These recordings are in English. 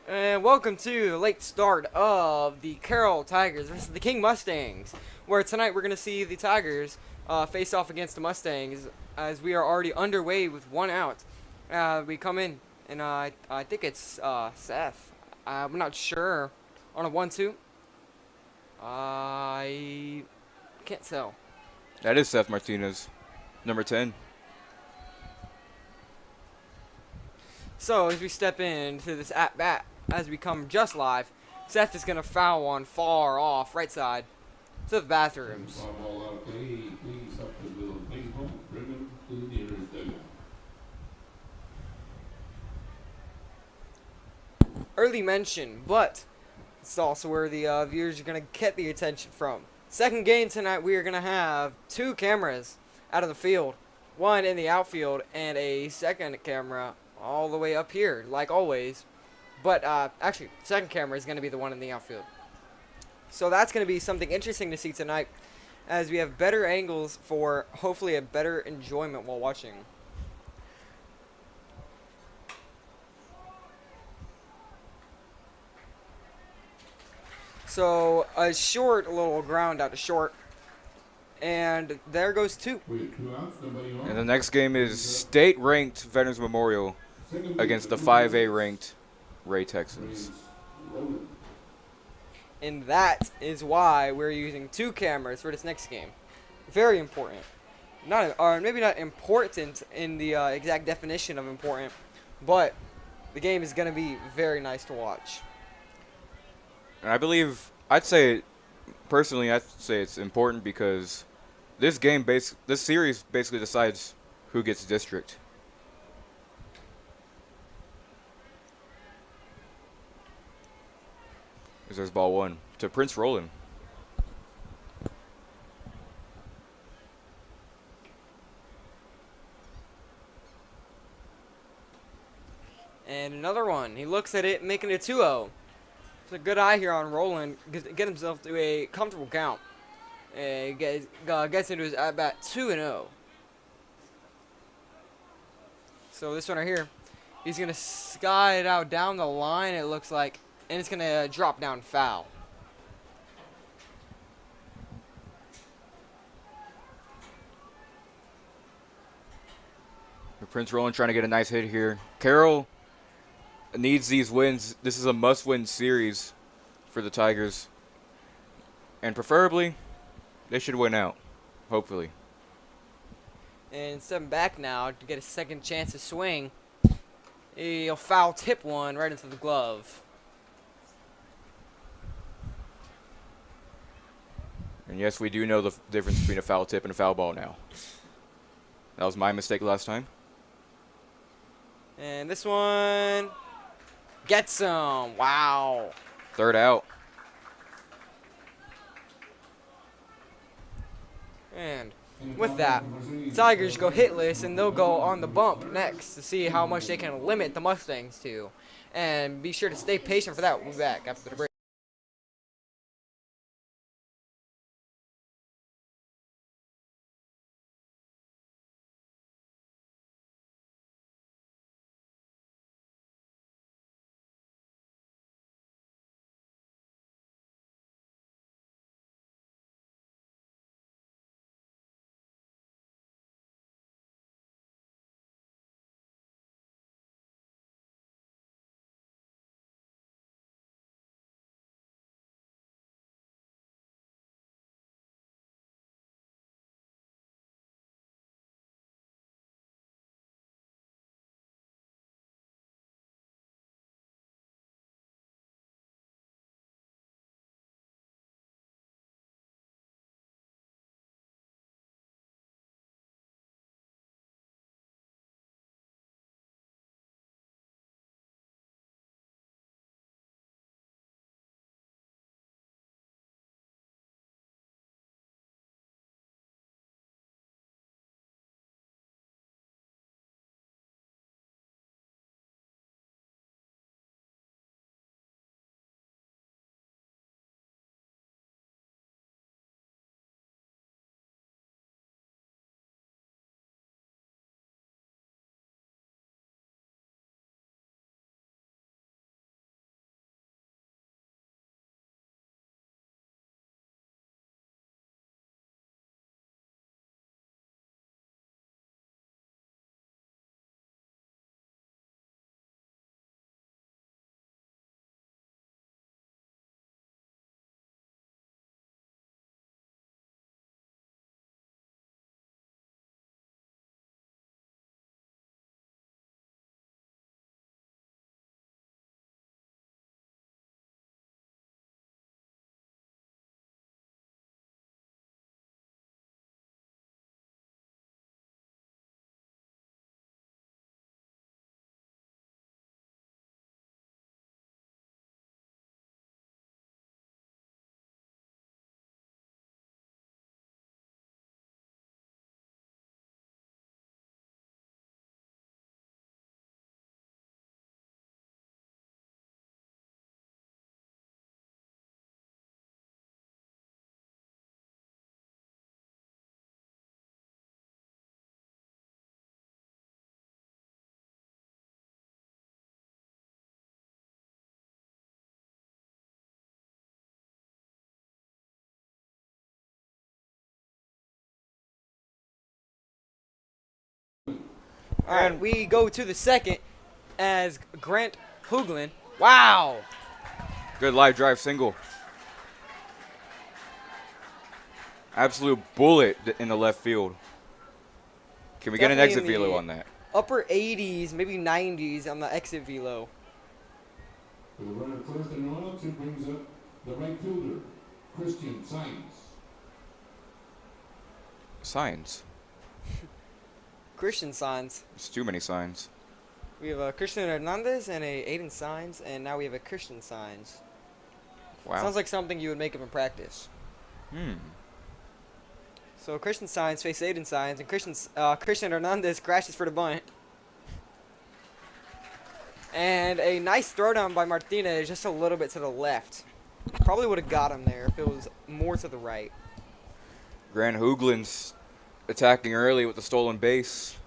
And welcome to the late start of the Carroll Tigers versus the King Mustangs, where tonight we're going to see the Tigers face off against the Mustangs as we are already underway with one out. We come in, and I think it's Seth. I'm not sure. On a 1-2. I can't tell. That is Seth Martinez, number 10. So as we step into this at bat, as we come just live, Seth is going to foul one far off right side to the bathrooms. Early mention, but it's also where the viewers are going to get the attention from. Second game tonight, we are going to have two cameras out of the field, one in the outfield, and a second camera all the way up here, like always. But actually, second camera is going to be the one in the outfield. So that's going to be something interesting to see tonight, as we have better angles for hopefully a better enjoyment while watching. So a short little ground out to short. And there goes two. And the next game is state-ranked Veterans Memorial against the 5A ranked Ray Texans. And that is why we're using two cameras for this next game. Very important. Not, or maybe not important in the exact definition of important, but the game is going to be very nice to watch. And I'd say it's important because this series basically decides who gets district. There's ball one to Prince Roland. And another one. He looks at it, making it 2-0. It's a good eye here on Roland. Get himself to a comfortable count. And gets into his at-bat 2-0. So this one right here, he's going to sky it out down the line, it looks like. And it's going to drop down foul. Prince Roland trying to get a nice hit here. Carroll needs these wins. This is a must-win series for the Tigers. And preferably, they should win out. Hopefully. And stepping back now to get a second chance to swing. He'll foul tip one right into the glove. And yes, we do know the difference between a foul tip and a foul ball now. That was my mistake last time. And this one gets him. Wow. Third out. And with that, Tigers go hitless, and they'll go on the bump next to see how much they can limit the Mustangs to. And be sure to stay patient for that. We'll be back after the break. All right, And we go to the second as Grant Hooglin. Wow. good live drive single. Absolute bullet in the left field. Can we get an exit Definitely in velo the on that? upper 80s, maybe 90s on the exit velo. For the runner first and on ups, it brings up the right fielder, Christian Science. Signs. Christian Signs. It's too many signs. We have a Christian Hernandez and a Aiden Signs, and now we have a Christian Signs. Wow. Sounds like something you would make up in practice. So Christian Signs face Aiden Signs, and Christian Hernandez crashes for the bunt. And a nice throwdown by Martinez, just a little bit to the left. Probably would have got him there if it was more to the right. Grant Hoogland's attacking early with the stolen base.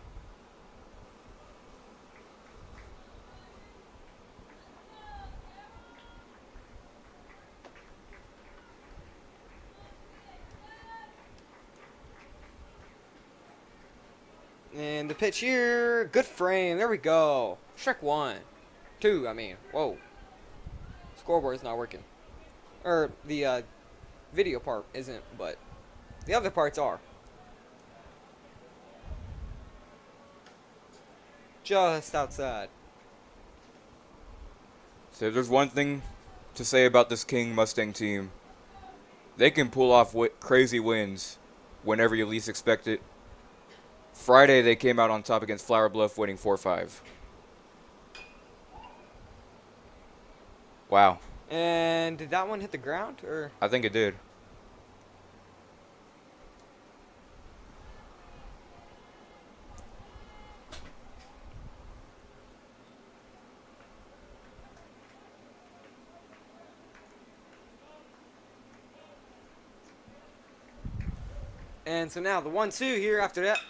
And the pitch here, good frame. There we go. Strike one. Two, I mean. Whoa. Scoreboard's not working. Or the video part isn't, but the other parts are. Just outside. So if there's one thing to say about this King Mustang team, they can pull off crazy wins whenever you least expect it. Friday, they came out on top against Flower Bluff, winning 4-5. Wow. And did that one hit the ground, or? I think it did. And so now the 1-2 here after that.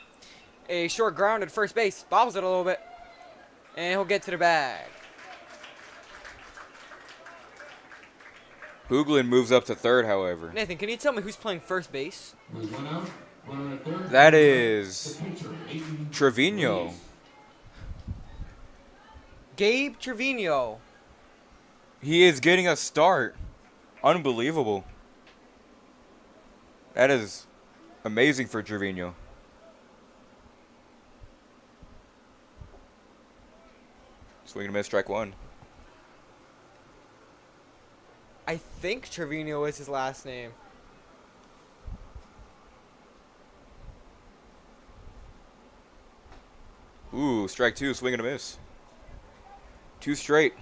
A short ground at first base. Bobbles it a little bit. And he'll get to the bag. Hoogland moves up to third, however. Nathan, can you tell me who's playing first base? With one out, runner at third. That is The pitcher, Aiden Trevino. Ruiz. Gabe Trevino. He is getting a start. Unbelievable. That is amazing for Trevino. Swing and a miss, strike one. I think Trevino is his last name. Ooh, strike two, swing and a miss. Two straight.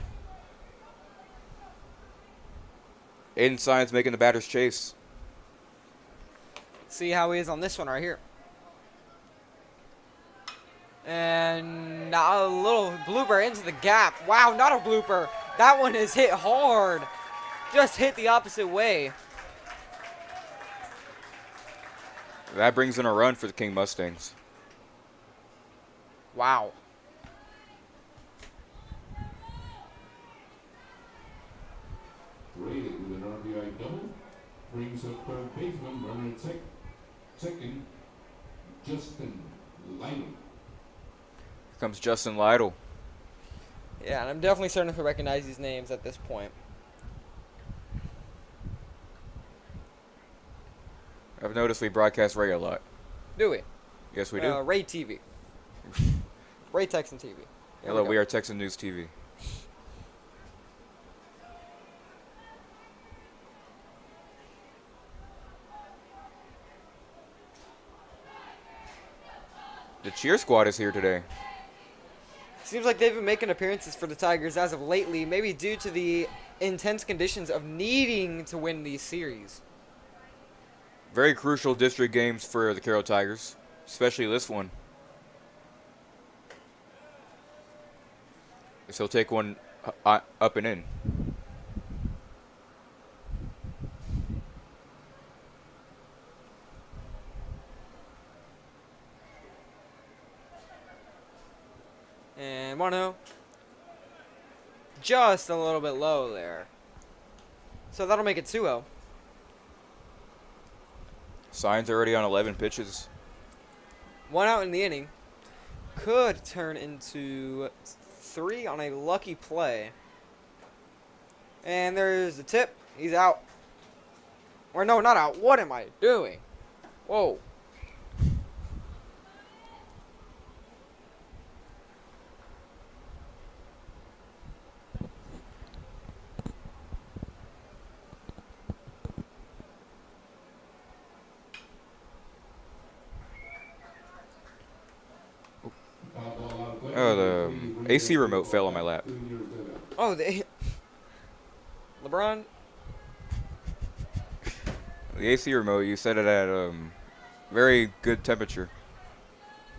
Aiden Science making the batter's chase. See how he is on this one right here. And a little blooper into the gap. Wow, not a blooper. That one is hit hard. Just hit the opposite way. That brings in a run for the King Mustangs. Wow. Rated with an RBI double, brings up third baseman, runner at second, Justin Lytle. Here comes Justin Lytle. Yeah, and I'm definitely starting to recognize these names at this point. I've noticed we broadcast Ray a lot. Do we? Yes, we do. Ray TV. Ray Texan TV. There Hello, go. we are Texan News TV. The cheer squad is here today. Seems like they've been making appearances for the Tigers as of lately, maybe due to the intense conditions of needing to win these series. Very crucial district games for the Carroll Tigers, especially this one. So he'll take one up and in. And 1-0. Just a little bit low there. So that'll make it 2-0. Signs already on 11 pitches. 1 out in the inning. could turn into 3 on a lucky play. And there's the tip. He's out. Or no, not out. What am I doing? Whoa. Oh, the AC remote fell on my lap. Oh, they. LeBron. The AC remote, you set it at very good temperature.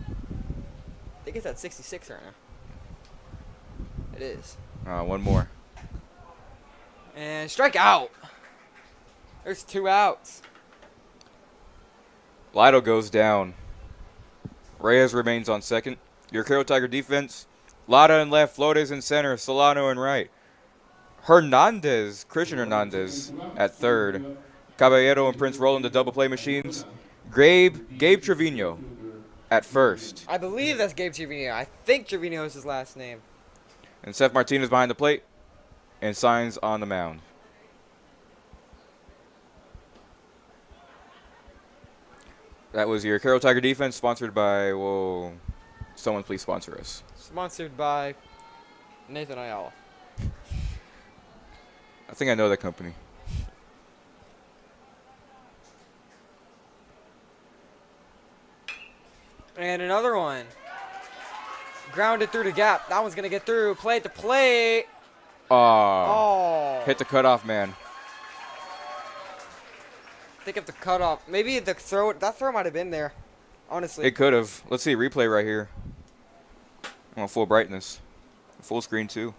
I think it's at 66 right now. It is. One more. And strike out. There's 2 outs. Lido goes down. Reyes remains on second. Your Carroll Tiger defense. Lada in left, Flores in center, Solano in right. Christian Hernandez at third. Caballero and Prince Roland the double play machines. Gabe Trevino at first. I believe that's Gabe Trevino. I think Trevino is his last name. And Seth Martinez behind the plate and Signs on the mound. That was your Carroll Tiger defense, sponsored by, well, someone please sponsor us. Sponsored by Nathan Ayala. I think I know that company. And another one. Grounded through the gap. That one's going to get through. Plate to plate. Oh. Hit the cutoff man. Think of the cutoff. Maybe the throw. That throw might have been there. Honestly. It could have. Let's see, replay right here. I'm on full brightness. Full screen too.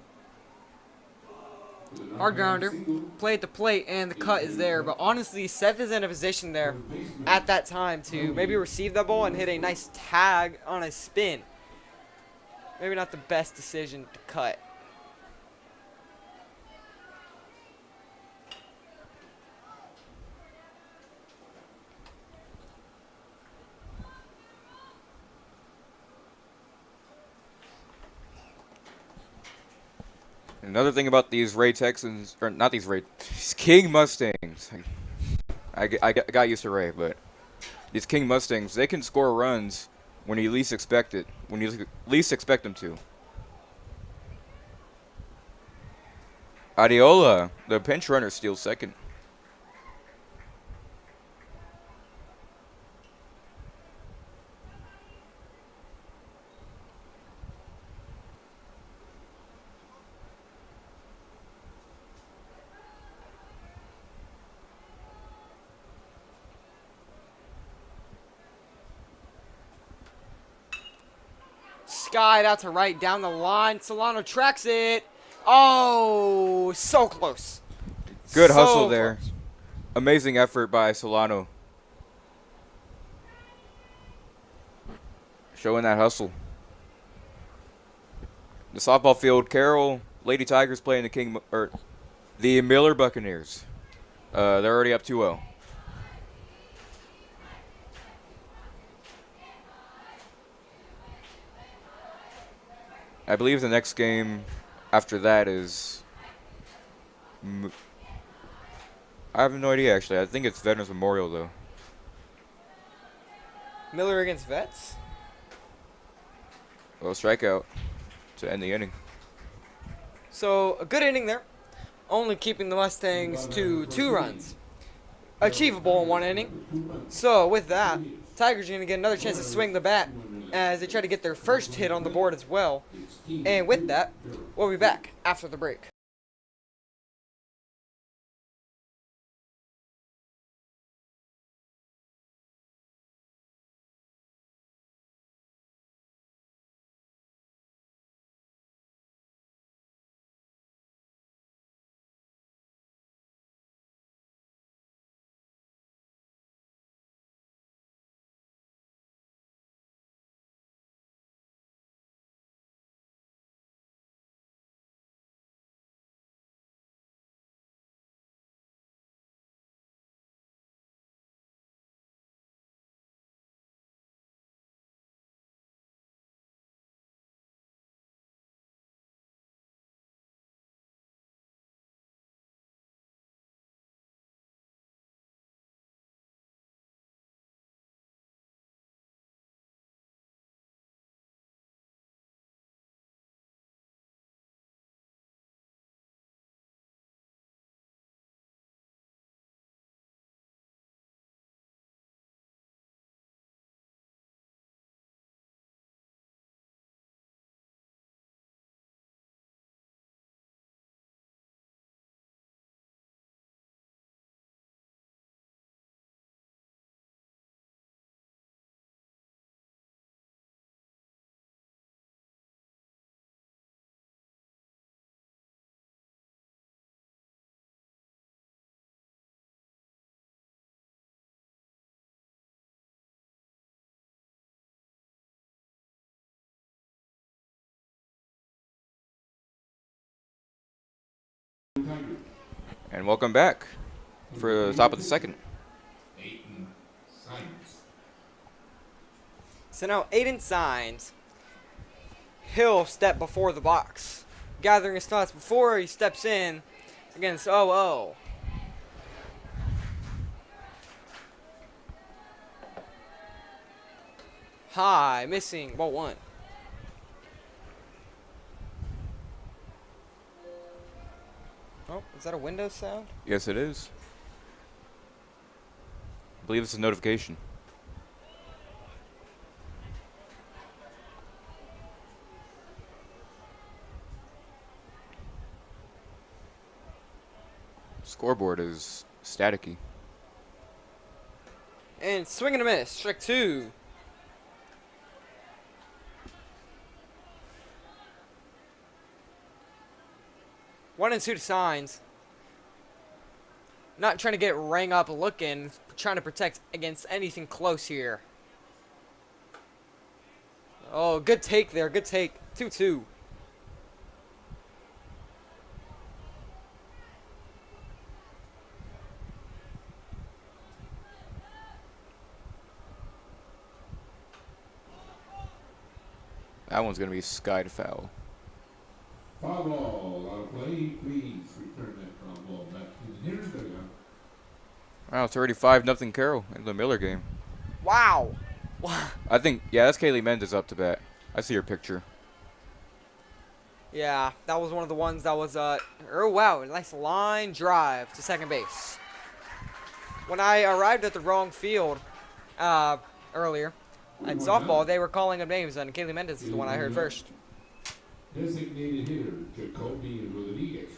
Hard grounder. Plate to plate, and the cut is there. But honestly, Seth is in a position there at that time to maybe receive the ball and hit a nice tag on a spin. Maybe not the best decision to cut. Another thing about these Texans, or not these these King Mustangs. I got used to Ray, but these King Mustangs, they can score runs when you least expect it, when you least expect them to. Adiola, the pinch runner, steals second. Skied out to right down the line. Solano tracks it. Oh, so close. Good So hustle there. close. Amazing effort by Solano. Showing that hustle. The softball field, Carroll Lady Tigers playing the Miller Buccaneers. They're already up 2-0. I believe the next game after that is... I have no idea, actually. I think it's Veterans Memorial, though. Miller against Vets. Well, strikeout to end the inning. So, a good inning there. Only keeping the Mustangs to 2 runs. Achievable in 1 inning. So, with that, Tigers are going to get another chance to swing the bat as they try to get their first hit on the board as well. And with that, we'll be back after the break. And welcome back for the top of the second. Aiden Science. So now Aiden signs. He'll step before the box, gathering his thoughts before he steps in against OO. High, missing, ball one. Oh, is that a Windows sound? Yes, it is. I believe it's a notification. Scoreboard is staticky. And swing and a miss, strike two. One and two to signs. Not trying to get rang up looking, trying to protect against anything close here. Oh, good take there, good take. 2-2. That one's going to be skied foul. Foul ball out of play. Please return that foul ball back to the nearest dugout. Wow, it's already 5-0 Carroll in the Miller game. Wow. I think, yeah, that's Kaylee Mendez up to bat. I see your picture. Yeah, that was one of the ones that was, oh wow, nice line drive to second base. When I arrived at the wrong field earlier at softball, they were calling up names, and Kaylee Mendez is the one I heard first. Designated hitter, Jacoby Rodriguez.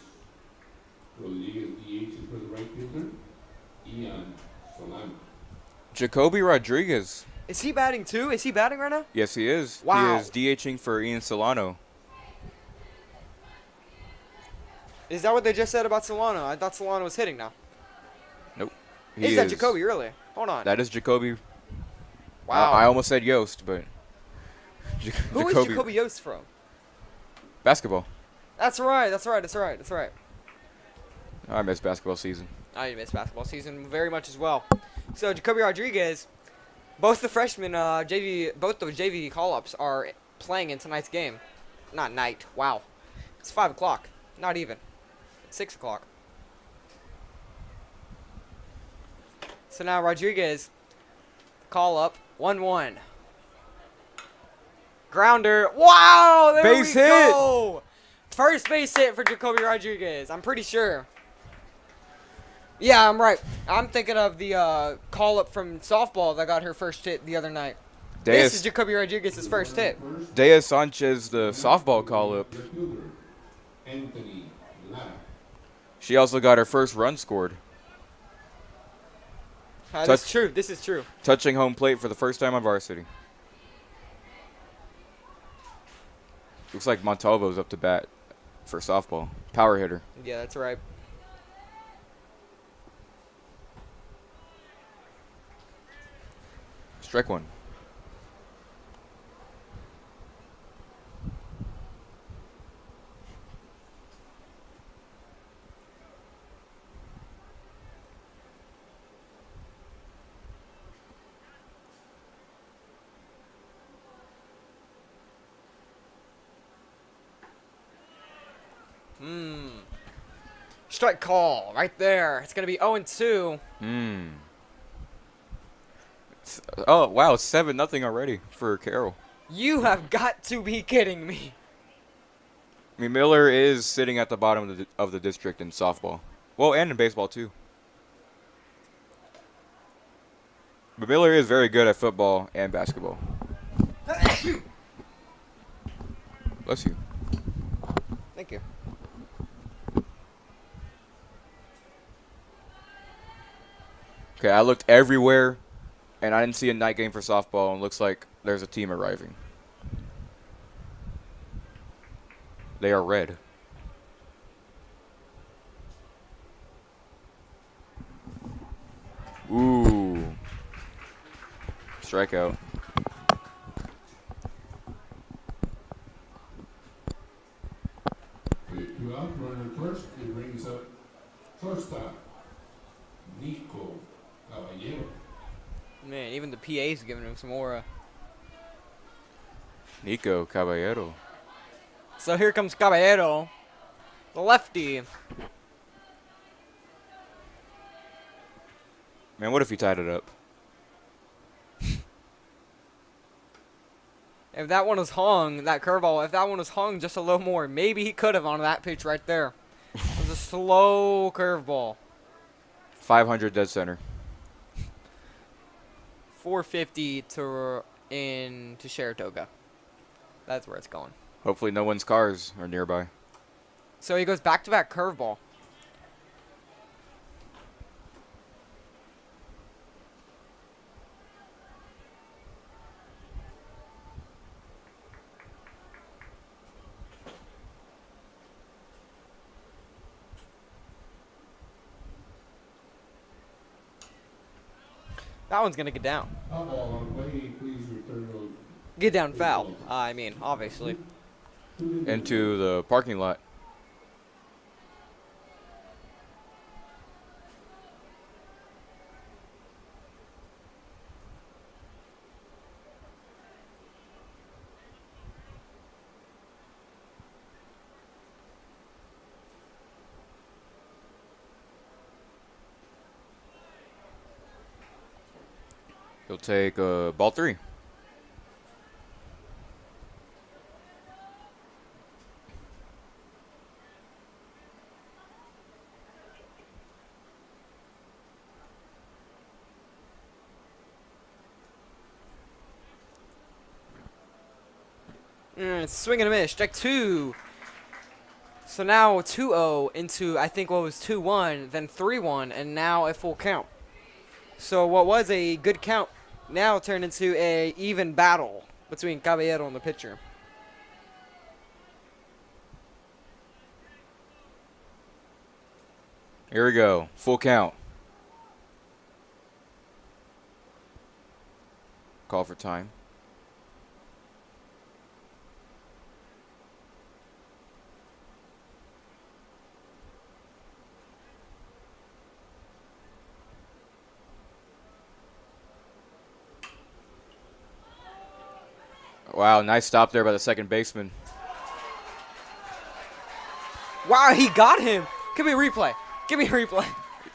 Rodriguez DH for the right fielder, Ian Solano. Jacoby Rodriguez. Is he batting too? Is he batting right now? Yes, he is. Wow. He is DHing for Ian Solano. Is that what they just said about Solano? I thought Solano was hitting now. Nope. Is that Jacoby, really? Hold on. That is Jacoby. Wow. I almost said Yost, but Who is Jacoby Yost from? Basketball. That's right. That's right. That's right. That's right. I miss basketball season. I miss basketball season very much as well. So Jacoby Rodriguez, both the freshmen both the JV call-ups are playing in tonight's game. Not night. Wow. It's 5 o'clock. Not even. It's 6 o'clock. So now Rodriguez, call up, 1-1. Grounder. Wow! There Base we hit. go! First base hit for Jacoby Rodriguez. I'm pretty sure. Yeah, I'm right. I'm thinking of the call-up from softball that got her first hit the other night. This is Jacoby Rodriguez's first hit. Dea Sanchez, the softball call-up. Anthony Lara. She also got her first run scored. That's true. This is true. Touching home plate for the first time on varsity. Looks like Montalvo's up to bat for softball. Power hitter. Yeah, that's right. Strike one. Strike call right there. It's going to be 0-2. Oh, wow. 7-0 already for Carroll. You have got to be kidding me. I mean, Miller is sitting at the bottom of the district in softball. Well, and in baseball, too. But Miller is very good at football and basketball. Bless you. Thank you. Okay, I looked everywhere, and I didn't see a night game for softball, and it looks like there's a team arriving. They are red. Ooh. Strikeout. With 2 out, runner first, it brings up Shortstop, Nico Caballero. Man, even the PA's giving him some aura. Nico Caballero. So here comes Caballero, the lefty. Man, what if he tied it up? If that one was hung, that curveball, if that one was hung just a little more, maybe he could have on that pitch right there. It was a slow curveball. 500 dead center. 450 to Saratoga. That's where it's going. Hopefully no one's cars are nearby. So he goes back-to-back curveball. That one's going to get down. Foul ball on the play. Please return those Get down foul. I mean, obviously. Into the parking lot. He'll take ball 3. Swing and a miss. Strike 2. So now 2-0 into, I think, what was 2-1, then 3-1, and now a full count. So what was a good count now turned into a even battle between Caballero and the pitcher. Here we go. Full count. Call for time. Wow, nice stop there by the second baseman. Wow, he got him. Give me a replay. Give me a replay.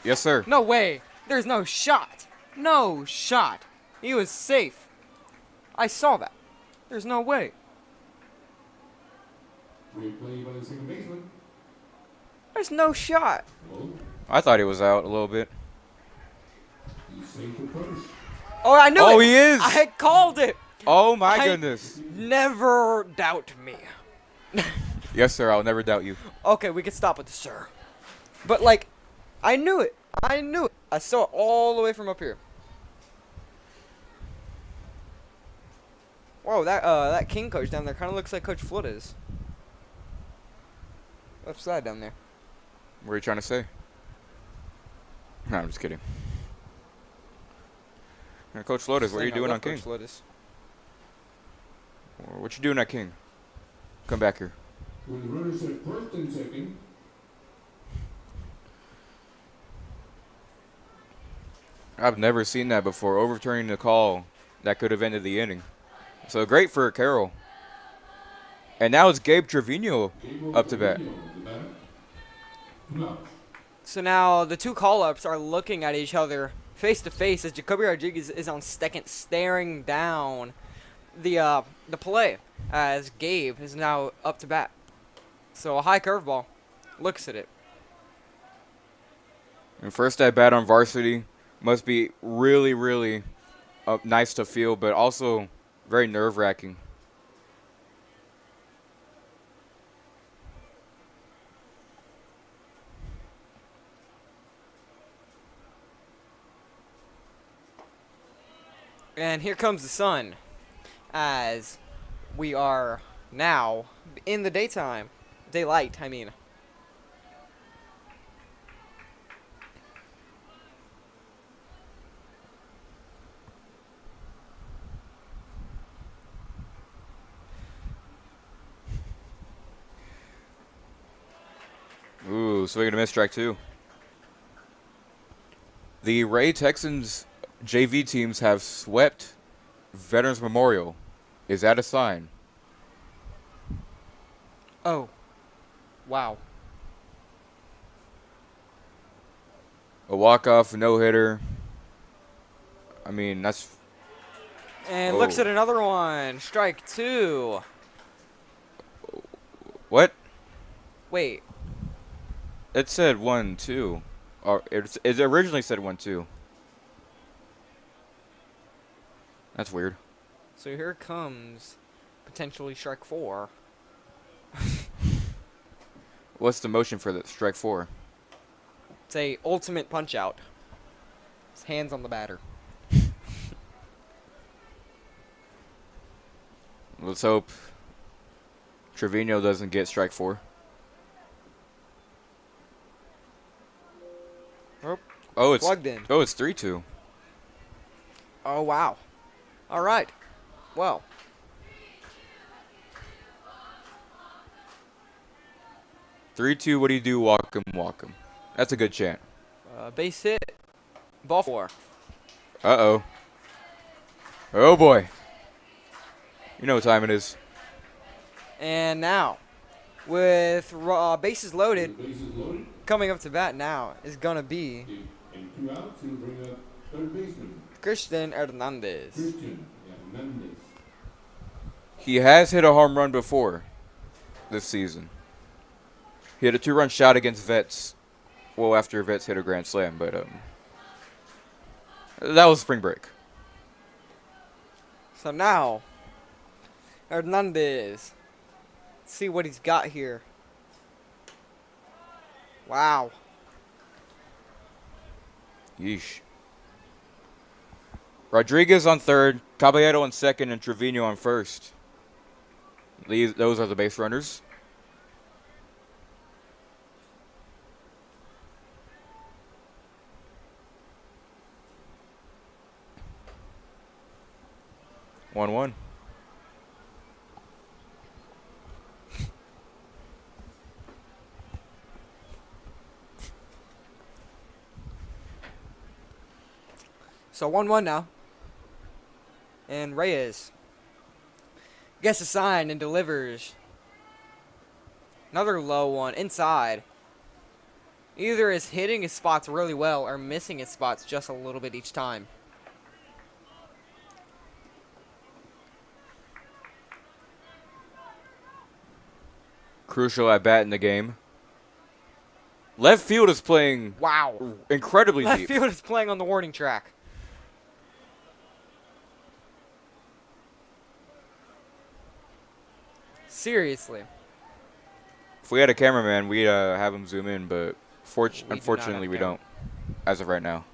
Yes, sir. No way. There's no shot. No shot. He was safe. I saw that. There's no way. Replay by the second baseman. There's no shot. Well, I thought he was out a little bit. he's safe to first. Oh, I knew it. Oh, he is. I called it. Oh, my goodness. Never doubt me. Yes, sir. I'll never doubt you. Okay, we can stop with the sir. But, like, I knew it. I knew it. I saw it all the way from up here. Whoa, that King coach down there kind of looks like Coach Flores. Left side down there. What are you trying to say? No, I'm just kidding. Coach Flores, what are you doing on King? Coach Flores. What you doing at King? Come back here. With the runners at first and second. I've never seen that before, overturning the call that could have ended the inning. So great for Carroll. And now it's Gabe Trevino up to bat. So now the two call-ups are looking at each other face to face as Jacoby Rodriguez is on second, staring down the play as Gabe is now up to bat. So a high curveball. Looks at it. And first at bat on varsity must be really, really nice to feel, but also very nerve-wracking. And here comes the sun as we are now in the daytime. Daylight, I mean. Ooh, swing and a miss, strike 2. The Ray Texans JV teams have swept Veterans Memorial. Is that a sign? Oh. Wow. A walk-off, no-hitter. I mean, that's... And Oh. looks at another one. Strike 2. What? Wait. It said 1-2. Or it originally said 1-2. That's weird. So here comes potentially strike 4. What's the motion for the strike 4? It's a ultimate punch out. His hands on the batter. Let's hope Trevino doesn't get strike 4. Oh, it's Plugged in. Oh, it's 3-2. Oh, wow. All right. Well. 3-2. What do you do? Walk him. That's a good chant. Base hit. Ball 4. Uh-oh. Oh, boy. You know what time it is. And now, with bases loaded, Bases loaded. coming up to bat now is going to be And 2 outs. He'll bring up third baseman Christian Hernandez. Christian Hernandez. He has hit a home run before this season. He had a 2-run shot against Vets. Well, after Vets hit a grand slam, but that was spring break. So now, Hernandez. Let's see what he's got here. Wow. Yeesh. Rodriguez on third, Caballero on second, and Trevino on first. Those are the base runners. 1-1. So 1-1 now. And Reyes gets a sign and delivers. Another low one inside. Either is hitting his spots really well or missing his spots just a little bit each time. Crucial at bat in the game. Left field is playing Wow. incredibly Left deep. field is playing on the warning track. Seriously. If we had a cameraman, we'd have him zoom in, but We do not unfortunately have we camera. don't, as of right now.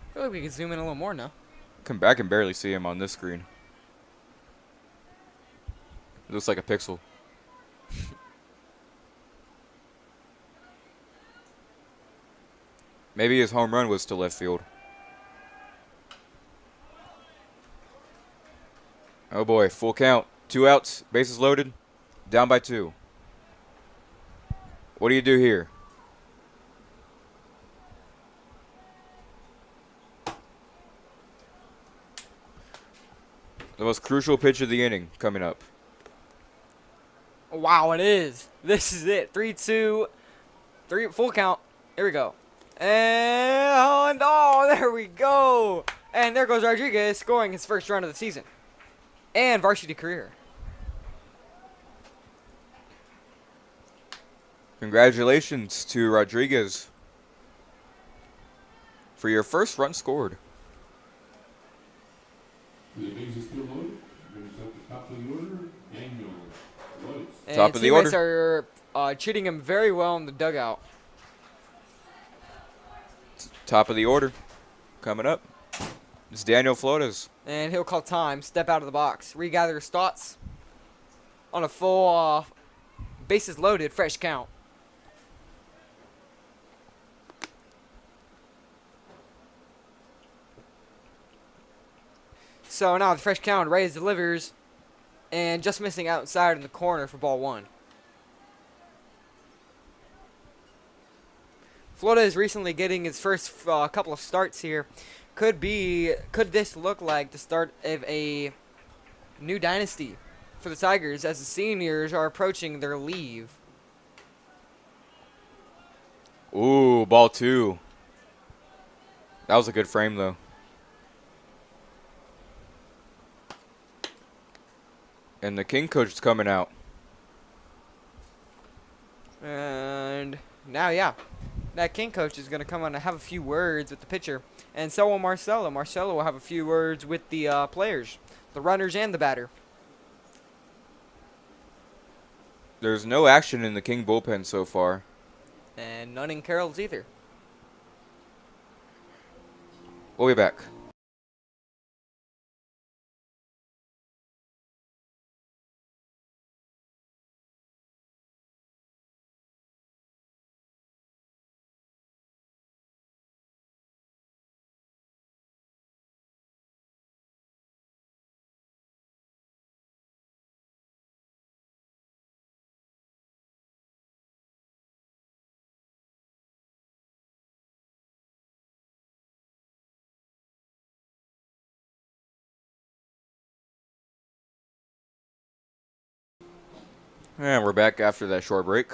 I feel like we could zoom in a little more now. I can barely see him on this screen. It looks like a pixel. Maybe his home run was to left field. Oh boy, full count. 2 outs, bases loaded, down by 2. What do you do here? The most crucial pitch of the inning coming up. Wow, it is. This is it. 3-2. Full count. Here we go. And oh, there we go. And there goes Rodriguez scoring his first run of the season. And varsity career. Congratulations to Rodriguez for your first run scored. The bases still loaded. Brings up the top of the order. Daniel Royce. And Top of the teammates order. are treating him very well in the dugout. Top of the order coming up. It's Daniel Flores. And he'll call time. Step out of the box. Regather his thoughts. On a full bases loaded, fresh count. So now the fresh count, Reyes delivers, and just missing outside in the corner for ball 1. Florida is recently getting its first couple of starts here. Could this look like the start of a new dynasty for the Tigers as the seniors are approaching their leave? Ooh, ball 2. That was a good frame, though. And the King coach is coming out. And now, yeah, that King coach is going to come on and have a few words with the pitcher. And so will Marcelo. Marcelo will have a few words with the players, the runners and the batter. There's no action in the King bullpen so far. And none in Carroll's either. We'll be back. And we're back after that short break.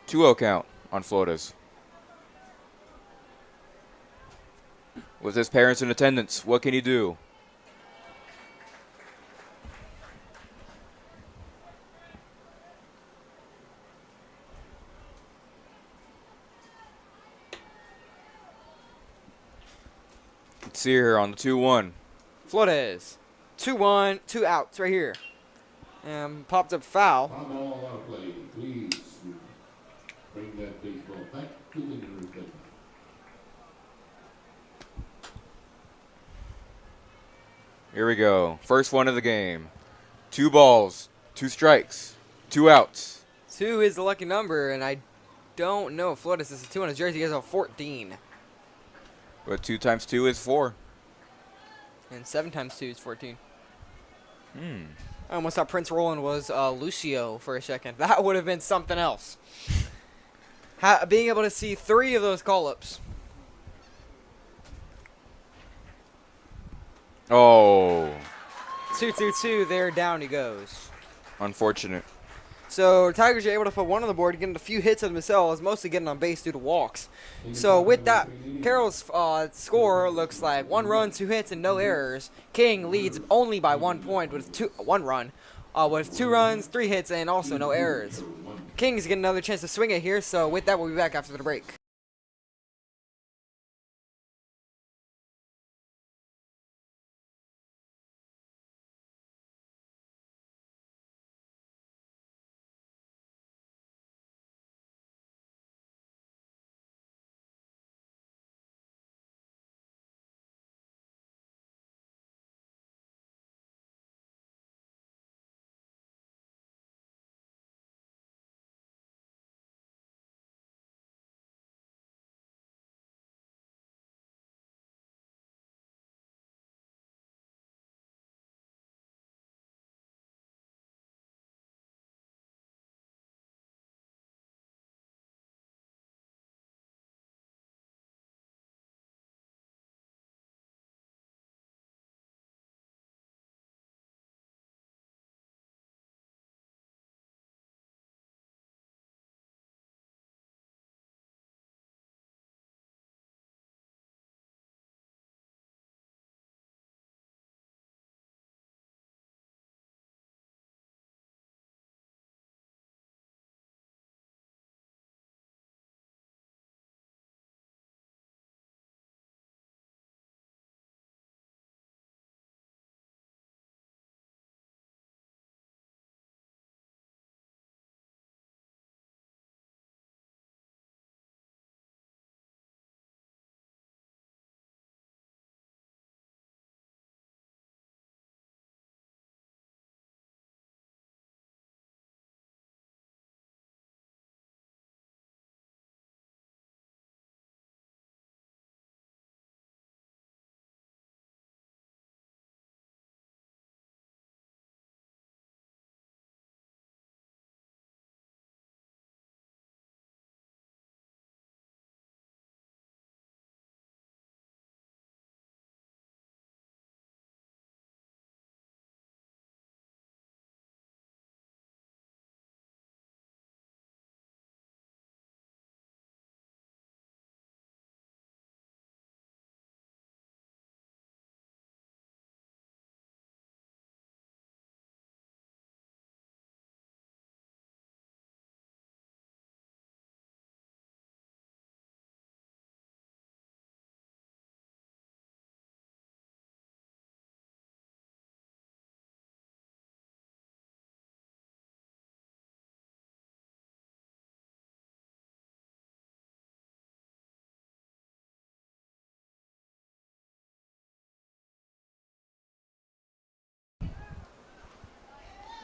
Two-0 count on Florida's. With his parents in attendance, what can he do? Let's see here on the 2-1. Flores. 2-1, 2 outs right here. And popped up foul. Foul ball out of play. Please bring that baseball back to the nearest segment. Here we go. First one of the game. 2 balls, 2 strikes, 2 outs. 2 is the lucky number, and I don't know if Flores is a 2 on his jersey. He has a 14. But 2 times 2 is 4. And 7 times 2 is 14. Hmm. I almost thought Prince Roland was Lucio for a second. That would have been something else. Being able to see 3 of those call-ups. Oh. 2-2-2, there down he goes. Unfortunate. So Tigers are able to put 1 on the board, getting a few hits of themselves, mostly getting on base due to walks. So with that, Carroll's score looks like 1 run, 2 hits, and no errors. King leads only by 1 point with 1 run, with 2 runs, 3 hits, and also no errors. King's getting another chance to swing it here. So with that, we'll be back after the break.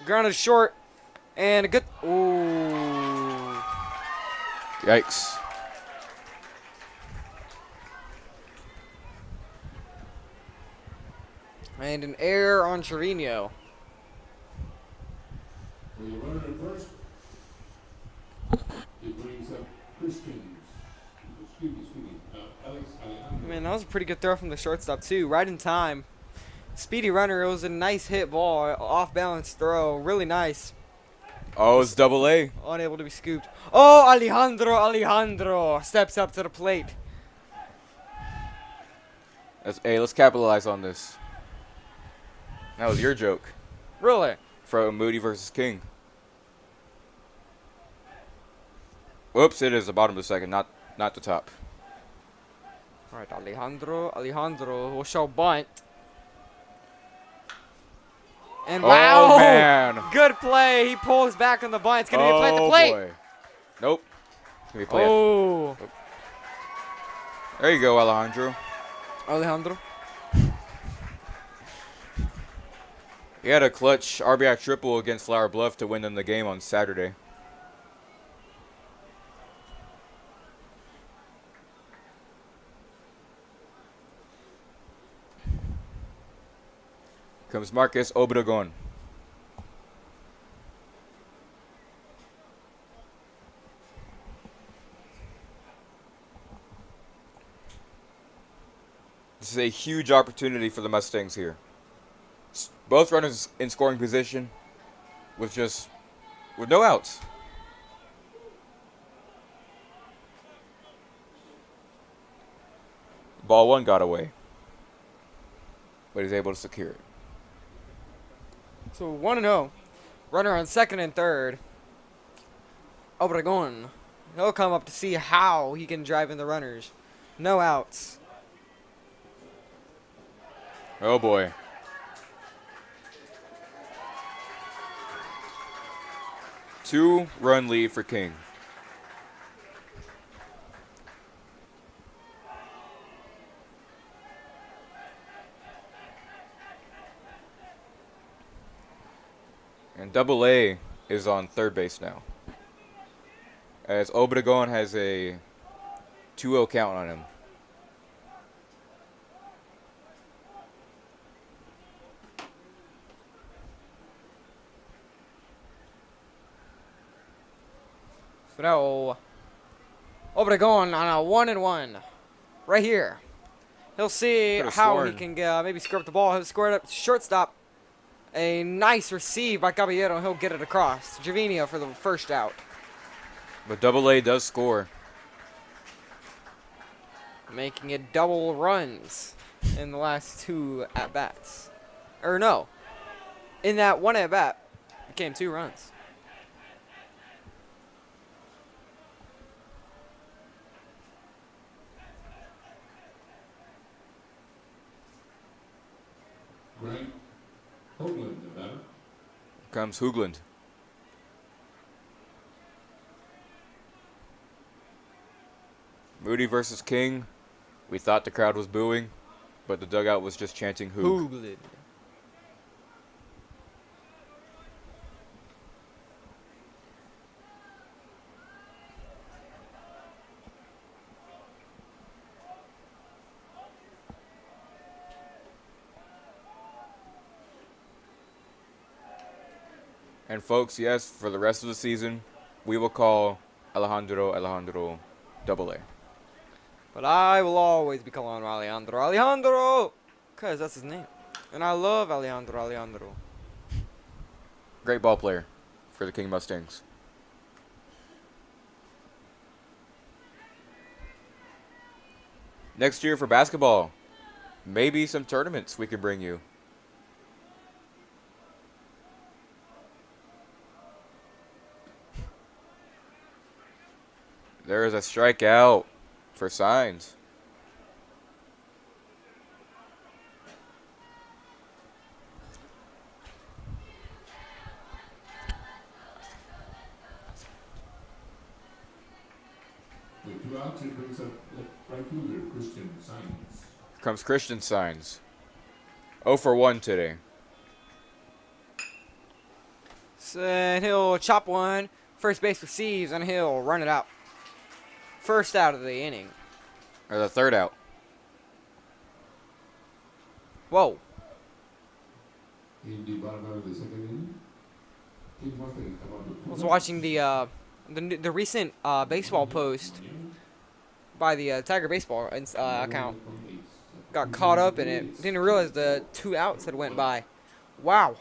Grounded short. And a good. Ooh. Yikes. And an error on Trevino. For the runner at first, it brings up Christians. Excuse me, Alex Alejandro. Man, that was a pretty good throw from the shortstop, too. Right in time. Speedy runner. It was a nice hit ball. Off balance throw. Really nice. Oh, it's double A. Unable to be scooped. Oh, Alejandro steps up to the plate. Hey, let's capitalize on this. That was your joke. Really? From Moody versus King. Whoops, it is the bottom of the second, not the top. All right, Alejandro will show bunt. And wow, Oh, man. good play. He pulls back on the bunt. It's going to be a play at the plate. Boy. Nope. It's gonna be a play. Oh. There you go, Alejandro. Alejandro. He had a clutch RBI triple against Flower Bluff to win them the game on Saturday. Comes Marcus Obregon. This is a huge opportunity for the Mustangs here. Both runners in scoring position with no outs. Ball one got away, but he's able to secure it. So 1-0. Runner on second and third. Obregon. He'll come up to see how he can drive in the runners. No outs. Oh boy. Two-run lead for King. And Double A is on third base now, as Obregon has a 2-0 count on him. So Obregon on a 1-1. Right here. He'll see Could've how sworn. he can maybe score up the ball. He'll score it up shortstop. A nice receive by Caballero. He'll get it across. Trevino for the first out. But Double A does score. Making it double runs in the last two at-bats. Or no. In that one at-bat, it came 2 runs. Greg Hoagland, the batter. Comes Hoogland. Moody versus King. We thought the crowd was booing, but the dugout was just chanting Hoog. Hoogland. And folks, yes, for the rest of the season, we will call Alejandro Double A. But I will always be calling him Alejandro. Because that's his name. And I love Alejandro. Great ball player for the King Mustangs. Next year for basketball, maybe some tournaments we could bring you. There is a strikeout for Signs. With 2 outs, it brings up right fielder Christian Science. Comes Christian Signs. 0 for 1 today. base, and he'll chop one. First base receives, and he'll run it out. First out of the inning. Or the third out. Whoa. In the bottom of the second inning, Kim Mustang come up with I was watching the recent baseball post by the Tiger Baseball account. Got caught up in it. Didn't realize the 2 outs that went by. Wow.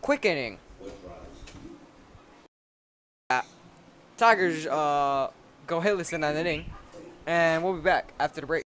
Quick inning. Tigers go hitless in that inning. And we'll be back after the break.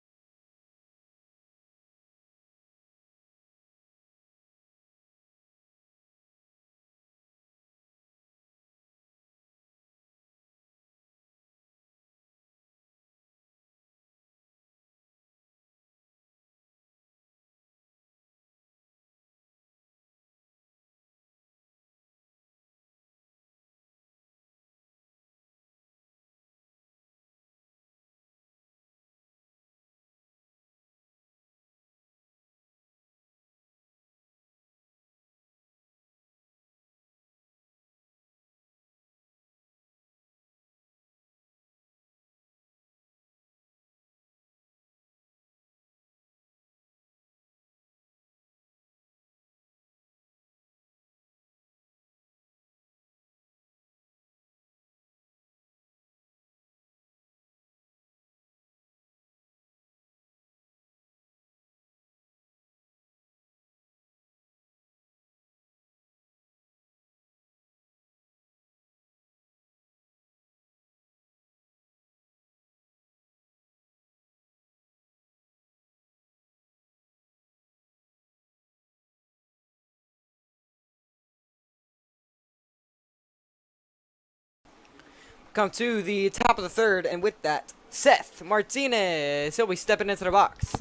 Come to the top of the third, and with that, Seth Martinez. He'll be stepping into the box.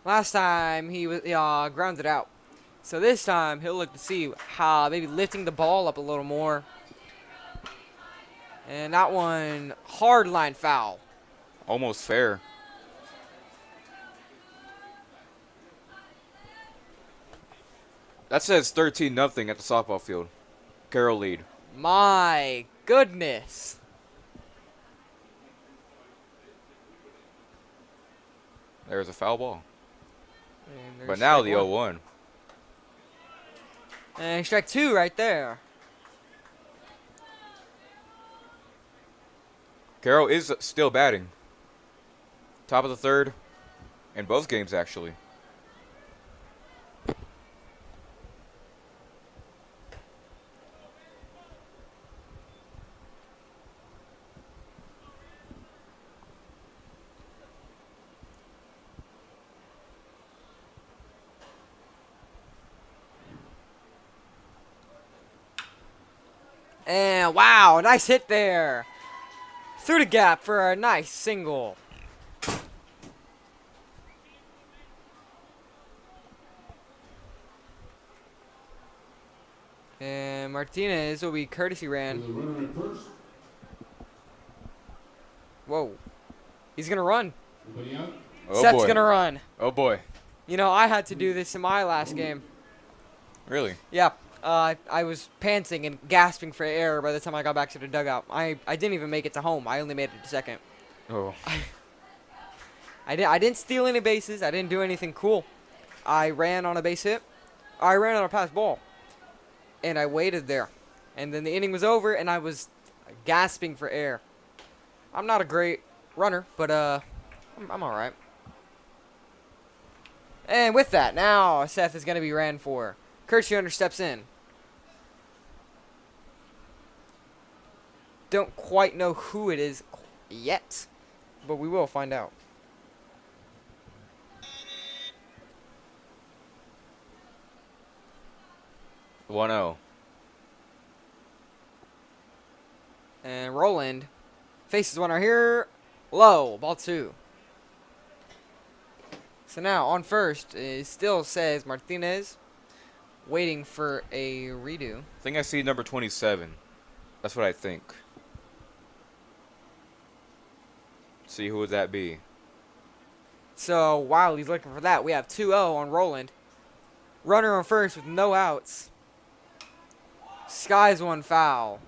Last time he was grounded out, so this time he'll look to see how maybe lifting the ball up a little more. And that one, hard line foul. Almost fair. That says 13-0 at the softball field. Carroll lead. My goodness. There's a foul ball. And there's But now strike the one. 0-1. And strike 2 right there. Carroll is still batting. Top of the third. In both games, actually. And wow, nice hit there. Through the gap for a nice single. And Martinez will be courtesy ran. the runner at first. Whoa. He's going to run. Anybody out? Oh Seth's boy. going to run. Oh boy. You know, I had to do this in my last game. Really? Yeah. I was panting and gasping for air by the time I got back to the dugout. I didn't even make it to home. I only made it to second. Oh. I didn't steal any bases. I didn't do anything cool. I ran on a base hit. I ran on a pass ball. And I waited there. And then the inning was over, and I was gasping for air. I'm not a great runner, but I'm all right. And with that, now Seth is going to be ran for. Kurt Schoner steps in. Don't quite know who it is yet, but we will find out. One 0. And Roland faces one right here. Low. Ball 2. So now on first, it still says Martinez. Waiting for a redo. I think I see number 27. That's what I think. See, who would that be? So while he's looking for that, we have 2-0 on Roland. Runner on first with no outs. Skies one foul.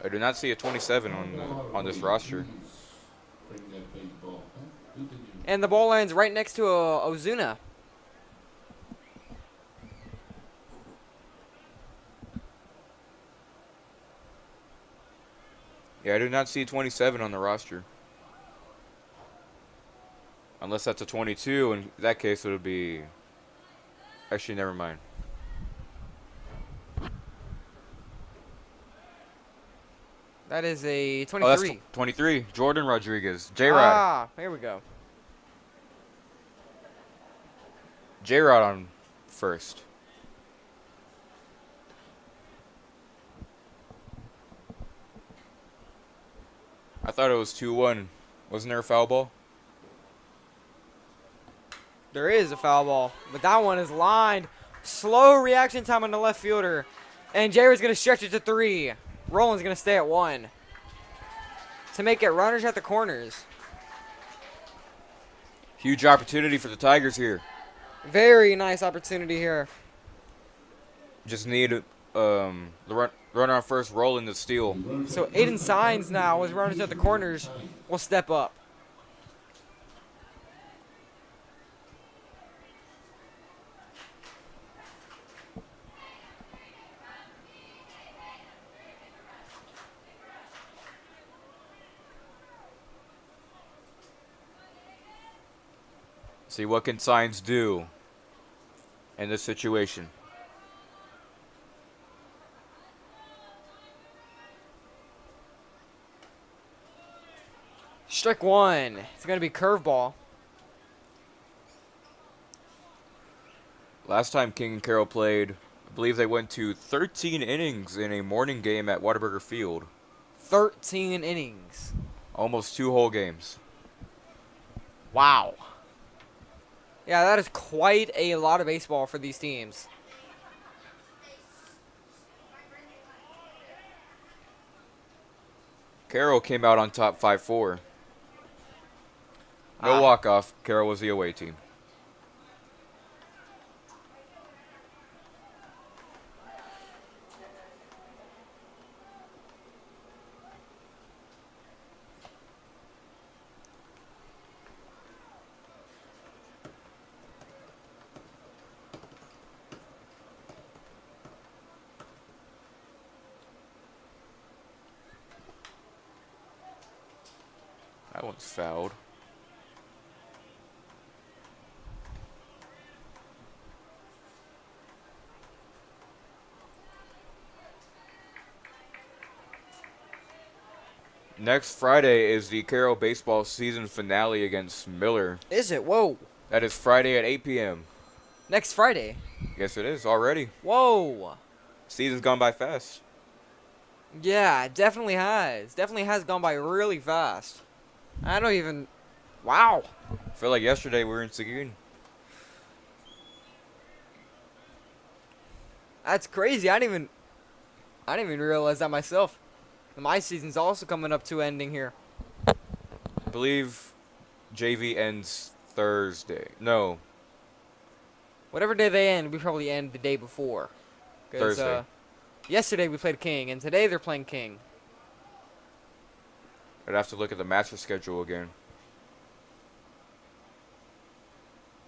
I do not see a 27 on this roster. Bring that baseball back to the new. And the ball lands right next to Ozuna. Yeah, I do not see a 27 on the roster. Unless that's a 22, in that case it would be... Actually, never mind. That is a Oh, that's 23. 23. Jordan Rodriguez. J-Rod. Ah, there we go. J-Rod on first. I thought it was 2-1. Wasn't there a foul ball? There is a foul ball, but that one is lined. Slow reaction time on the left fielder. And Jared's going to stretch it to 3. Roland's going to stay at 1. To make it runners at the corners. Huge opportunity for the Tigers here. Very nice opportunity here. Just need the runner on first rolling the steal. So Aiden Signs now, as runners at the corners, will step up. See what can Signs do in this situation. Strike 1. It's going to be curveball. Last time King and Carroll played, I believe they went to 13 innings in a morning game at Whataburger Field. 13 innings. Almost 2 whole games. Wow. Yeah, that is quite a lot of baseball for these teams. Carroll came out on top 5-4. No walk-off. Carroll was the away team. That one's fouled. Next Friday is the Carroll baseball season finale against Miller. Is it? Whoa. That is Friday at 8 p.m. Next Friday. Yes, it is already. Whoa. Season's gone by fast. Yeah, it definitely has. Definitely has gone by really fast. I don't even... Wow. I feel like yesterday we were in Seguin. That's crazy. I didn't even realize that myself. My season's also coming up to ending here. I believe JV ends Thursday. No, Whatever day they end, we probably end the day before. 'Cause, Thursday. Yesterday we played King, and today they're playing King. I'd have to look at the master schedule again.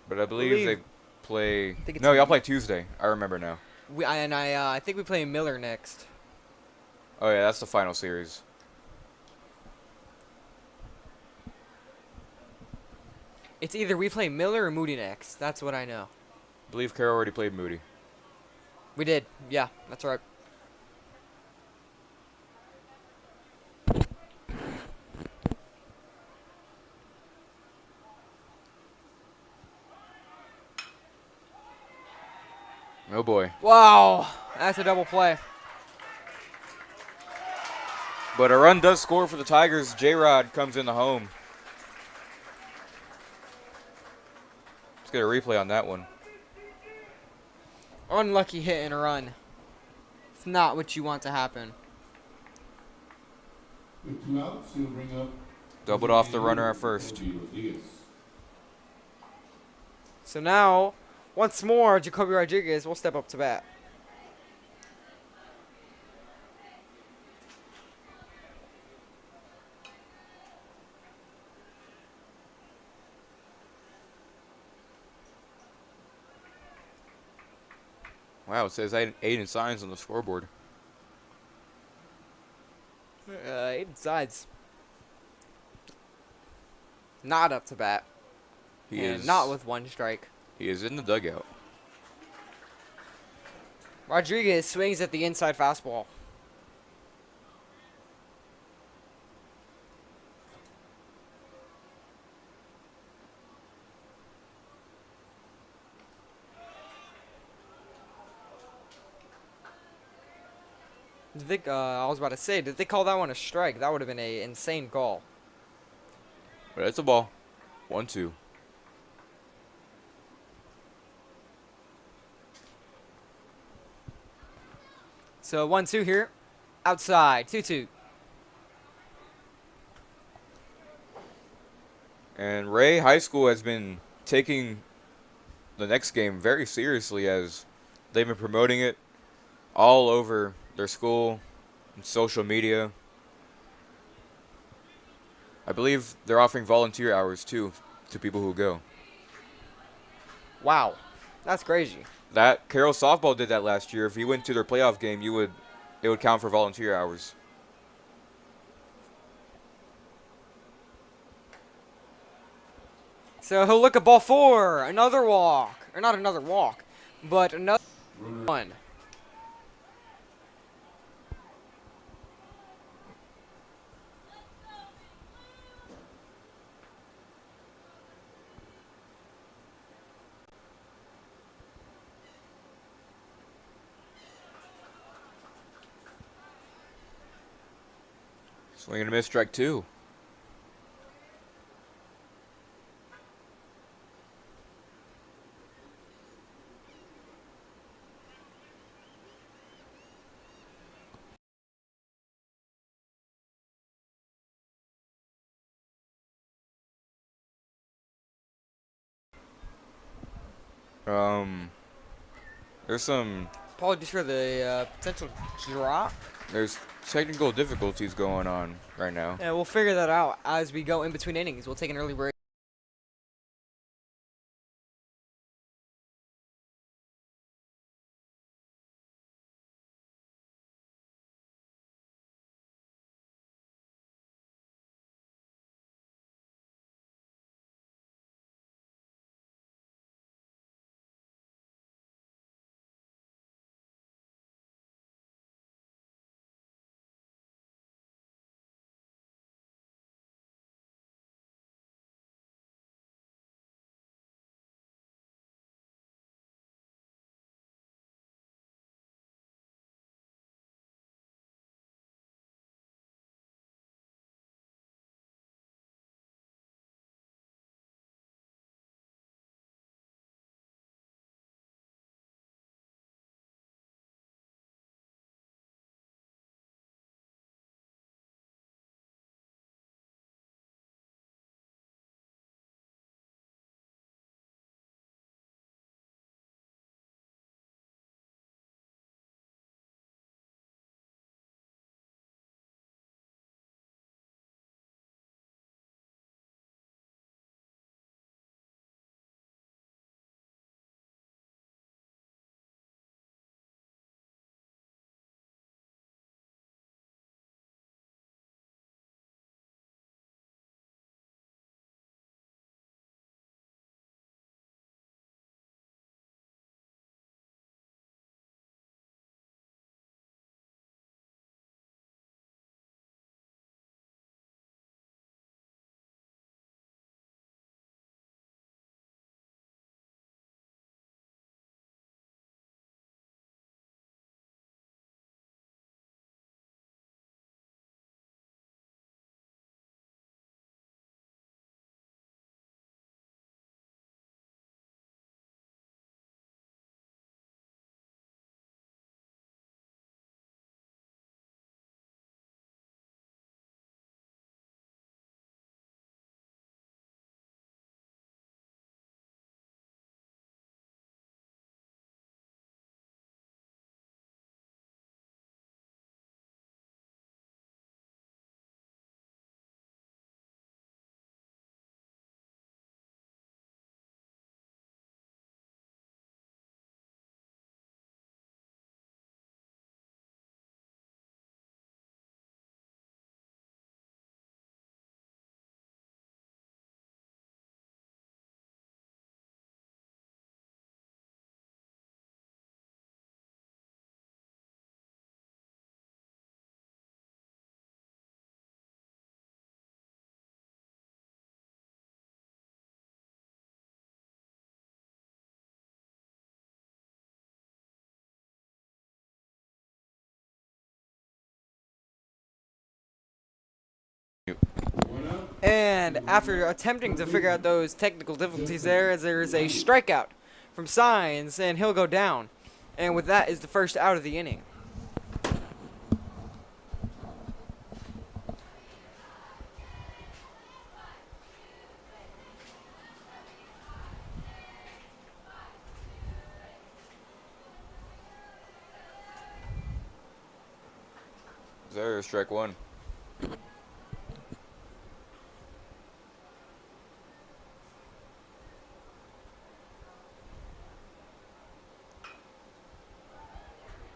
But I believe they play... think it's No, y'all play Tuesday. I remember now. I think we play Miller next. Oh, yeah, that's the final series. It's either we play Miller or Moody next. That's what I know. I believe Carroll already played Moody. We did. Yeah, that's right. Oh, boy. Wow. That's a double play. But a run does score for the Tigers. J-Rod comes in the home. Let's get a replay on that one. Unlucky hit and a run. It's not what you want to happen. With 2 outs, he'll bring up. Doubled off the runner at first. So now, once more, Jacoby Rodriguez will step up to bat. Wow, it says Aiden Signs on the scoreboard. Aiden sides. Not up to bat. He And is not with one strike. he is in the dugout. Rodriguez swings at the inside fastball. I was about to say, did they call that one a strike? That would have been a insane call. But it's a ball. 1-2. So 1-2 here. Outside. 2-2. And Ray High School has been taking the next game very seriously as they've been promoting it all over their school and social media. I believe they're offering volunteer hours too to people who go. Wow. That's crazy. That Carroll softball did that last year. If you went to their playoff game, it would count for volunteer hours. So he'll look at ball 4. Another walk. Or not another walk, but another one. Swing and a miss, strike 2. There's some Apologies for the potential drop. there's technical difficulties going on right now. And we'll figure that out as we go in between innings. We'll take an early break. And after attempting to figure out those technical difficulties there's a strikeout from Signs, and he'll go down. And with that is the first out of the inning. There's strike one.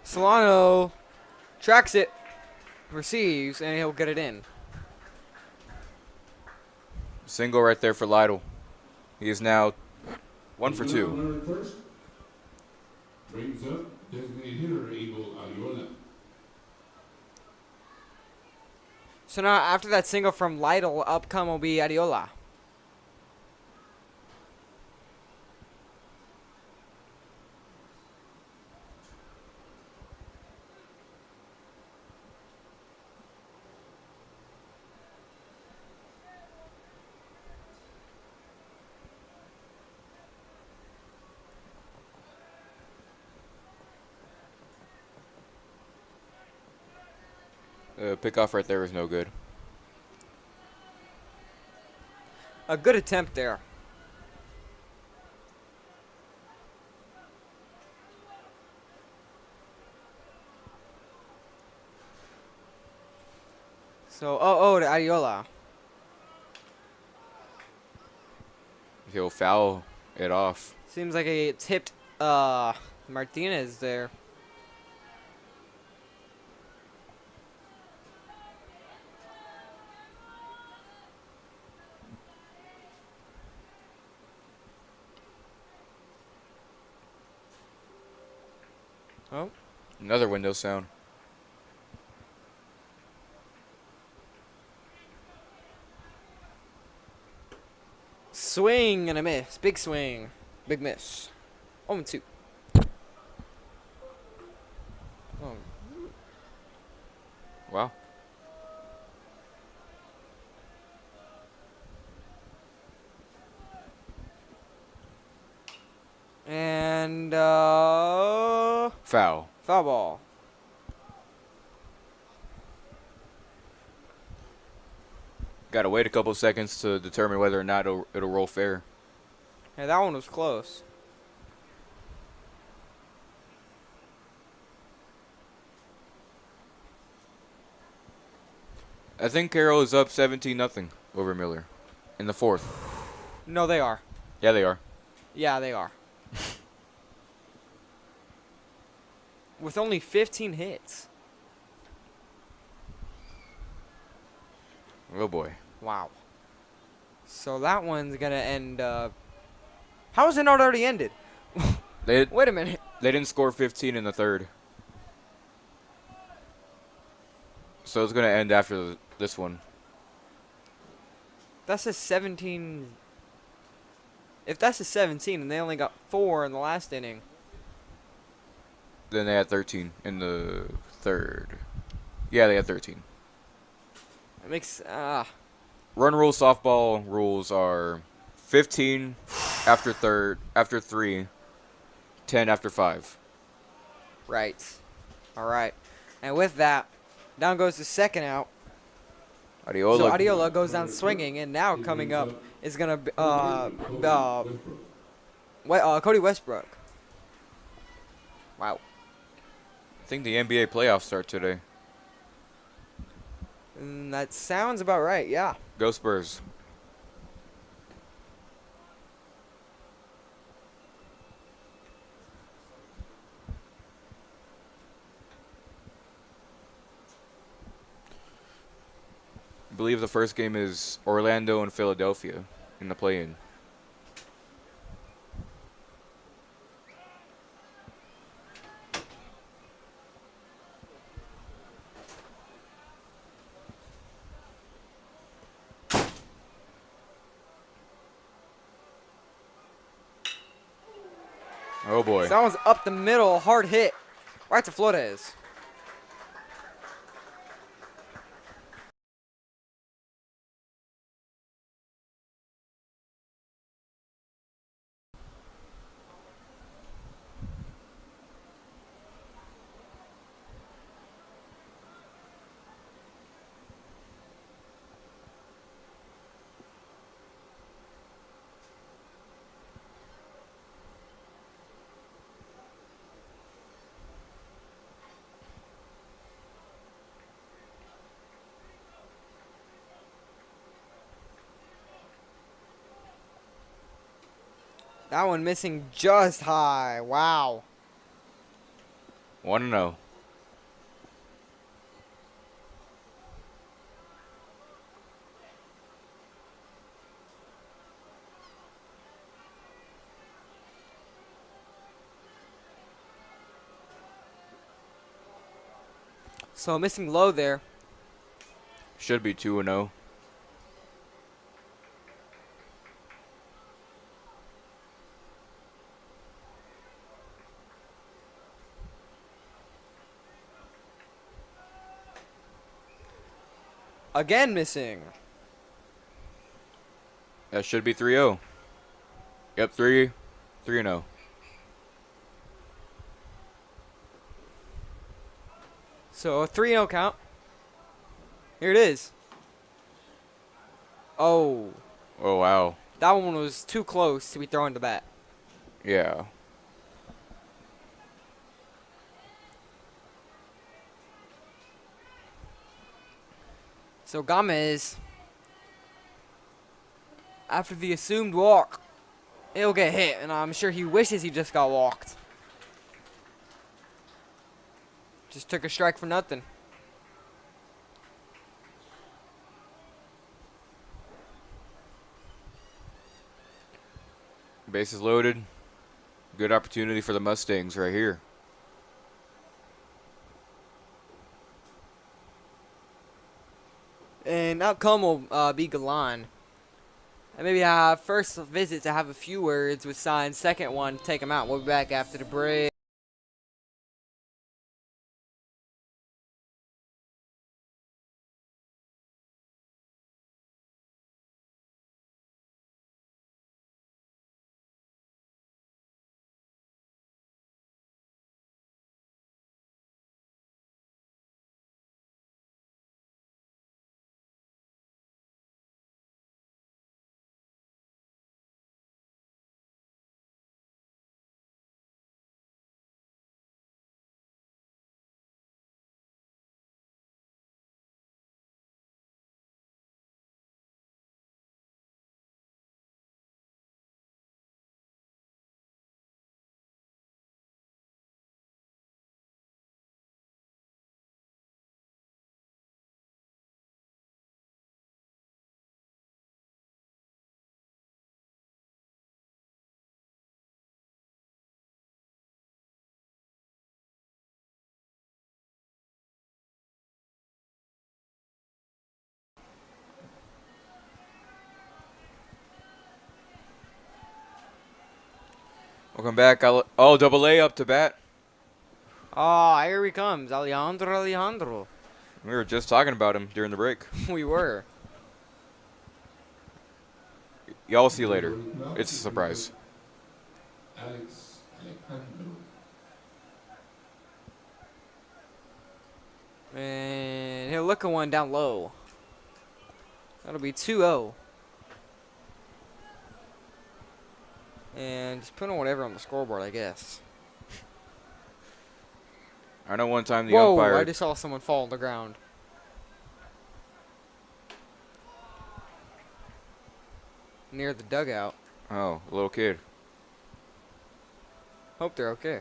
Solano tracks it, receives, and he'll get it in. Single right there for Lytle. He is now 1 for 2. First brings up designated hitter Abel Ariola. So now after that single from Lytle, upcome will be Adiola. Pickoff right there is no good. A good attempt there. So 0-0 to Adiola. He'll foul it off. Seems like a tipped Martinez there. Oh. Another window sound. Swing and a miss. Big swing. Big miss. 0-2. Oh. Wow. And Foul. foul ball. Got to wait a couple seconds to determine whether or not it'll roll fair. Yeah, that one was close. I think Carroll is up 17-0 over Miller in the fourth. No, they are. Yeah, they are. Yeah, they are. With only 15 hits. Oh boy. Wow. So that one's gonna end. How is it not already ended? They Wait a minute. they didn't score 15 in the third, so it's gonna end after this one. That's a 17. If that's a 17 and they only got 4 in the last inning. Then they had 13 in the third. Yeah, they had 13. It makes Run rule softball rules are 15 after 3, 10 after 5. right. All right. And with that, down goes the second out. Adiola. So Adiola goes down swinging, and now coming up is gonna be Cody Westbrook. Wow. I think the NBA playoffs start today. That sounds about right. Yeah. Go Spurs. I believe the first game is Orlando and Philadelphia in the play-in. Oh boy. That one's up the middle, hard hit, right to Flores. That one missing just high. Wow. 1-0. So missing low there. Should be 2-0. Again missing. That should be 3-0. Yep, 3-0. So a 3-0 count. Here it is. Oh. Oh, wow. That one was too close to be throwing the bat. Yeah. So Gomez, after the assumed walk, he'll get hit, and I'm sure he wishes he just got walked. Just took a strike for nothing. Bases loaded. Good opportunity for the Mustangs right here. And outcome will be Galan. And maybe first visit to have a few words with Signs. Second one, take him out. We'll be back after the break. Welcome back. Oh, double A up to bat. Oh, here he comes. Alejandro. We were just talking about him during the break. We were. Y'all see you later. It's a surprise. Alex Alejandro. And he'll look at one down low. That'll be 2-0. And just put on whatever on the scoreboard, I guess. I know one time the Whoa, umpire. I just saw someone fall on the ground. Near the dugout. Oh, a little kid. Hope they're okay.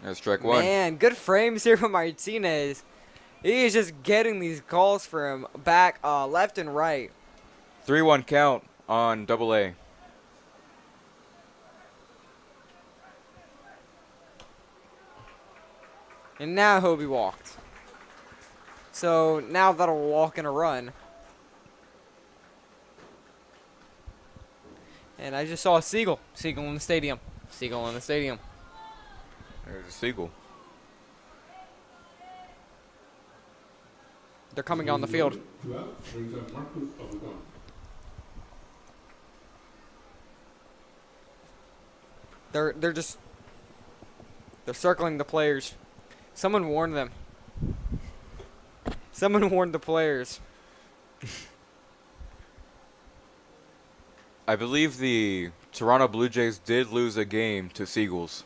That's strike one. Man, good frames here from Martinez. He is just getting these calls for him back left and right. 3-1 count on double A. And now he'll be walked. So now that'll walk and a run. And I just saw a seagull. Seagull in the stadium. Seagull in the stadium. There's a seagull. They're coming on the field. 2 outs, brings up Marcus Obregon. They're circling the players. Someone warned them. Someone warned the players. I believe the Toronto Blue Jays did lose a game to Seagulls.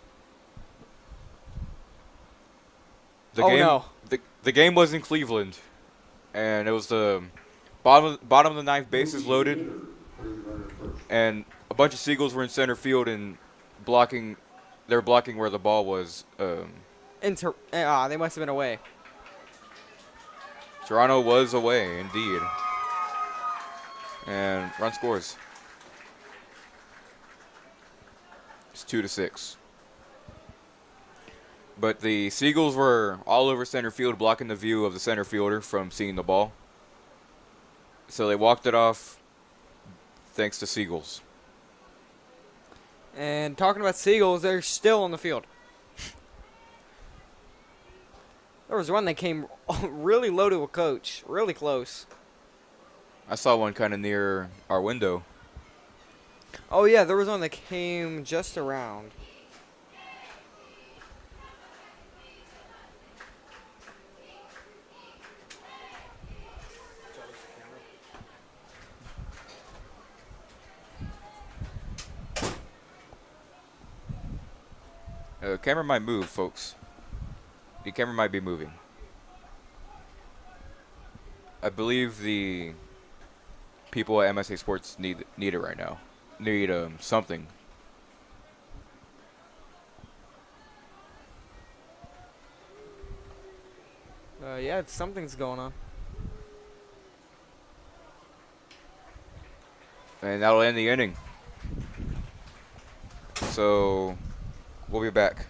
Oh, no. The game was in Cleveland, and it was the bottom of the ninth, bases loaded, and a bunch of Seagulls were in center field and blocking. They're blocking where the ball was. They must have been away. Toronto was away, indeed, and run scores. It's 2-6. But the Seagulls were all over center field, blocking the view of the center fielder from seeing the ball. So they walked it off, thanks to Seagulls. And talking about Seagulls, they're still on the field. There was one that came really low to a coach, really close. I saw one kind of near our window. Oh yeah, there was one that came just around. Camera might move, folks. The camera might be moving. I believe the people at MSA Sports need it right now. Need something. Yeah, something's going on. And that'll end the inning. So we'll be back.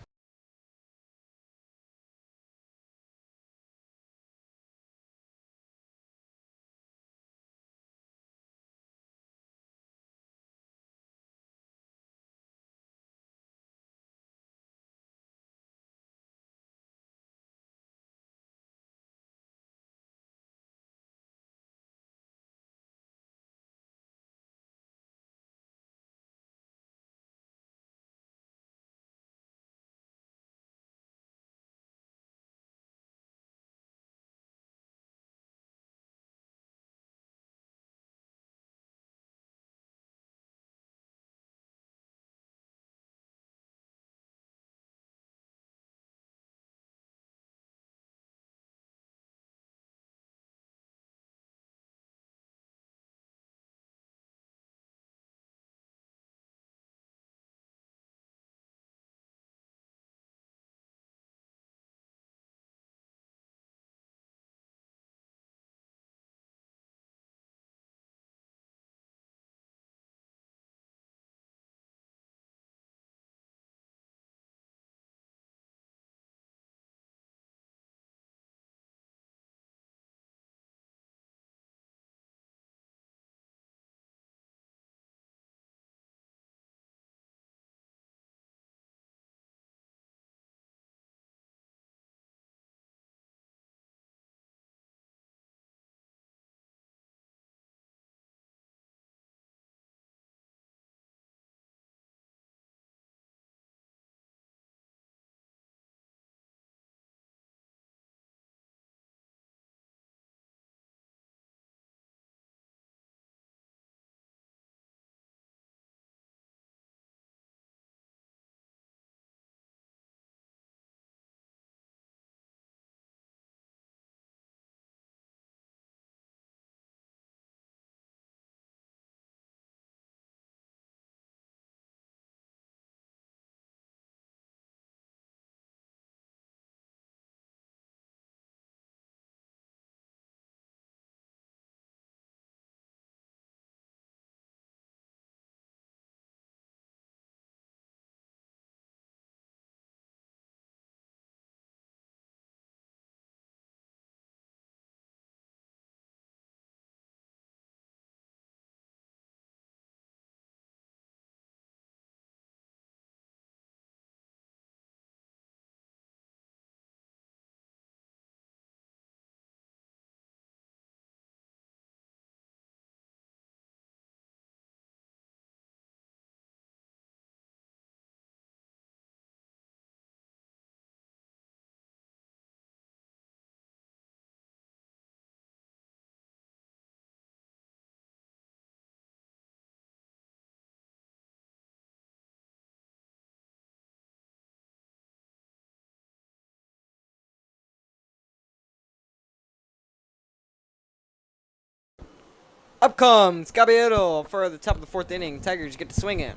Up comes Caballero for the top of the fourth inning. Tigers get to swing in.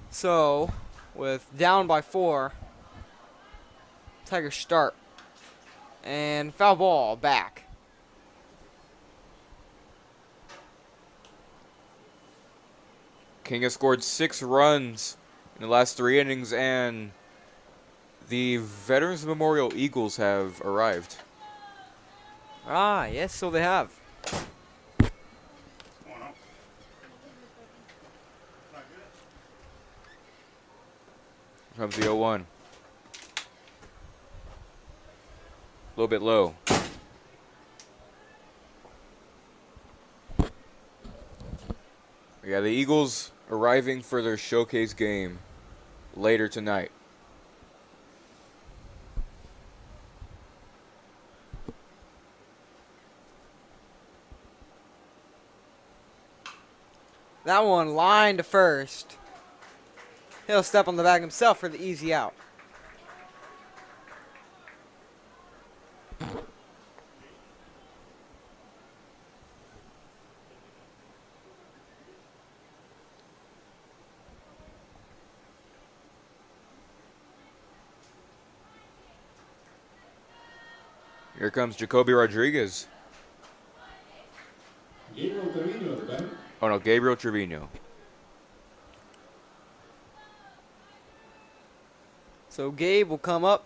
So, with down by 4, Tigers start. And foul ball back. King has scored 6 runs in the last 3 innings, and the Veterans Memorial Eagles have arrived. Ah, yes, so they have. Here comes the 0-1. A little bit low. Yeah, the Eagles arriving for their showcase game later tonight. That one line to first. He'll step on the bag himself for the easy out. Here comes Jacoby Rodriguez. Gabriel Trevino, the batter. Oh no, Gabriel Trevino. So Gabe will come up,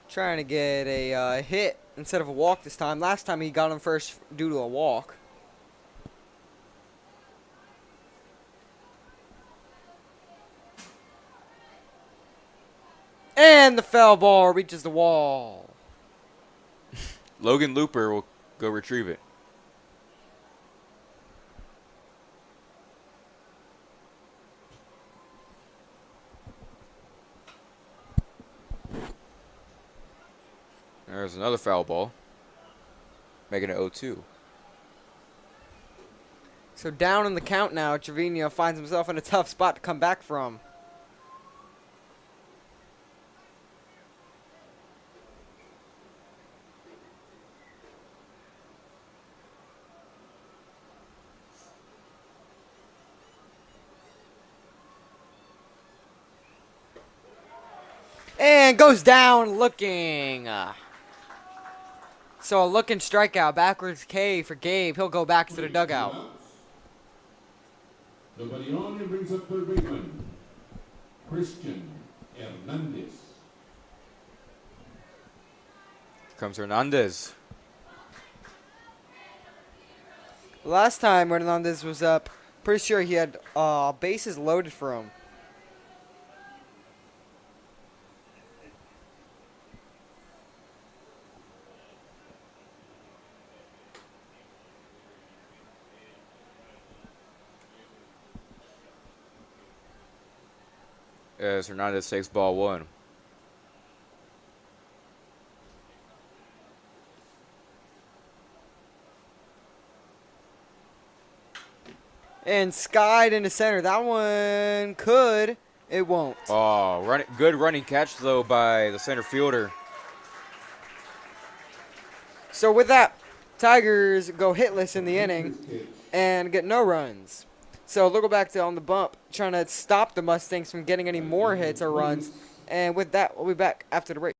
trying to get a hit instead of a walk this time. Last time he got him first due to a walk. And the foul ball reaches the wall. Logan Looper will go retrieve it. There's another foul ball, making it 0-2. So down in the count now, Trevino finds himself in a tough spot to come back from. And goes down looking. So a looking strikeout. Backwards K for Gabe. He'll go back to the dugout. Nobody on and brings up third baseman, Christian Hernandez. Comes Hernandez. Last time Hernandez was up, pretty sure he had bases loaded for him. As Hernandez takes ball 1. And skied into center. That one could. It won't. Oh, good running catch, though, by the center fielder. So with that, Tigers go hitless in the inning and get no runs. So they'll go back to on the bump, trying to stop the Mustangs from getting any more hits or runs. And with that, we'll be back after the break.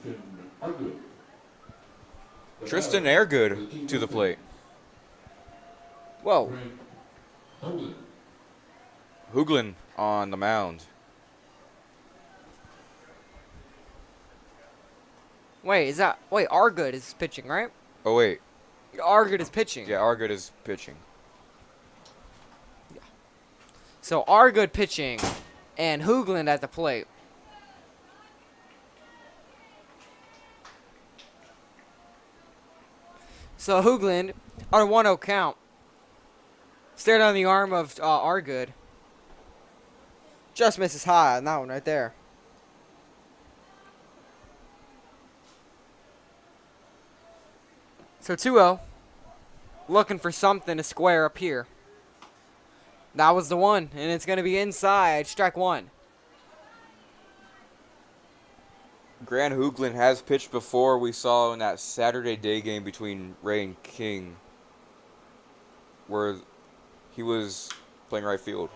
Christian Argood. Tristan Airgood to the plate. Whoa. Greg Hoagland. Hoagland on the mound. Wait, Argood is pitching, right? Oh, wait. Argood is pitching. Yeah, Argood is pitching. So Argood pitching and Hoagland at the plate. So Hoagland, on a 1-0 count, stared on the arm of Argood. Just misses high on that one right there. So 2-0. Looking for something to square up here. That was the one, and it's going to be inside. Strike one. Grant Hoagland has pitched before. We saw in that Saturday day game between Ray and King, where he was playing right field.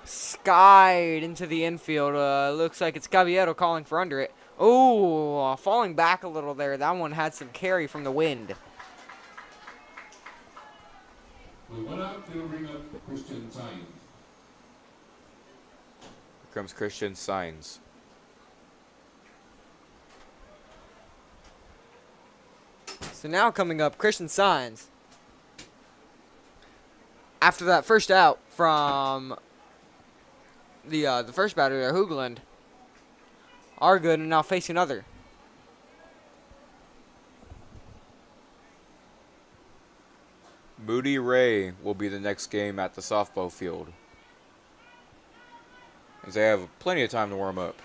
Skied into the infield. Looks like it's Caballero calling for under it. Oh, falling back a little there. That one had some carry from the wind. We went out to bring up Christian Science. Here comes Christian Signs. So now coming up, Christian Signs. After that first out from the first batter there, Hoagland, Argood, and now facing another. Moody Ray will be the next game at the softball field, as they have plenty of time to warm up.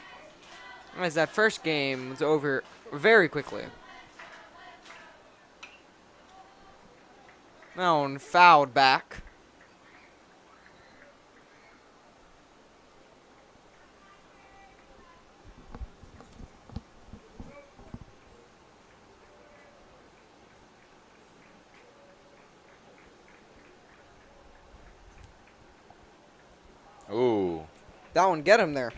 As that first game was over very quickly. Now one fouled back. Ooh. That one get him there.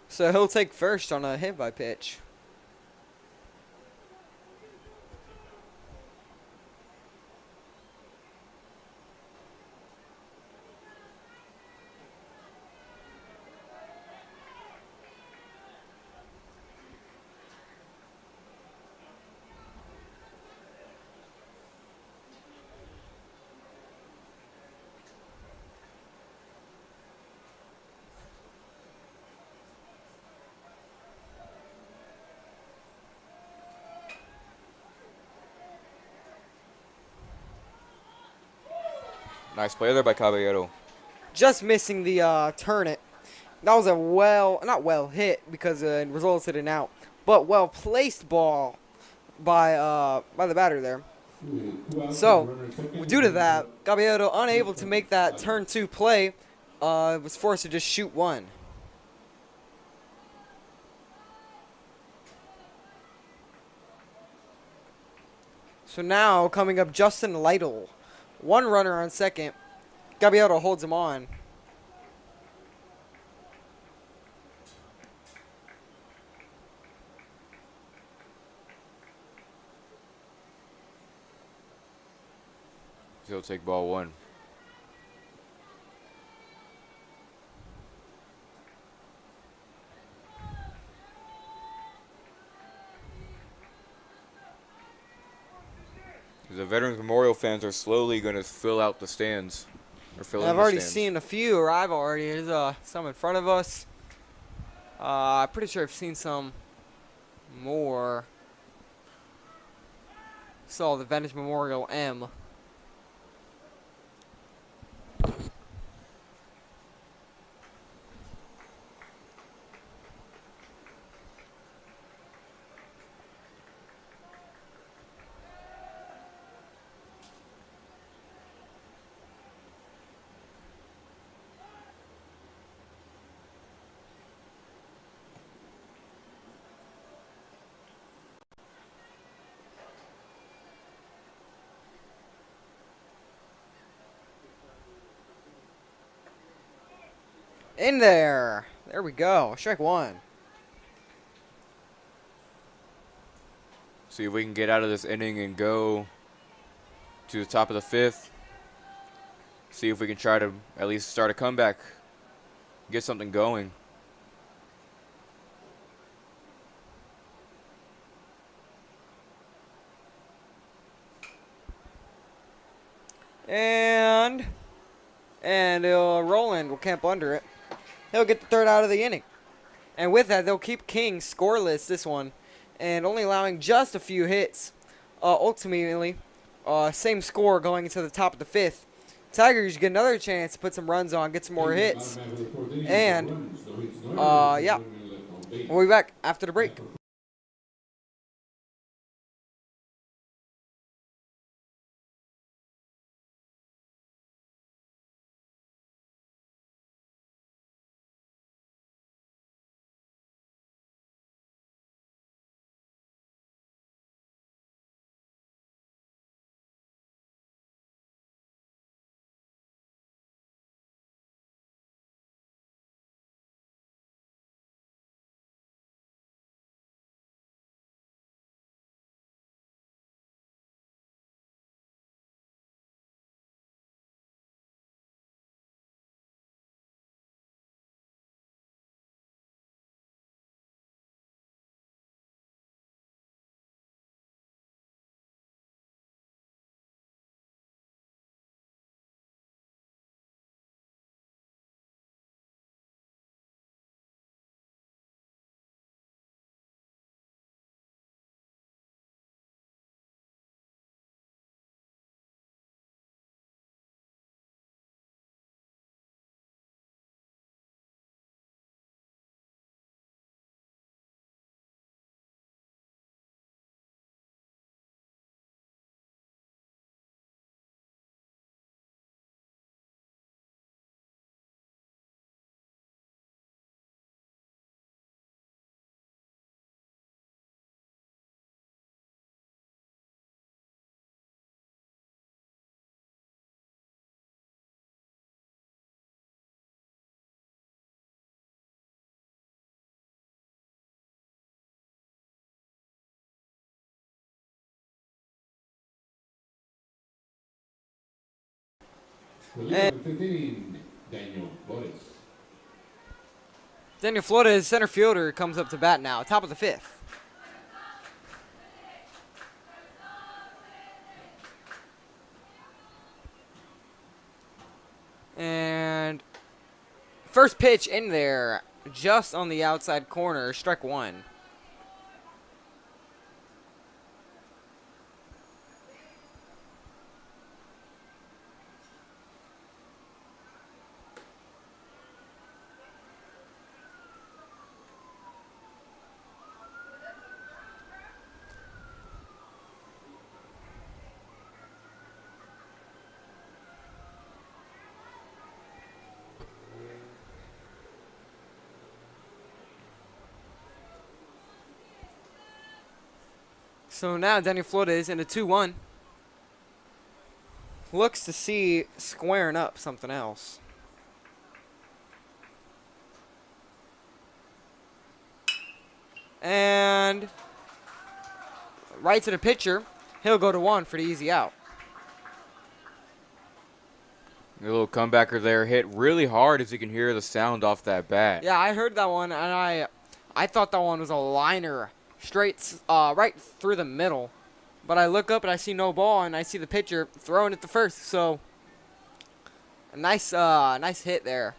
So he'll take first on a hit by pitch. Nice play there by Caballero. Just missing the turn it. That was a not well hit because it resulted in out, but well placed ball by the batter there. So due to that, Caballero unable to make that turn 2 play, was forced to just shoot one. So now coming up, Justin Lytle. One runner on second. Caballero holds him on. He'll take ball one. The Veterans Memorial fans are slowly going to fill out the stands. I've already seen a few, or I've already. There's some in front of us. I'm pretty sure I've seen some more. Saw the Veterans Memorial M. In there. There we go. Strike one. See if we can get out of this inning and go to the top of the 5th. See if we can try to at least start a comeback, get something going. And Roland will camp under it. He'll get the 3rd out of the inning. And with that, they'll keep King scoreless this one, and only allowing just a few hits. Ultimately, same score going into the top of the 5th. Tigers get another chance to put some runs on, get some more hits. And, yeah, we'll be back after the break. Daniel Flores, center fielder, comes up to bat now, top of the 5th. And first pitch in there, just on the outside corner, strike 1. So now Daniel Flores in a 2-1. Looks to see squaring up something else. And right to the pitcher. He'll go to 1 for the easy out. A little comebacker there, hit really hard, as you can hear the sound off that bat. Yeah, I heard that one, and I thought that one was a liner straight right through the middle. But I look up and I see no ball, and I see the pitcher throwing it to first. So a nice hit there.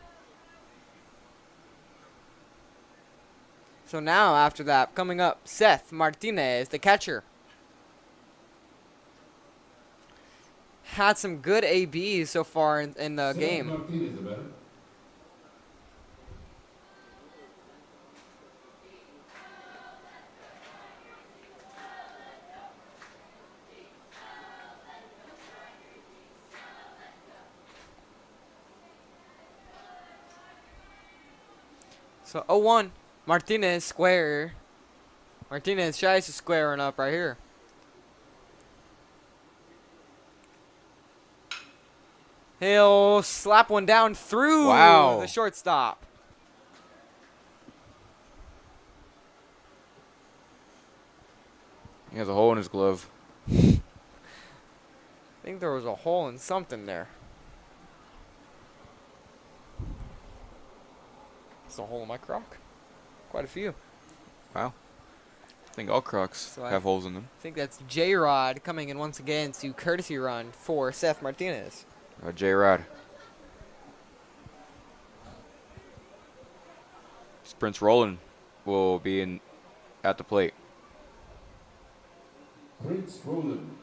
So now after that, coming up, Seth Martinez, the catcher. Had some good ABs so far in the game. So 0-1, Martinez square. Martinez tries to squaring up right here. He'll slap one down through the shortstop. He has a hole in his glove. I think there was a hole in something there. It's a hole in my crock. Quite a few. Wow. I think all Crocs So have holes in them. I think that's J-Rod coming in once again to courtesy run for Seth Martinez. J-Rod. Prince Roland will be in at the plate. Prince Roland.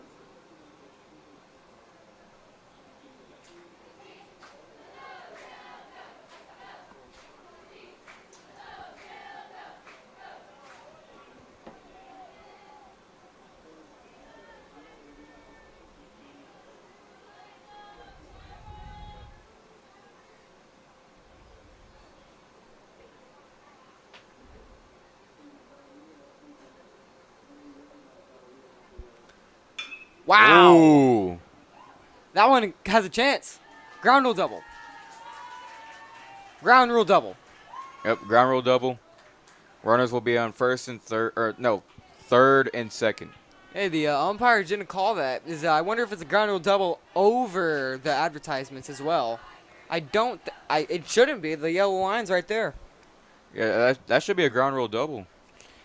Wow! Ooh. That one has a chance. Ground rule double. Ground rule double. Yep, ground rule double. Runners will be on first and third, or no, third and second. Hey, the umpire didn't call that. I wonder if it's a ground rule double over the advertisements as well. I don't. It shouldn't be. The yellow line's right there. Yeah, that should be a ground rule double.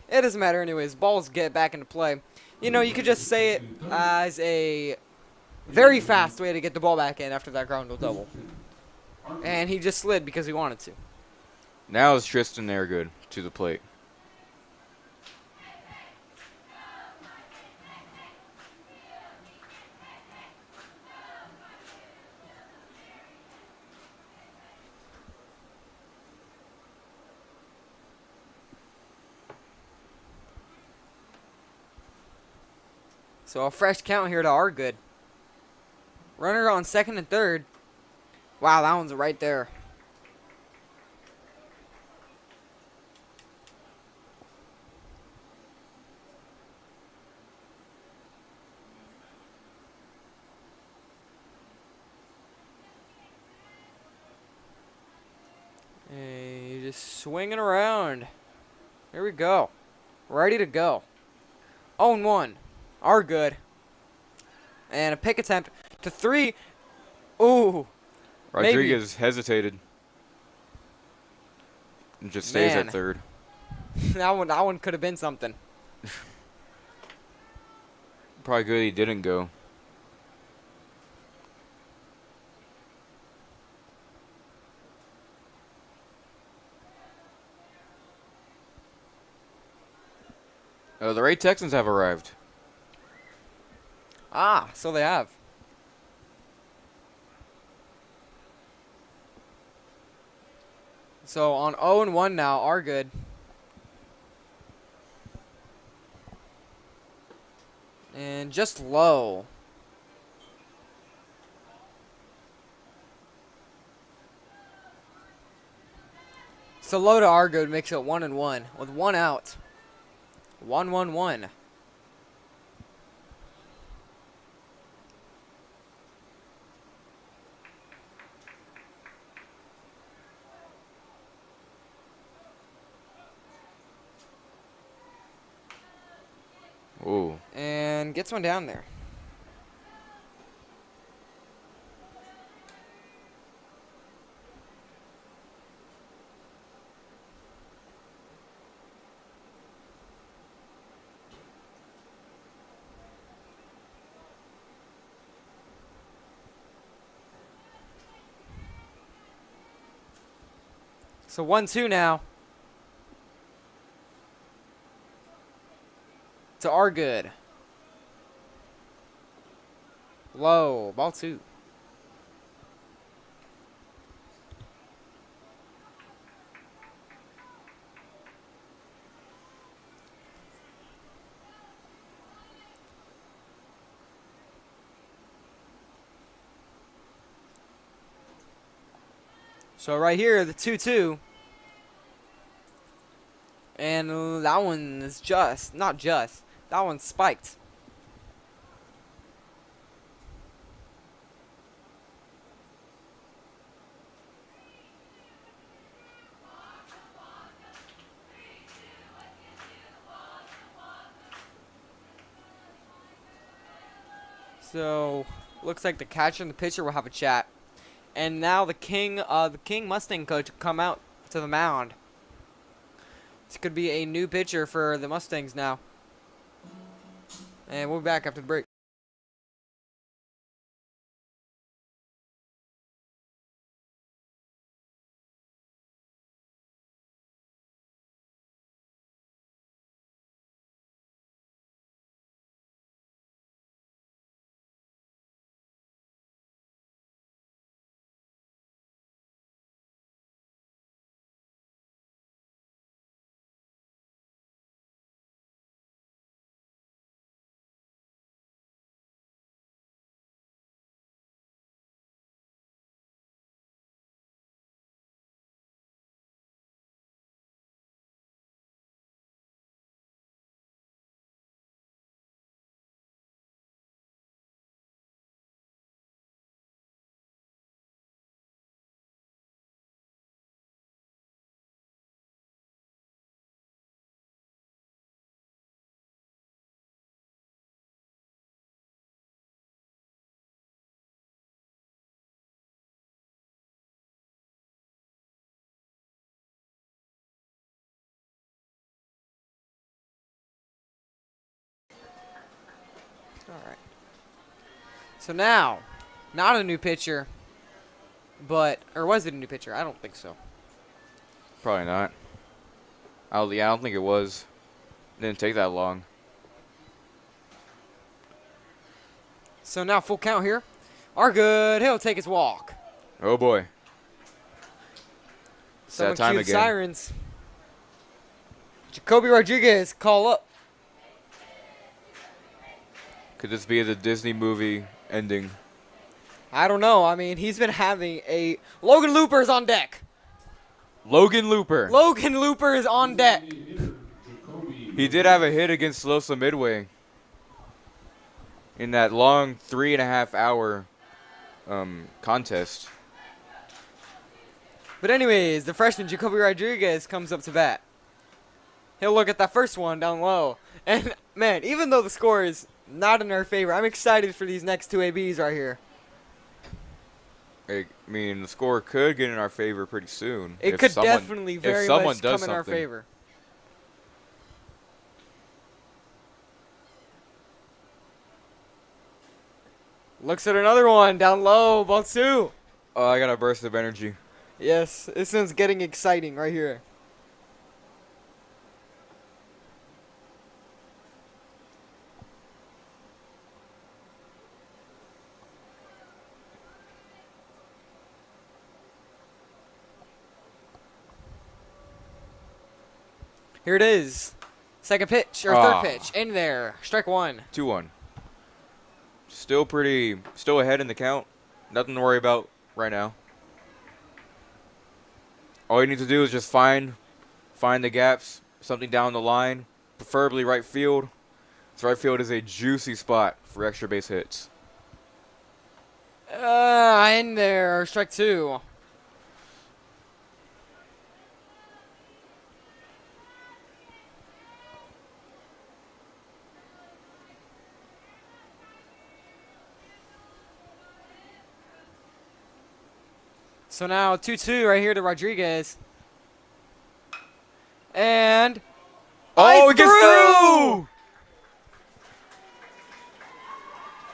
It doesn't matter anyways. Balls get back into play. You know, you could just say it as a very fast way to get the ball back in after that ground rule double. And he just slid because he wanted to. Now is Tristan Airgood to the plate. So a fresh count here to our good. Runner on second and third. Wow, that one's right there. Hey, just swinging around. Here we go. Ready to go. 0-1. Are good. And a pick attempt to 3. Ooh. Rodriguez hesitated. And just stays Man. at third. that one could have been something. Probably good he didn't go. The Ray Texans have arrived. Ah, so they have. So on 0-1 now, are good. And just low. So low to Argood makes it 1-1 with 1 out. 1-1-1. Ooh. And gets one down there. So 1-2 now. To Argood. Low. Ball 2. So right here, the 2-2. And that one is not just. That one's spiked. So, looks like the catcher and the pitcher will have a chat. And now the King Mustang coach come out to the mound. This could be a new pitcher for the Mustangs now. And we'll be back after the break. Alright. So now, not a new pitcher, but, or was it a new pitcher? I don't think so. Probably not. Yeah, I don't think it was. It didn't take that long. So now full count here. Good. He'll take his walk. Oh boy. It's that Someone time cue the again. sirens. Jacoby Rodriguez, call up. Could this be the Disney movie ending? I don't know. I mean, he's been having a... Logan Looper is on deck. Logan Looper. Logan Looper is on deck. He did have a hit against Losa Midway in that long 3.5 hour contest. But anyways, the freshman Jacoby Rodriguez comes up to bat. He'll look at that first one down low. And, man, even though the score is not in our favor, I'm excited for these next two ABs right here. I mean, the score could get in our favor pretty soon. It if could someone- definitely if very someone much does come in our something. favor. Looks at another one down low, ball two. Oh, I got a burst of energy. Yes, this one's getting exciting right here. Here it is. Second pitch, or Ah. third pitch. In there. Strike one. 2-1. Still ahead in the count. Nothing to worry about right now. All you need to do is just find the gaps, something down the line, preferably right field. So right field is a juicy spot for extra base hits. In there. Strike two. So now 2-2 right here to Rodriguez. And Oh, I it gets through!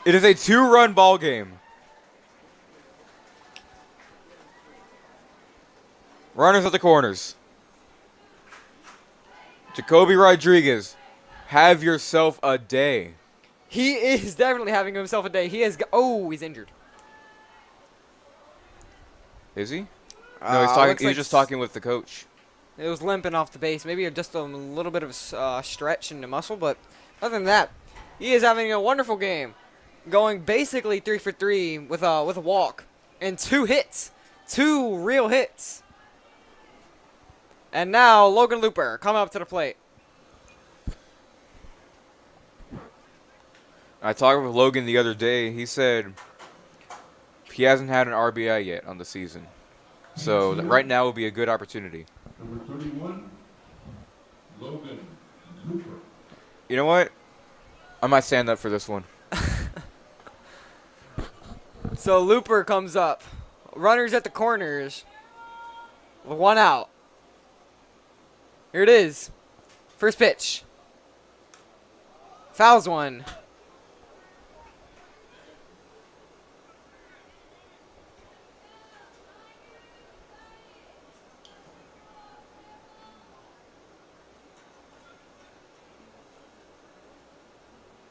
It is a 2-run ball game. Runners at the corners. Jacoby Rodriguez, have yourself a day. he is definitely having himself a day. He is. Oh, he's injured. Is he? No, he's talking. He's just talking with the coach. It was limping off the base. Maybe just a little bit of stretch in the muscle, but other than that, he is having a wonderful game. Going basically 3 for 3 with a walk and 2 hits. 2 real hits. And now Logan Looper coming up to the plate. I talked with Logan the other day. He said he hasn't had an RBI yet on the season. So right now would be a good opportunity. Number 31, Logan Looper. You know what? I might stand up for this one. So Looper comes up. Runners at the corners. With 1 out. Here it is. First pitch. Fouls one.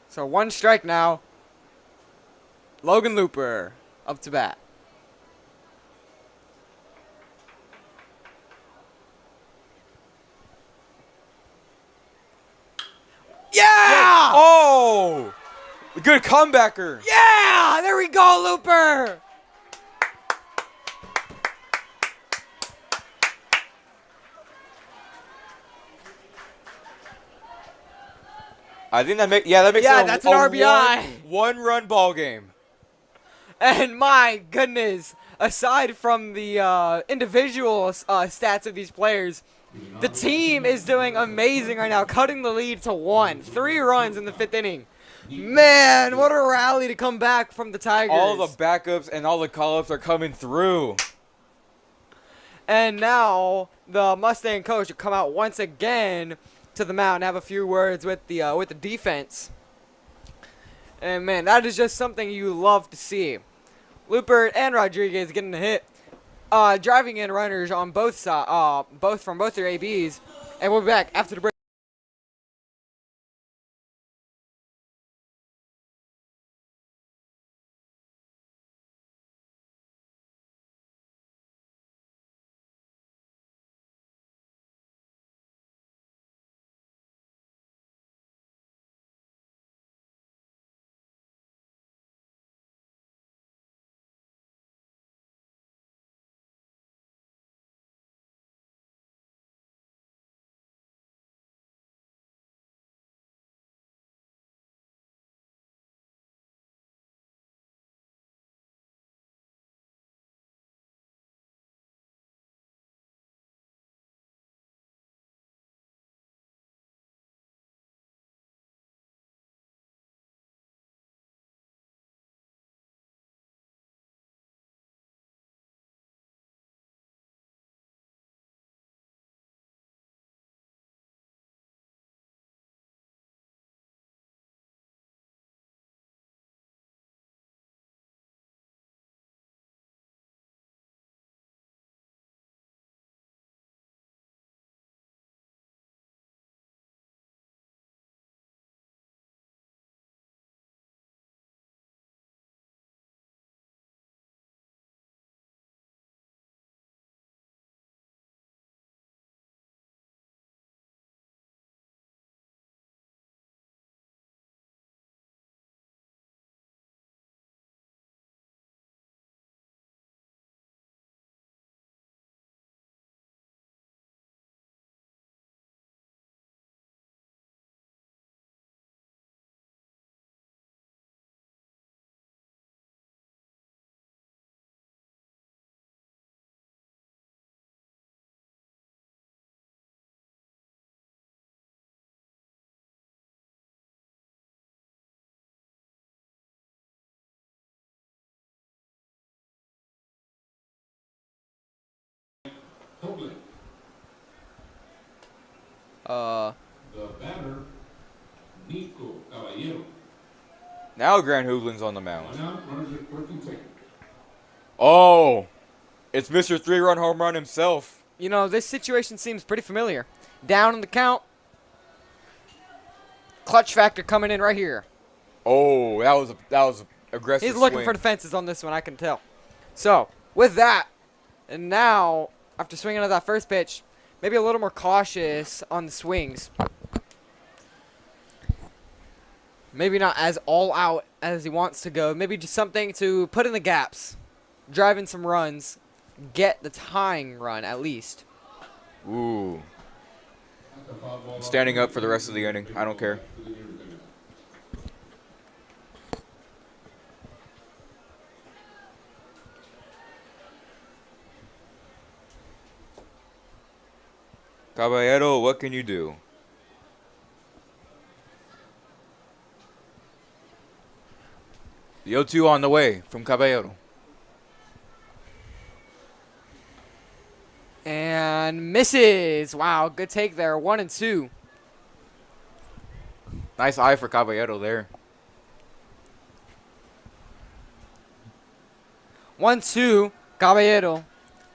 So 1 strike now. Logan Looper up to bat. Yeah! Oh! Good comebacker. Yeah! There we go, Looper! I think that makes that makes Yeah, it a, that's an a RBI. one-run ball game. And my goodness, aside from the individual stats of these players, the team is doing amazing right now, cutting the lead to 1. 3 runs in the 5th inning. Man, what a rally to come back from the Tigers. All the backups and all the call-ups are coming through. And now the Mustang coach will come out once again to the mound and have a few words with the defense. And man, that is just something you love to see. Looper and Rodriguez getting a hit, driving in runners on both sides, from both their ABs. And we'll be back after the break. The batter, Nico Caballero. Now Grant Hoogland's on the mound. 1 out, runners at first and second. Oh, it's Mr. 3-run home run himself. You know, this situation seems pretty familiar. Down in the count. Clutch factor coming in right here. Oh, that was aggressive. He's looking swing. for the fences on this one, I can tell. So, with that, and now, after swinging at that first pitch, maybe a little more cautious on the swings. Maybe not as all out as he wants to go. Maybe just something to put in the gaps. Drive in some runs. Get the tying run, at least. Ooh. Standing up for the rest of the inning. I don't care. Caballero, what can you do? The 0-2 on the way from Caballero. And misses. Wow, good take there. 1 and 2. Nice eye for Caballero there. 1-2. Caballero.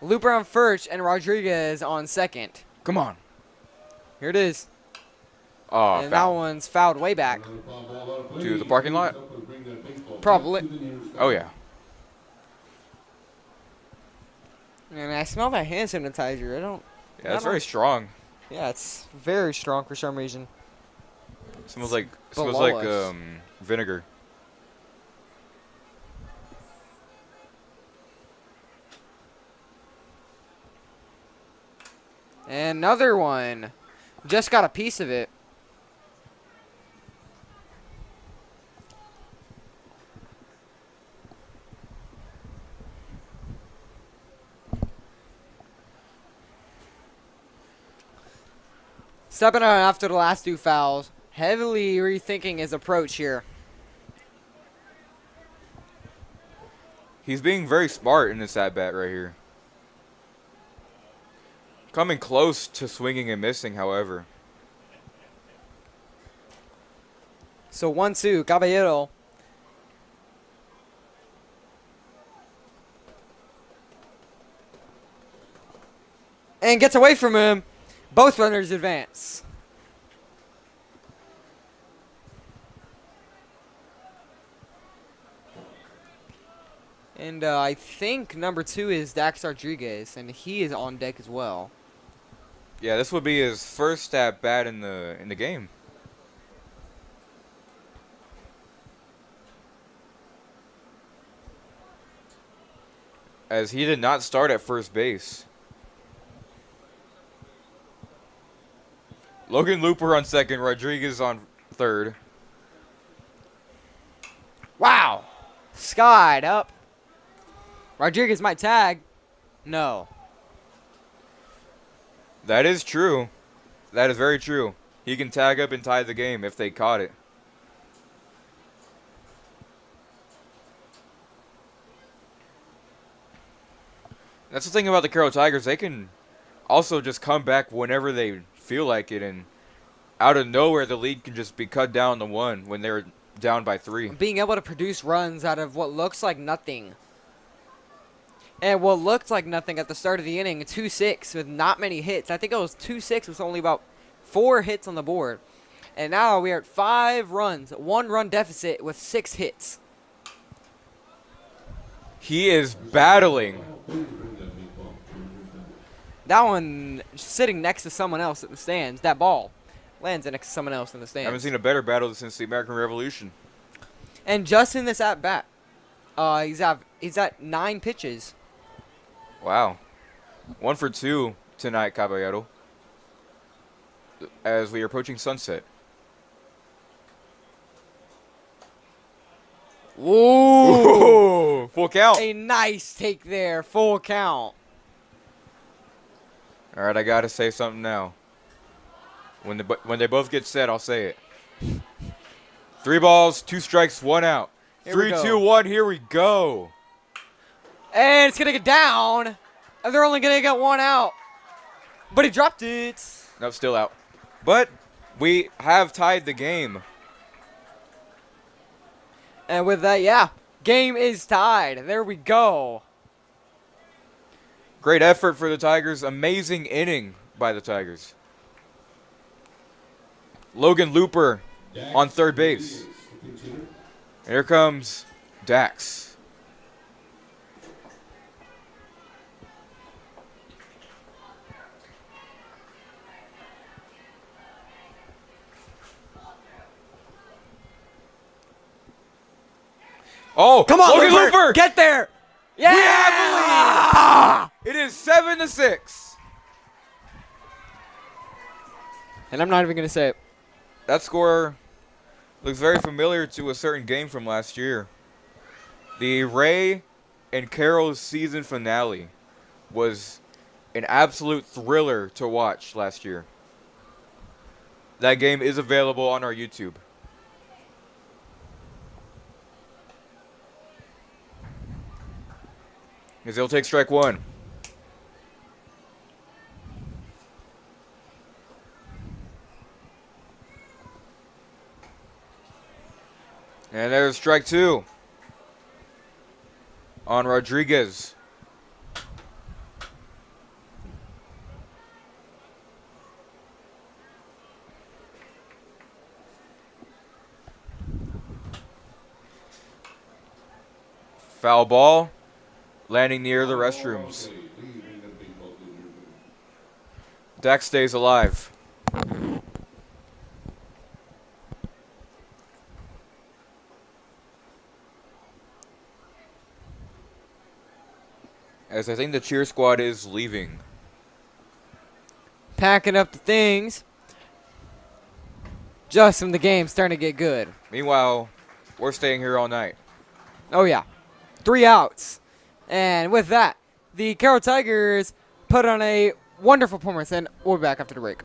Looper on first and Rodriguez on second. Come on. Here it is. Oh, And that one's fouled way back. To the parking lot? Probably. Oh, yeah. And I smell that hand sanitizer. Yeah, it's very strong. Yeah, it's very strong for some reason. Smells like below us. Vinegar. Another one. Just got a piece of it. Stepping out after the last 2 fouls. Heavily rethinking his approach here. He's being very smart in this at-bat right here. Coming close to swinging and missing, however. So 1-2, Caballero. And gets away from him. Both runners advance. And I think number 2 is Dax Rodriguez, and he is on deck as well. Yeah, this would be his first at bat in the game. As he did not start at first base. Logan Looper on second, Rodriguez on third. Wow. Skied up. Rodriguez might tag. No. That is true. That is very true. He can tag up and tie the game if they caught it. That's the thing about the Carroll Tigers. They can also just come back whenever they feel like it, and out of nowhere the lead can just be cut down to 1 when they're down by 3. Being able to produce runs out of what looks like nothing. And what looked like nothing at the start of the inning, 2-6 with not many hits. I think it was 2-6 with only about 4 hits on the board. And now we are at 5 runs, 1 run deficit with 6 hits. He is battling. That one sitting next to someone else in the stands. That ball lands next to someone else in the stands. I haven't seen a better battle since the American Revolution. And just in this at bat, he's at 9 pitches. Wow. 1 for 2 tonight, Caballero. As we are approaching sunset. Ooh. Full count. A nice take there. Full count. All right, I got to say something now. When they both get set, I'll say it. 3 balls, 2 strikes, 1 out. Here we 3, go. 2, 1, here we go. And it's going to get down. And they're only going to get 1 out. But he dropped it. Nope, still out. But we have tied the game. And with that, yeah, game is tied. There we go. Great effort for the Tigers. Amazing inning by the Tigers. Logan Looper on third base. Here comes Dax. Oh, Come on, Logan Looper! Get there. Yeah. We have a lead. It is 7-6. And I'm not even going to say it. That score looks very familiar to a certain game from last year. The Ray and Carroll season finale was an absolute thriller to watch last year. That game is available on our YouTube. As he'll take strike 1. And there's strike 2 on Rodriguez. Foul ball, landing near the restrooms. Dak stays alive. As I think the cheer squad is leaving. Packing up the things. Just when the game's starting to get good. Meanwhile, we're staying here all night. Oh, yeah. 3 outs. And with that, the Carroll Tigers put on a wonderful performance, and we'll be back after the break.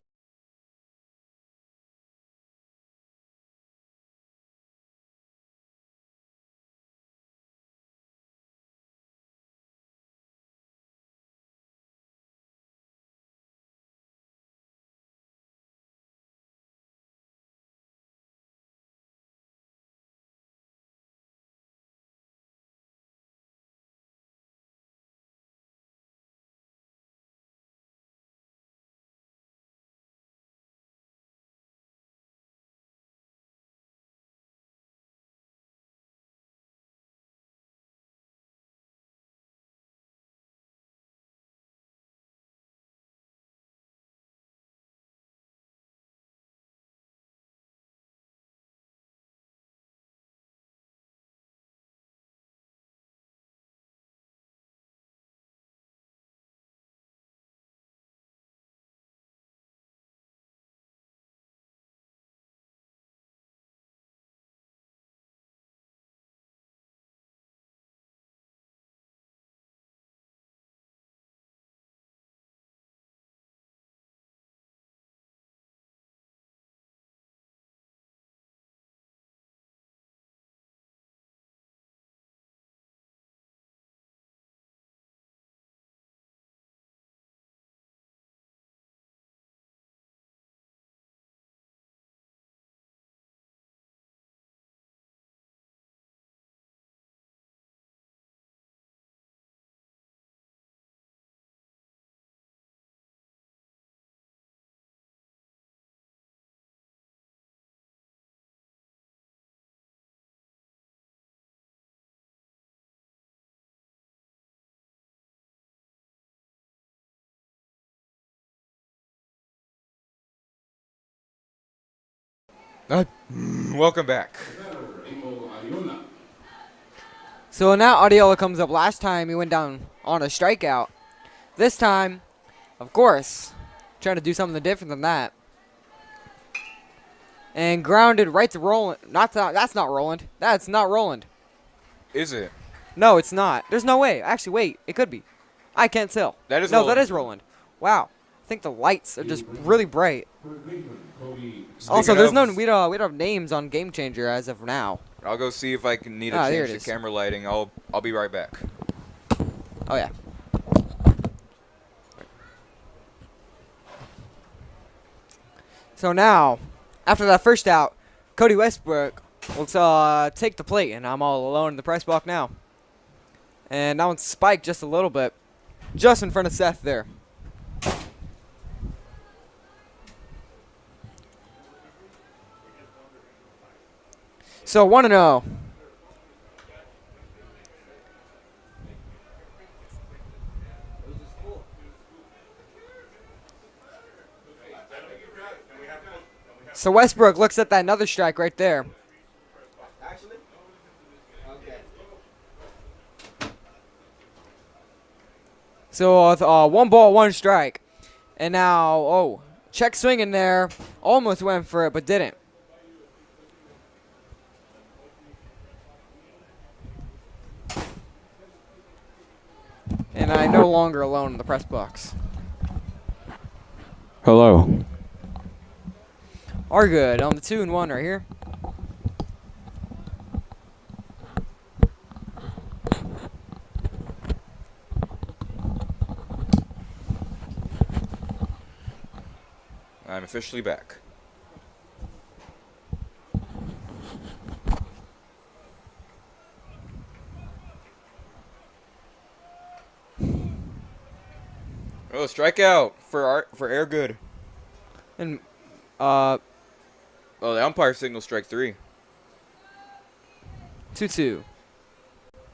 Welcome back. So now Adiola comes up. Last time he went down on a strikeout. This time, of course, trying to do something different than that. And grounded right to Roland. That's not Roland. That's not Roland. Is it? No, it's not. There's no way. Actually, wait. It could be. I can't tell. That is no, Roland. that is Roland. Wow. I think the lights are just really bright. Also, there's no we don't have names on Game Changer as of now. I'll go see if I can need to There change it the is. camera lighting. I'll be right back. Oh yeah. So now, after that first out, Cody Westbrook will take the plate, and I'm all alone in the press box now. And that one's spiked just a little bit, just in front of Seth there. So 1-0. So Westbrook looks at that another strike right there. So 1 ball, 1 strike. And now, check swing in there. Almost went for it, but didn't. And I'm no longer alone in the press box. Hello. Are good on the 2-1 right here. I'm officially back. strikeout for air good. And Oh, the umpire signal strike 3. 2-2.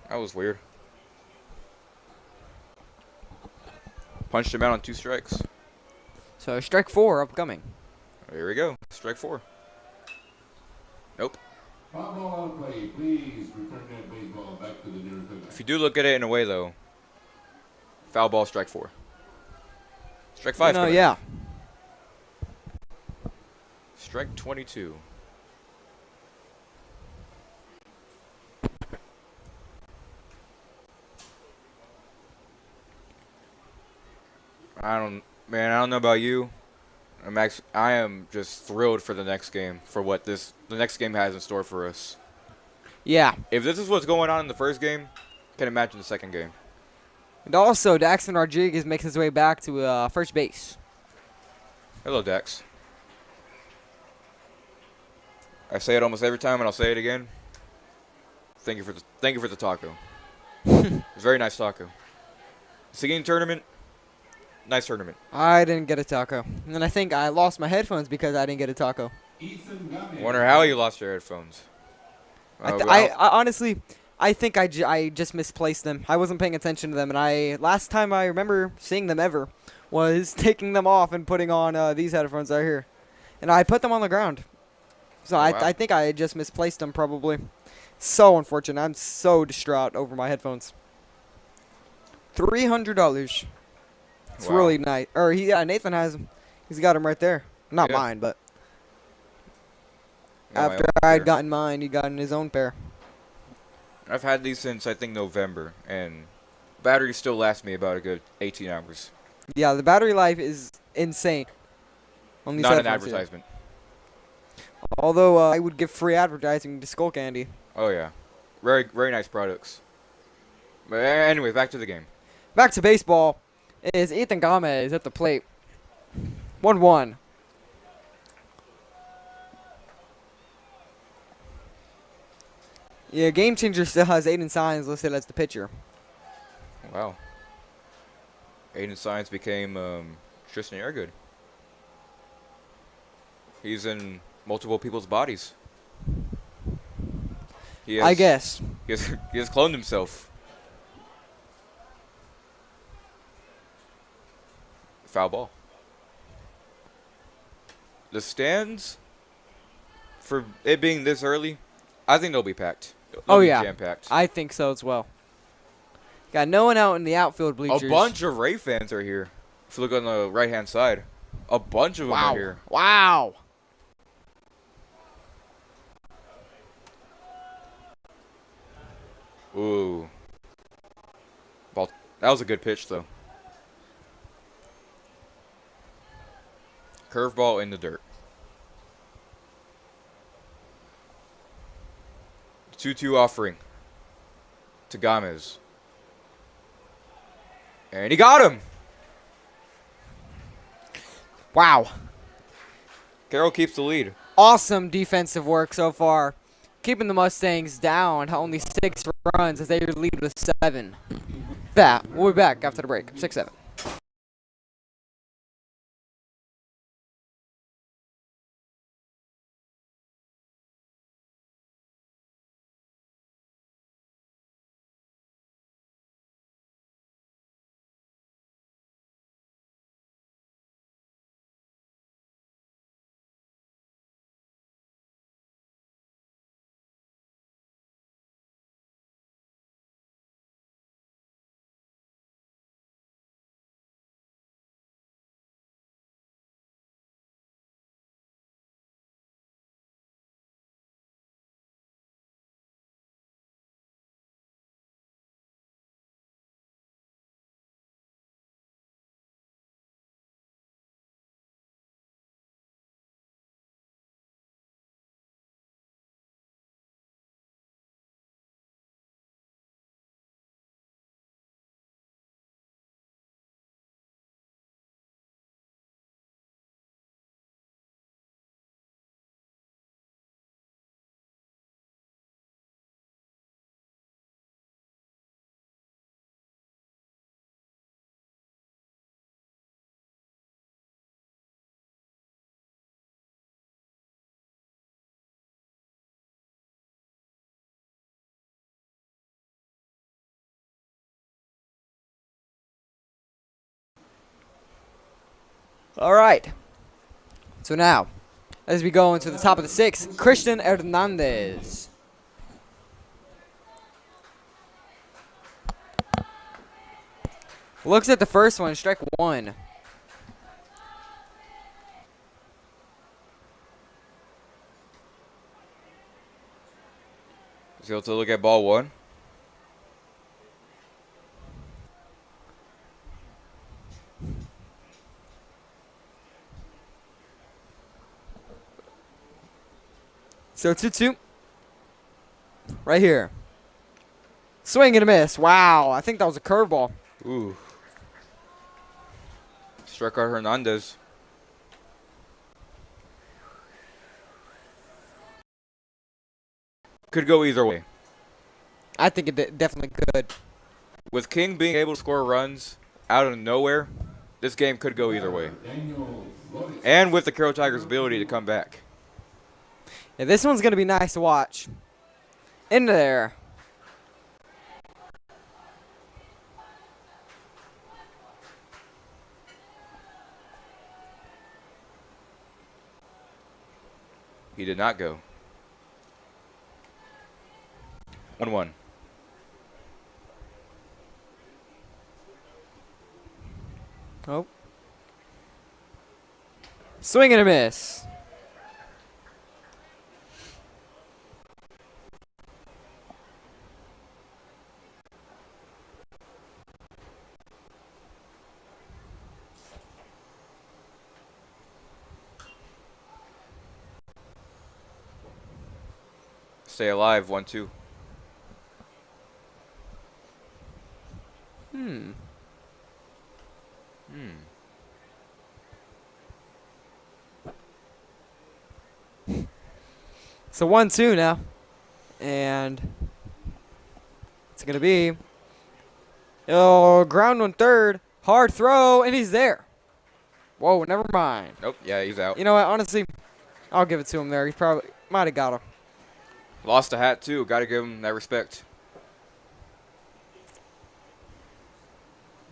That was weird. Punched him out on 2 strikes. So strike 4 upcoming. Here we go. Strike 4. Nope. Foul ball out of play. Please return that baseball back to the nearest dugout. If you do look at it in a way, though, foul ball, strike 4. Strike 5. No, yeah. Strike 22. I don't know about you. I am just thrilled for the next game, for what the next game has in store for us. Yeah. If this is what's going on in the first game, can imagine the second game. And also, Daxton Rodriguez makes his way back to first base. Hello, Dax. I say it almost every time, and I'll say it again. Thank you for the taco. It's a very nice taco. Singing tournament, nice tournament. I didn't get a taco. And I think I lost my headphones because I didn't get a taco. Wonder how you lost your headphones. I honestly, I think I just misplaced them. I wasn't paying attention to them, and last time I remember seeing them ever was taking them off and putting on these headphones right here, and I put them on the ground. So wow. I think I just misplaced them probably. So unfortunate. I'm so distraught over my headphones. $300. It's Wow. really nice. Or Nathan has them. He's got them right there. Not Yeah. mine, but Got my after own I'd pair. gotten mine, he got in his own pair. I've had these since I think November, and batteries still last me about a good 18 hours. Yeah, the battery life is insane. On these Not an headphones here. advertisement. Although I would give free advertising to Skull Candy. Oh yeah, very very nice products. But anyway, back to the game. Back to baseball is Ethan Gomez at the plate. 1-1. Yeah, Game Changer still has Aiden Signs listed as the pitcher. Wow. Aiden Science became Tristan Airgood. He's in multiple people's bodies. I guess. He has cloned himself. Foul ball. The stands, for it being this early, I think they'll be packed. They'll be Yeah. jam-packed. I think so as well. Got no one out in the outfield bleachers. A bunch of Ray fans are here. If you look on the right-hand side, a bunch of them are here. Wow. Ooh. Ball. That was a good pitch, though. Curveball in the dirt. 2-2 offering to Gomez. And he got him. Wow. Carroll keeps the lead. Awesome defensive work so far. Keeping the Mustangs down only 6 runs as they lead with 7. We'll be back after the break. 6-7. All right. So now, as we go into the top of the sixth, Christian Hernandez. Looks at the first one, strike one. Is he able to look at ball one? So 2-2. Right here. Swing and a miss. Wow, I think that was a curveball. Ooh. Struck out Hernandez. Could go either way. I think it definitely could. With King being able to score runs out of nowhere, this game could go either way. And with the Carroll Tigers' ability to come back. Yeah, this one's going to be nice to watch. In there. He did not go. 1-1. Oh. Swing and a miss. Stay alive, 1-2. So 1-2 now. And it's going to be ground on third. Hard throw, and he's there. Whoa, never mind. Nope, yeah, he's out. You know what? Honestly, I'll give it to him there. He probably might have got him. Lost a hat, too. Got to give him that respect.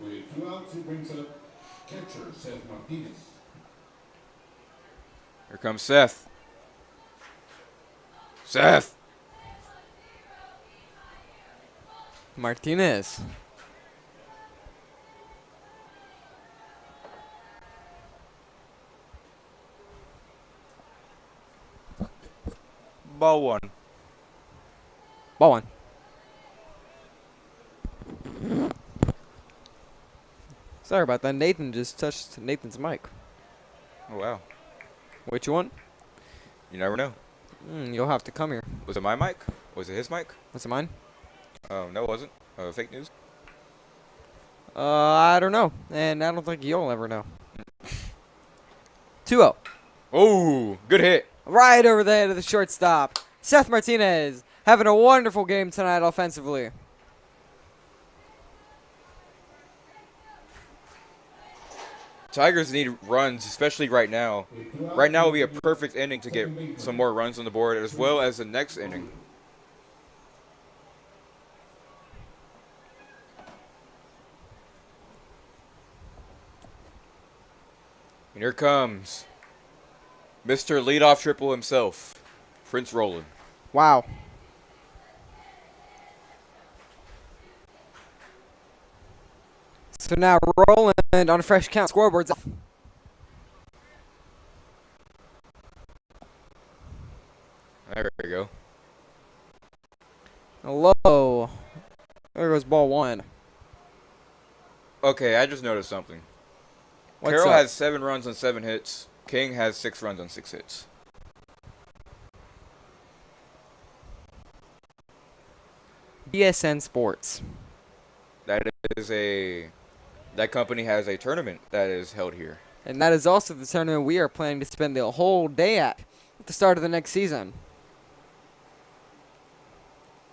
With 2 outs, he brings up catcher Seth Martinez. Here comes Seth. Seth! Martinez. Ball one. Ball one. Sorry about that. Nathan just touched Nathan's mic. Oh, wow. Which one? You never know. You'll have to come here. Was it my mic? Was it his mic? What's it mine? No, it wasn't. Fake news? I don't know. And I don't think you'll ever know. 2-0. Oh, good hit. Right over the head of the shortstop. Seth Martinez having a wonderful game tonight offensively. Tigers need runs, especially right now. Right now would be a perfect inning to get some more runs on the board, as well as the next inning. And here comes Mr. Leadoff Triple himself, Prince Roland. Wow. So now Roland on a fresh count. Scoreboard's off. There we go. Hello. There goes ball one. Okay, I just noticed something. What's Carroll up? has 7 runs on 7 hits. King has 6 runs on 6 hits. BSN Sports. That company has a tournament that is held here. And that is also the tournament we are planning to spend the whole day at the start of the next season.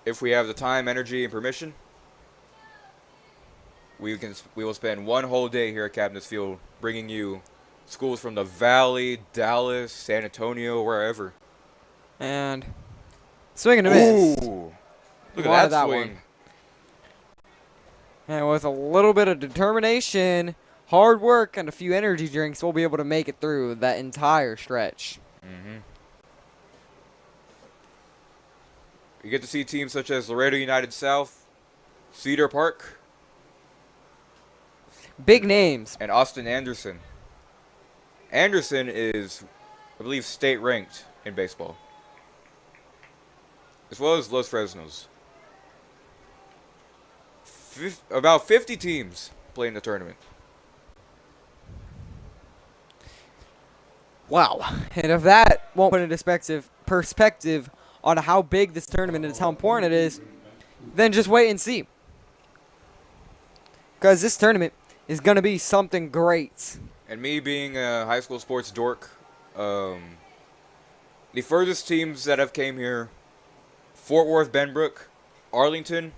If we have the time, energy, and permission, we will spend one whole day here at Cabinets Field bringing you schools from the Valley, Dallas, San Antonio, wherever. And swing and a miss. Ooh, look Wanted at that swing. one. And with a little bit of determination, hard work and a few energy drinks, we'll be able to make it through that entire stretch. Mm-hmm. You get to see teams such as Laredo United South, Cedar Park, Big names. and Austin Anderson. Anderson is, I believe, state ranked in baseball, as well as Los Fresnos. About 50 teams play in the tournament. Wow. And if that won't put into perspective on how big this tournament is, how important it is, then just wait and see. Because this tournament is going to be something great. And me being a high school sports dork, the furthest teams that have came here, Fort Worth, Benbrook, Arlington,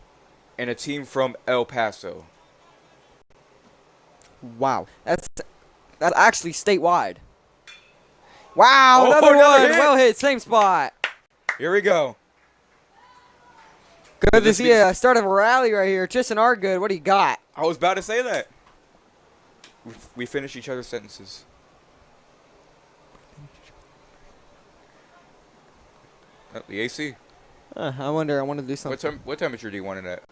and a team from El Paso. Wow. That's actually statewide. Wow, Oh, another another one. hit. Well hit, same spot. Here we go. Good to this see be- a start of a rally right here. Tristan Argood, what do you got? I was about to say that. We finish each other's sentences. Oh, the AC. I wonder, I want to do something. What temperature do you want it at?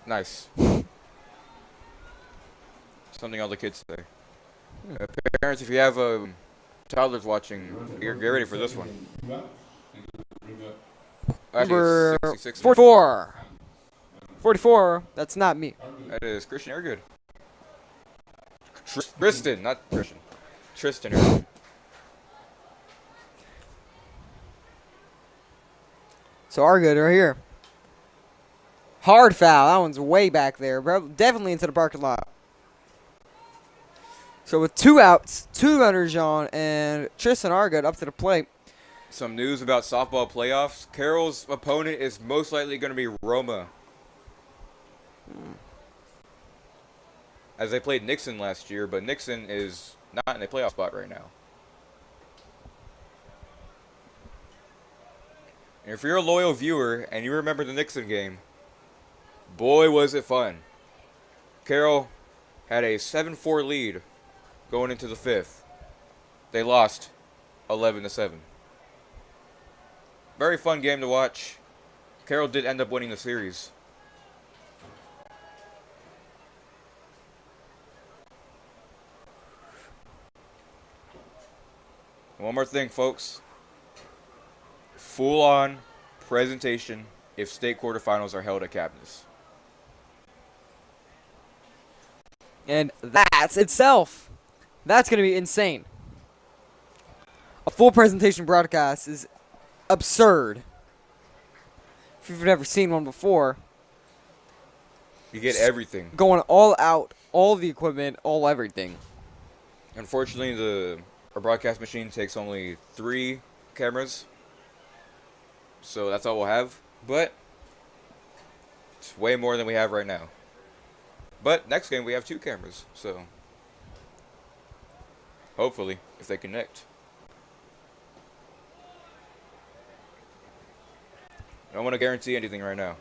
Nice. Something all the kids say. Parents, if you have toddlers watching, get ready for this one. Actually, Number it's 66 now. 44. 44, that's not me. That is Christian Ergood. Tristan, not Christian. Tristan Ergood. So Argood right here. Hard foul. That one's way back there, bro. Definitely into the parking lot. So with 2 outs, 2 runners on, and Tristan Argood up to the plate. Some news about softball playoffs. Carroll's opponent is most likely going to be Roma. As they played Nixon last year, but Nixon is not in a playoff spot right now. And if you're a loyal viewer and you remember the Nixon game, boy was it fun. Carroll had a 7-4 lead going into the 5th. They lost 11-7. Very fun game to watch. Carroll did end up winning the series. One more thing, folks. Full-on presentation if state quarterfinals are held at Cabinets. And that's itself. That's going to be insane. A full presentation broadcast is absurd. If you've never seen one before. You get everything. Going all out, all the equipment, all everything. Unfortunately, our broadcast machine takes only 3 cameras. So that's all we'll have. But it's way more than we have right now. But next game we have 2 cameras. So hopefully, if they connect. I don't want to guarantee anything right now.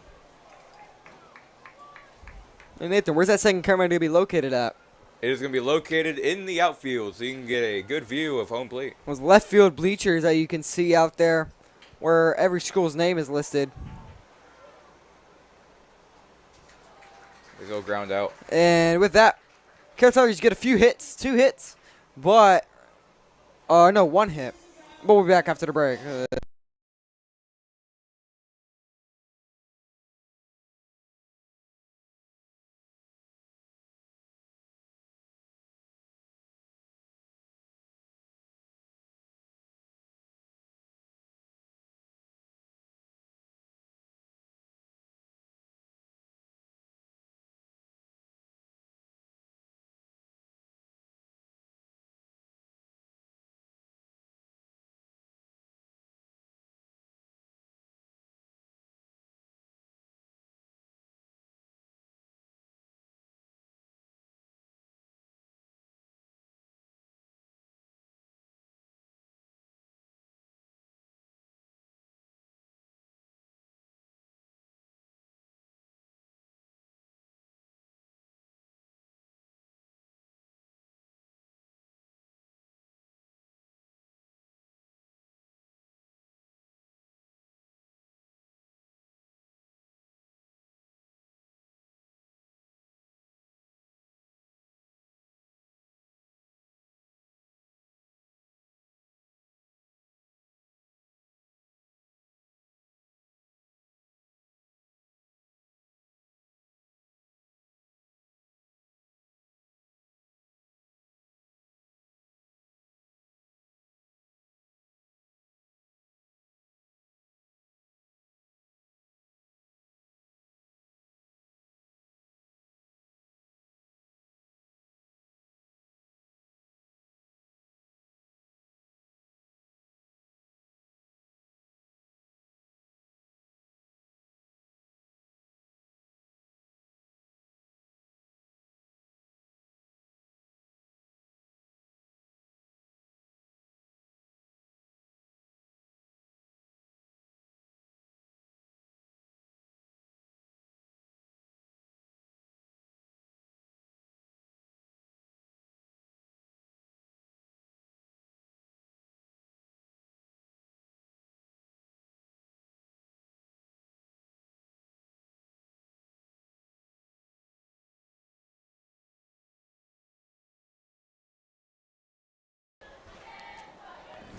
Hey Nathan, where's that second camera going to be located at? It is going to be located in the outfield so you can get a good view of home plate. Those left field bleachers that you can see out there where every school's name is listed. They go ground out. And with that, Carroll Tigers get a few hits, 2 hits, but, no, 1 hit. But we'll be back after the break.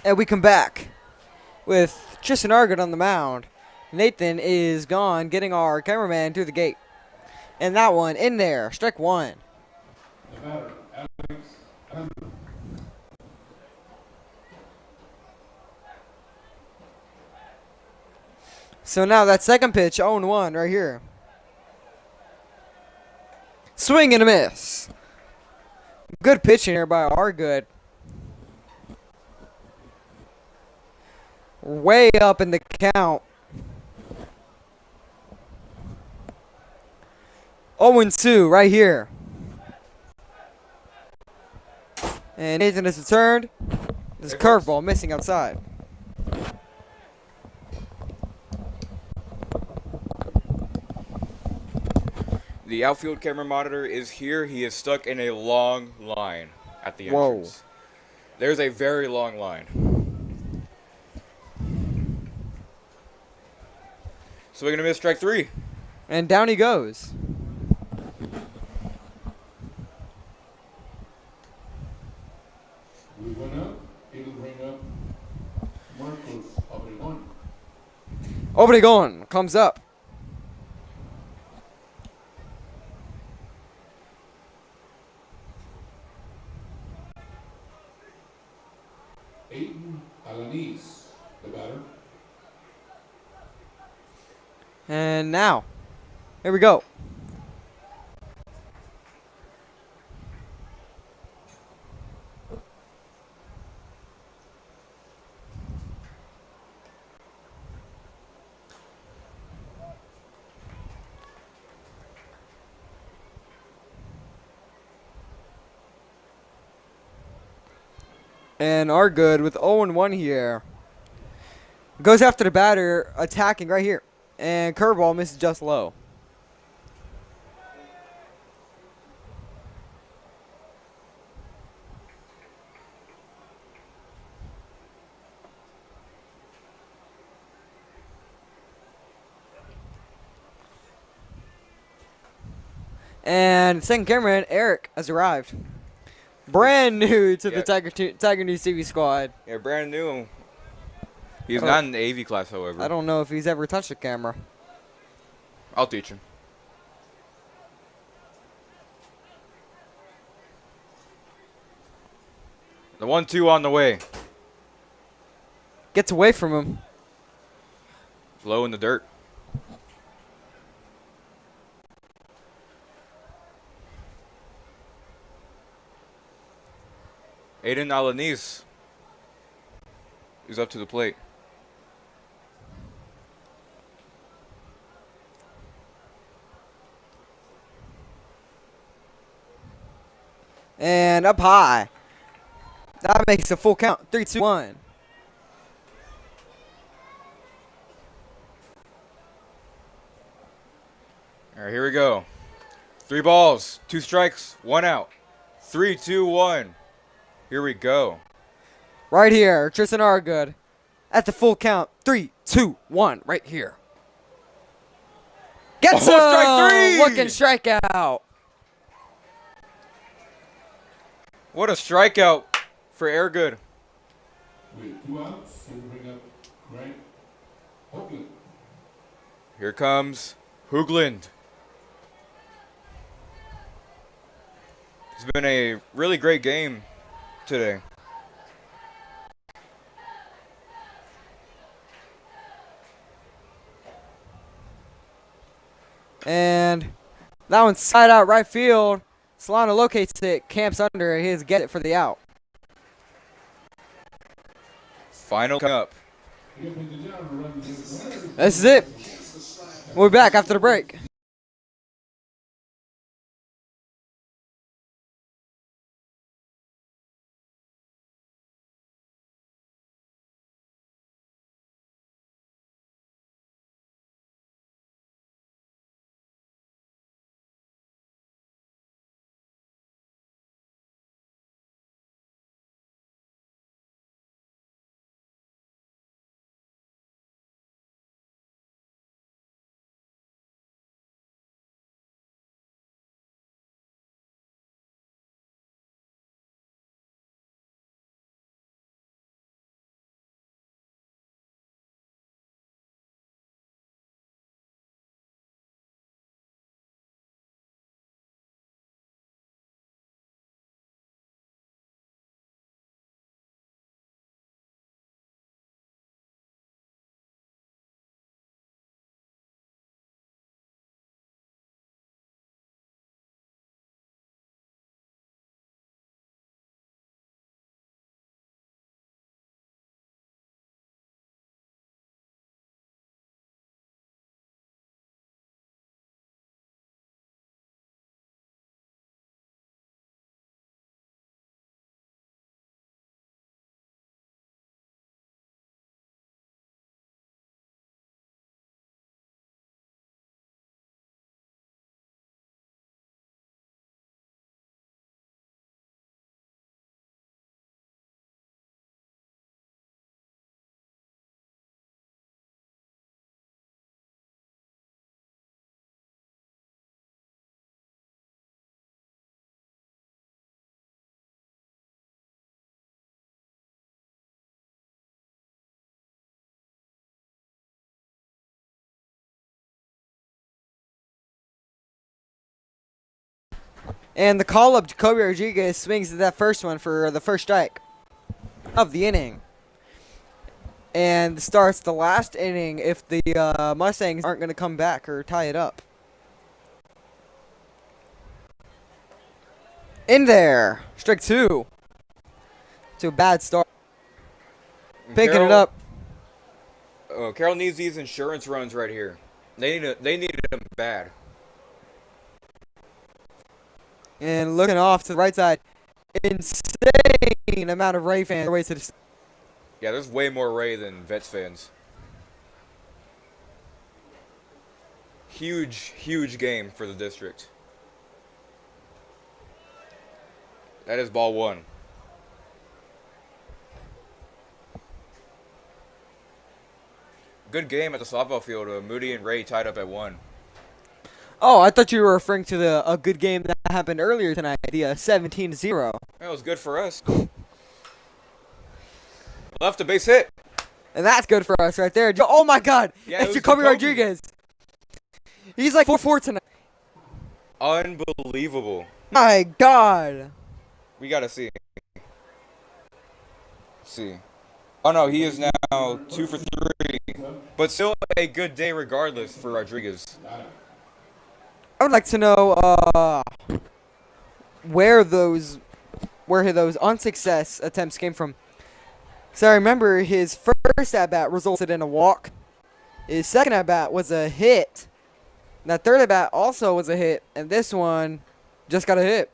And we come back with Tristan Argott on the mound. Nathan is gone, getting our cameraman to the gate. And that one in there, strike one. The batter, Alex Alejandro. So now that second pitch, 0-1 right here. Swing and a miss. Good pitching here by Argott. Way up in the count. 0-2 right here. And Nathan has returned. This curveball missing outside. The outfield camera monitor is here. He is stuck in a long line at the entrance. There's a very long line. So we're going to miss strike three. And down he goes. We went up. It'll bring up Marcos Obregon. Obregon comes up. Aiden Alanis, the batter. And now, here we go. And Argott with 0-1 here. Goes after the batter, attacking right here. And curveball misses just low. And second cameraman, Eric, has arrived. Brand new to the Tiger News TV squad. Yeah, brand new. He's not in the AV class, however. I don't know if he's ever touched a camera. I'll teach him. The 1-2 on the way. Gets away from him. Low in the dirt. Aiden Alanis is up to the plate. And up high. That makes a full count. 3-2-1. All right, here we go. 3 balls, 2 strikes, 1 out. 3-2-1. Here we go. Right here, Tristan Argott at the full count. 3-2-1 right here. Gets him! Strike 3! Looking strikeout. What a strikeout for Argott. With 2 outs, it'll bring up Grant Hoagland. Here comes Hoagland. It's been a really great game today. And that one's side out right field. Solano locates it, camps under it. He's get it for the out. Final coming up. This is it. We'll be back after the break. And the call-up, Jacoby Rodriguez swings at that first one for the first strike of the inning. And starts the last inning if the Mustangs aren't going to come back or tie it up. In there. Strike two. To a bad start. Picking it up. Carroll needs these insurance runs right here. They needed them bad. And looking off to the right side. Insane amount of Ray fans. Yeah, there's way more Ray than Vets fans. Huge game for the district. That is ball one. Good game at the softball field. Moody and Ray tied up at 1. Oh, I thought you were referring to a good game that happened earlier tonight, the 17-0. That was good for us. Left a base hit. And that's good for us right there. Oh, my God. Yeah, it's Jacoby Rodriguez. He's like 4-4 tonight. Unbelievable. My God. We got to see. Let's see. Oh, no, he is now 2 for 3. But still a good day regardless for Rodriguez. I would like to know where those unsuccess attempts came from. So I remember his first at-bat resulted in a walk. His second at-bat was a hit. That third at-bat also was a hit. And this one just got a hit.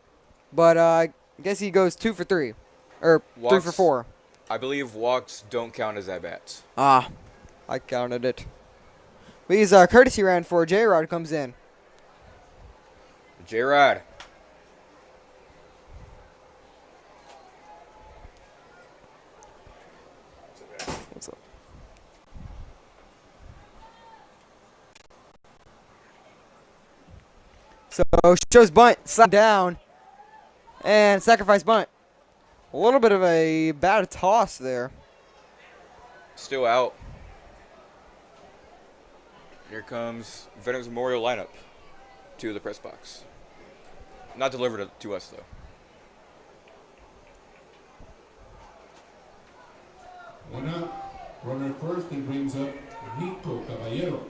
But I guess he goes 2 for 3. Or walks, 3 for 4. I believe walks don't count as at-bats. Ah, I counted it. Please, courtesy round for J-Rod comes in. J-Rod. What's up? So, shows bunt, slap down, and sacrifice bunt. A little bit of a bad toss there. Still out. Here comes Veterans Memorial lineup to the press box. Not delivered to us, though. One out. Runner first and brings up Nico Caballero.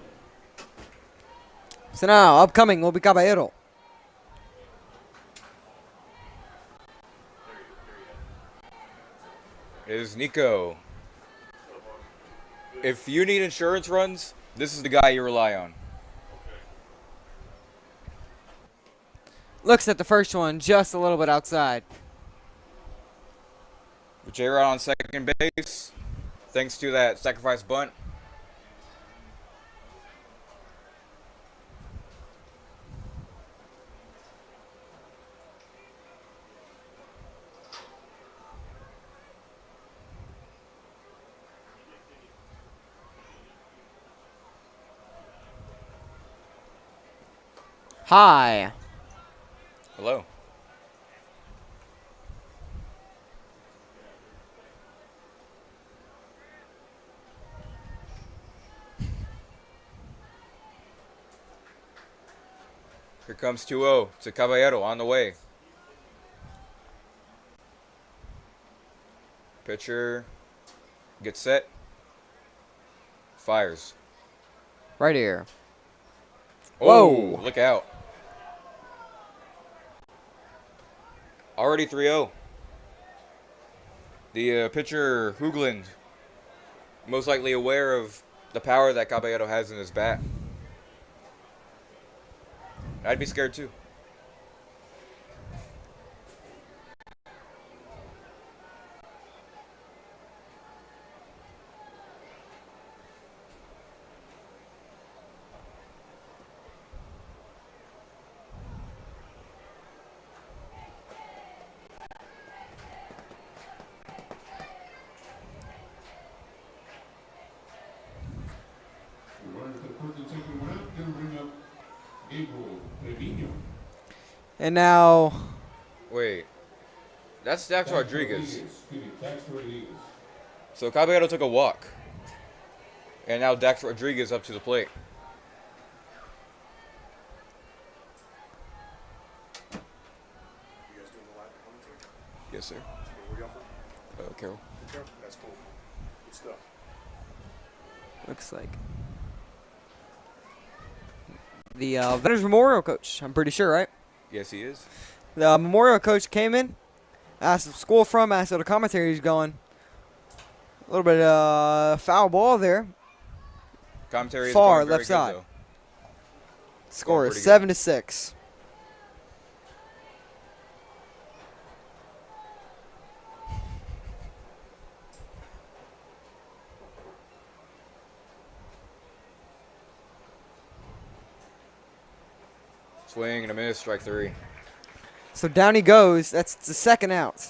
So now, upcoming will be Caballero. It is Nico. If you need insurance runs, this is the guy you rely on. Looks at the first one just a little bit outside. J-Rod on second base, thanks to that sacrifice bunt. Hi. Hello. Here comes 2-0 to Caballero on the way. Pitcher gets set. Fires. Right here. Oh, Whoa. look out. Already 3-0. The pitcher, Hoogland, most likely aware of the power that Caballero has in his bat. I'd be scared too. And now, Wait, that's Dax Rodriguez. So Caballero took a walk. And now Dax Rodriguez up to the plate. Yes, sir. Where y'all from? Carroll. Carroll? That's cool. Good stuff. Looks like the Veterans Memorial coach. I'm pretty sure, right? Yes, he is. The Memorial coach came in, asked the school from, asked how the commentary is going. A little bit foul ball there. Commentary is Far going very left good, side. though. Score is pretty good. 7-6. Swing and a miss, strike 3. So down he goes. That's the second out.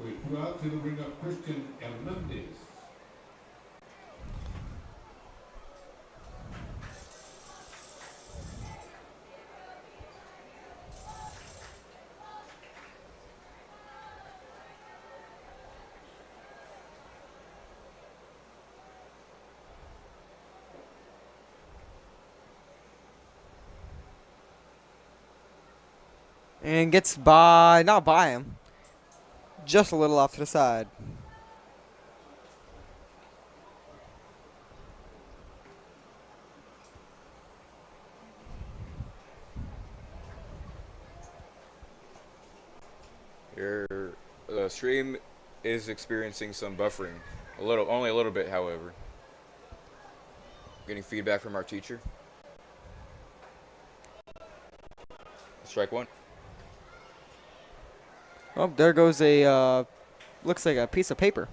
We threw out to the ring of Christian Hernandez. And gets by, not by him, just a little off to the side. Your stream is experiencing some buffering. Only a little bit, however. Getting feedback from our teacher. Strike 1. Oh, there goes a, looks like a piece of paper.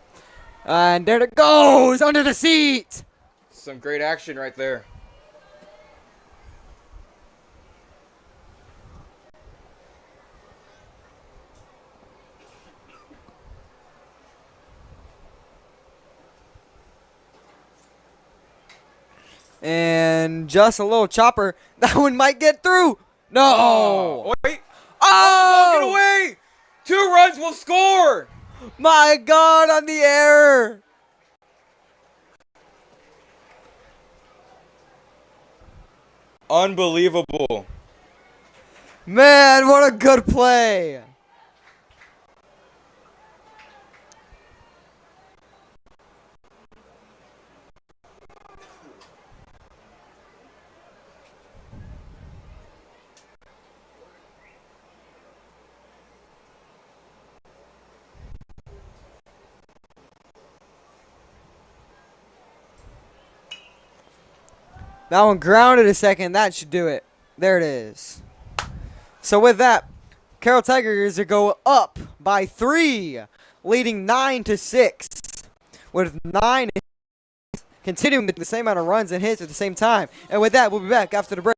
And there it goes, under the seat. Some great action right there. And just a little chopper. That one might get through. No. Oh, wait. Oh! Get away! 2 runs will score! My God, on the air. Unbelievable. Man, what a good play. That one grounded a second. That should do it. There it is. So with that, Carroll Tigers go up by 3, leading 9-6. With 9 continuing the same amount of runs and hits at the same time. And with that, we'll be back after the break.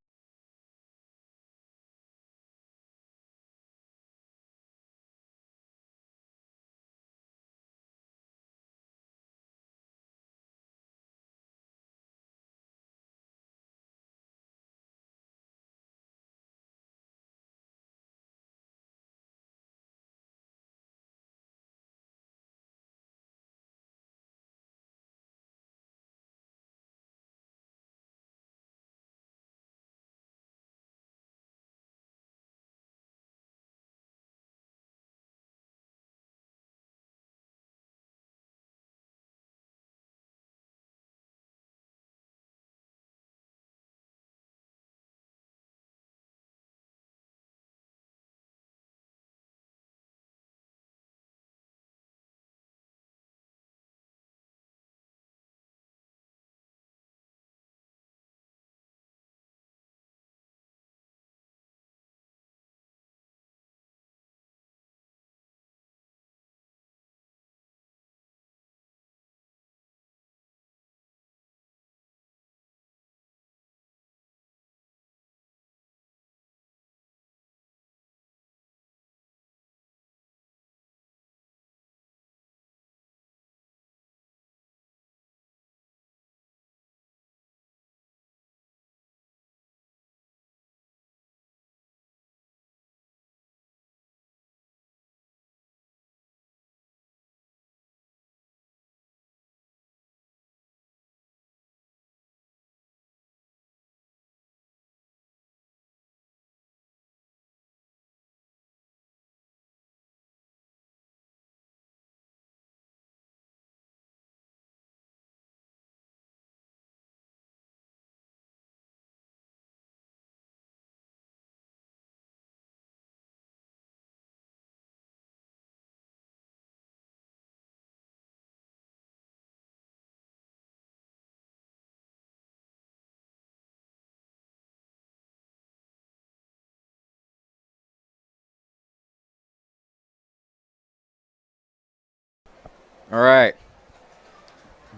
All right.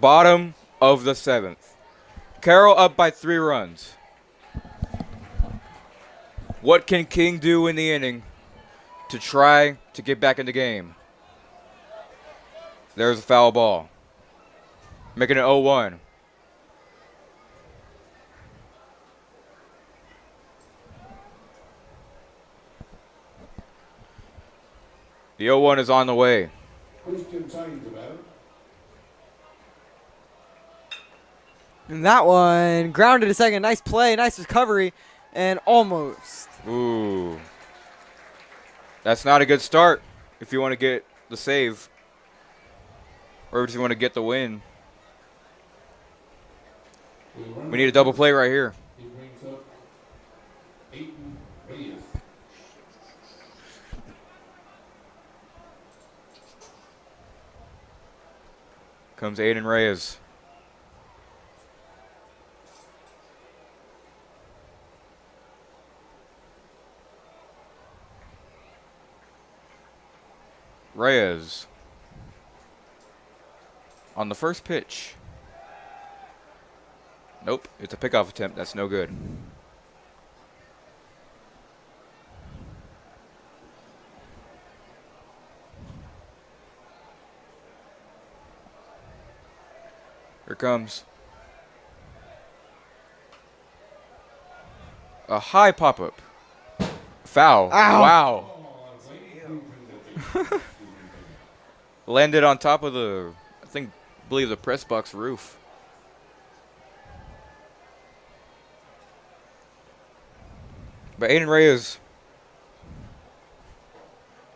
Bottom of the 7th. Carroll up by 3 runs. What can King do in the inning to try to get back in the game? There's a foul ball. Making it 0-1. The 0-1 is on the way. And that one grounded to second. Nice play, nice recovery, and almost. Ooh. That's not a good start if you want to get the save. Or if you want to get the win. We need a double play right here. Comes Aiden Reyes. Reyes on the first pitch. Nope, it's a pickoff attempt. That's no good. Here comes a high pop-up. Foul. Ow. Wow. Landed on top of the, believe the press box roof. But Aiden Reyes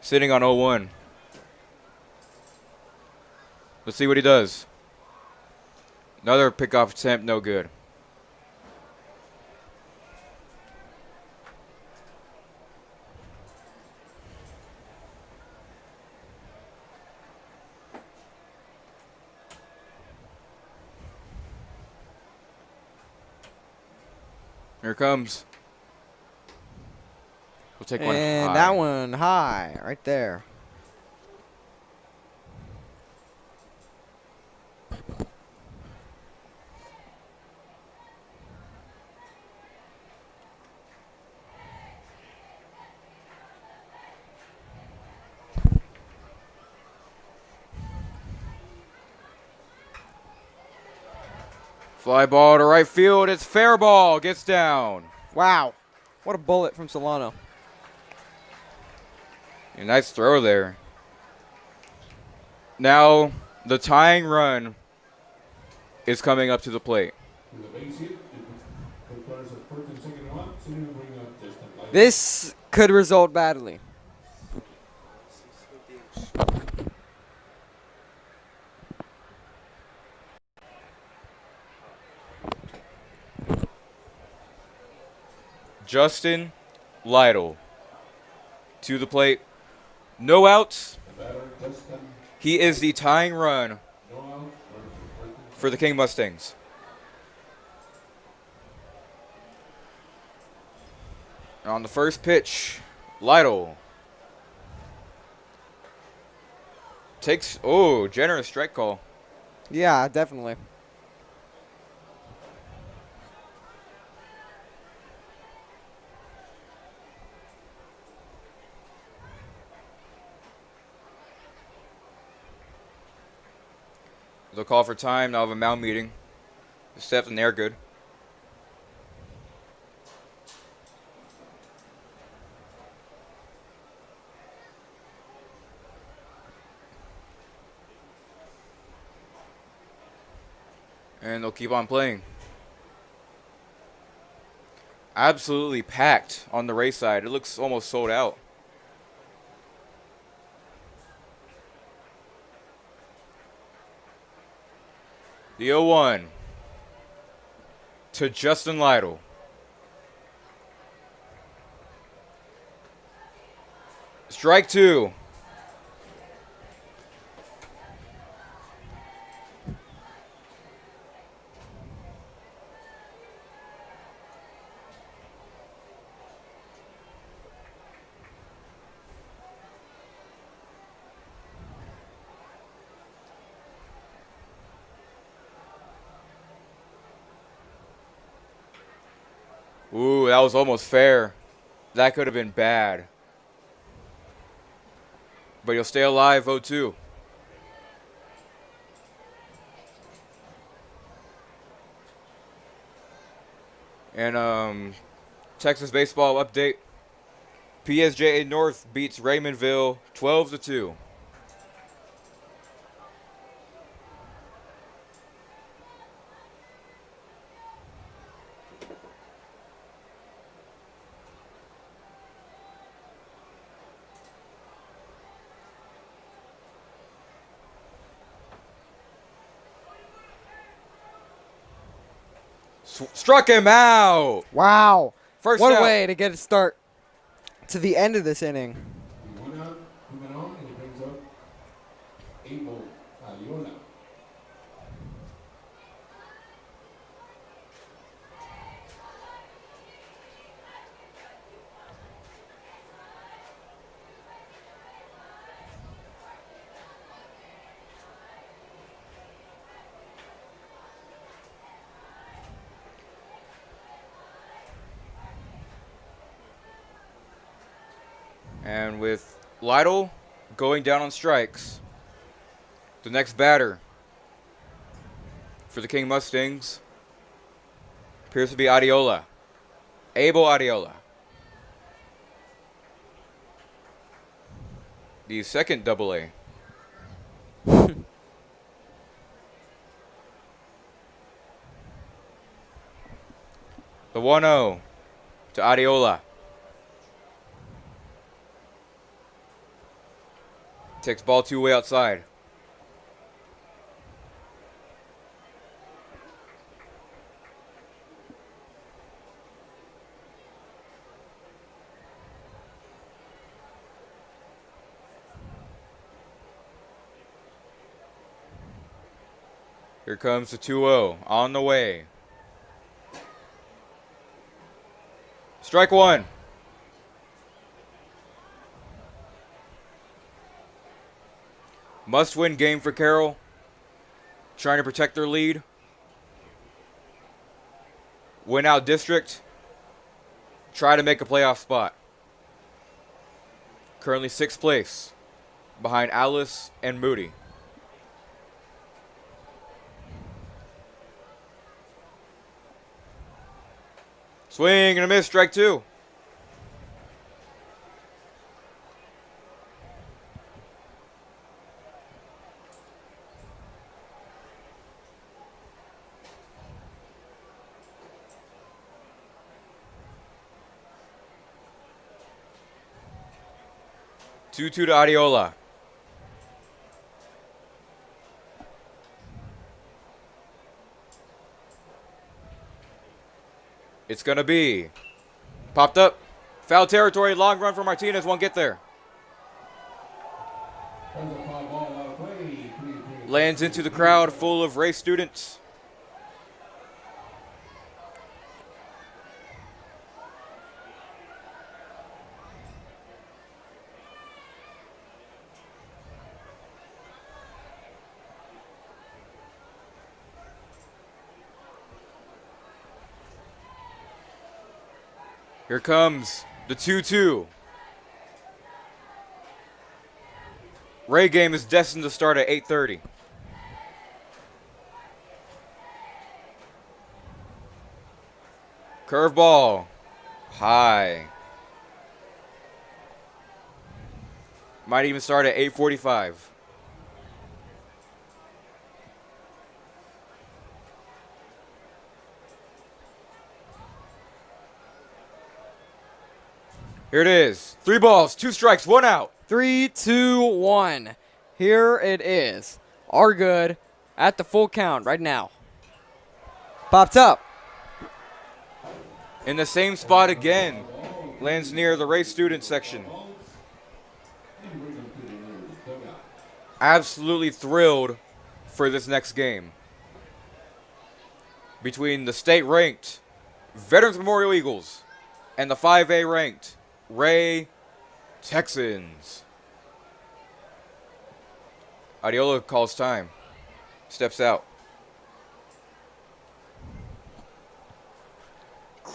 sitting on 0-1. Let's see what he does. Another pickoff attempt, no good. Here comes. We'll take one. And high. that one high, right there. Fly ball to right field. It's fair ball. Gets down. Wow. What a bullet from Solano. A nice throw there. Now the tying run is coming up to the plate. This could result badly. Justin Lytle to the plate. No outs. He is the tying run for the King Mustangs. On the first pitch, Lytle takes, generous strike call. Yeah, definitely. They'll call for time. They'll have a mound meeting. Steph and they're good. And they'll keep on playing. Absolutely packed on the race side. It looks almost sold out. The 0-1 to Justin Lytle. Strike 2. Ooh, that was almost fair. That could have been bad. But you'll stay alive, 0-2. And Texas baseball update. PSJ North beats Raymondville 12-2. Struck him out. Wow. First what out. a way to get a start to the end of this inning. One out, moving on, and he brings up Abel Ayola. And with Lytle going down on strikes, the next batter for the King Mustangs appears to be Adiola. Abel Adiola. The second double-A. The 1-0 to Adiola. Takes ball 2 way outside. Here comes the 2-0 on the way. Strike one. Must-win game for Carroll. Trying to protect their lead. Win out district. Try to make a playoff spot. Currently 6th place. Behind Alice and Moody. Swing and a miss, strike 2. Two to Adiola. It's going to be popped up. Foul territory, long run for Martinez, won't get there. Lands into the crowd full of race students. Here comes the 2-2. Ray game is destined to start at 8:30. Curveball. High. Might even start at 8:45. Here it is. 3 balls, 2 strikes, 1 out. 3, 2, 1. Here it is. Are good at the full count right now. Popped up. In the same spot again. Lands near the race student section. Absolutely thrilled for this next game. Between the state-ranked Veterans Memorial Eagles and the 5A ranked Ray Texans. Adiola calls time. Steps out.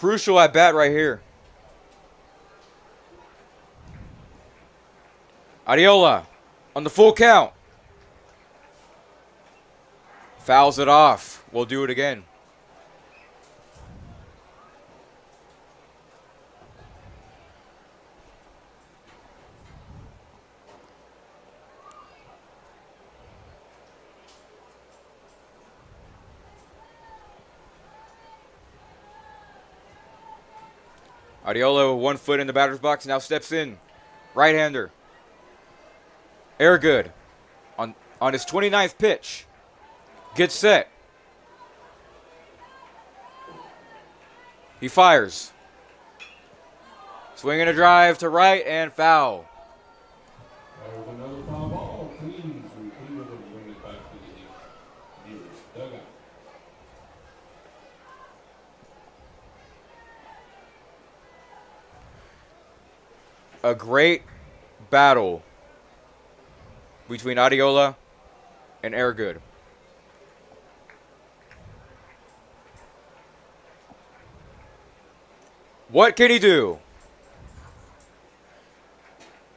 Crucial at bat right here. Adiola on the full count. Fouls it off. We'll do it again. Adiola, 1 foot in the batter's box, now steps in. Right-hander. Air good. On his 29th pitch. Gets set. He fires. Swinging a drive to right and foul. There's another foul ball. Please retrieve it and bring it back to the nearest dugout. A great battle between Adiola and Airgood. What can he do?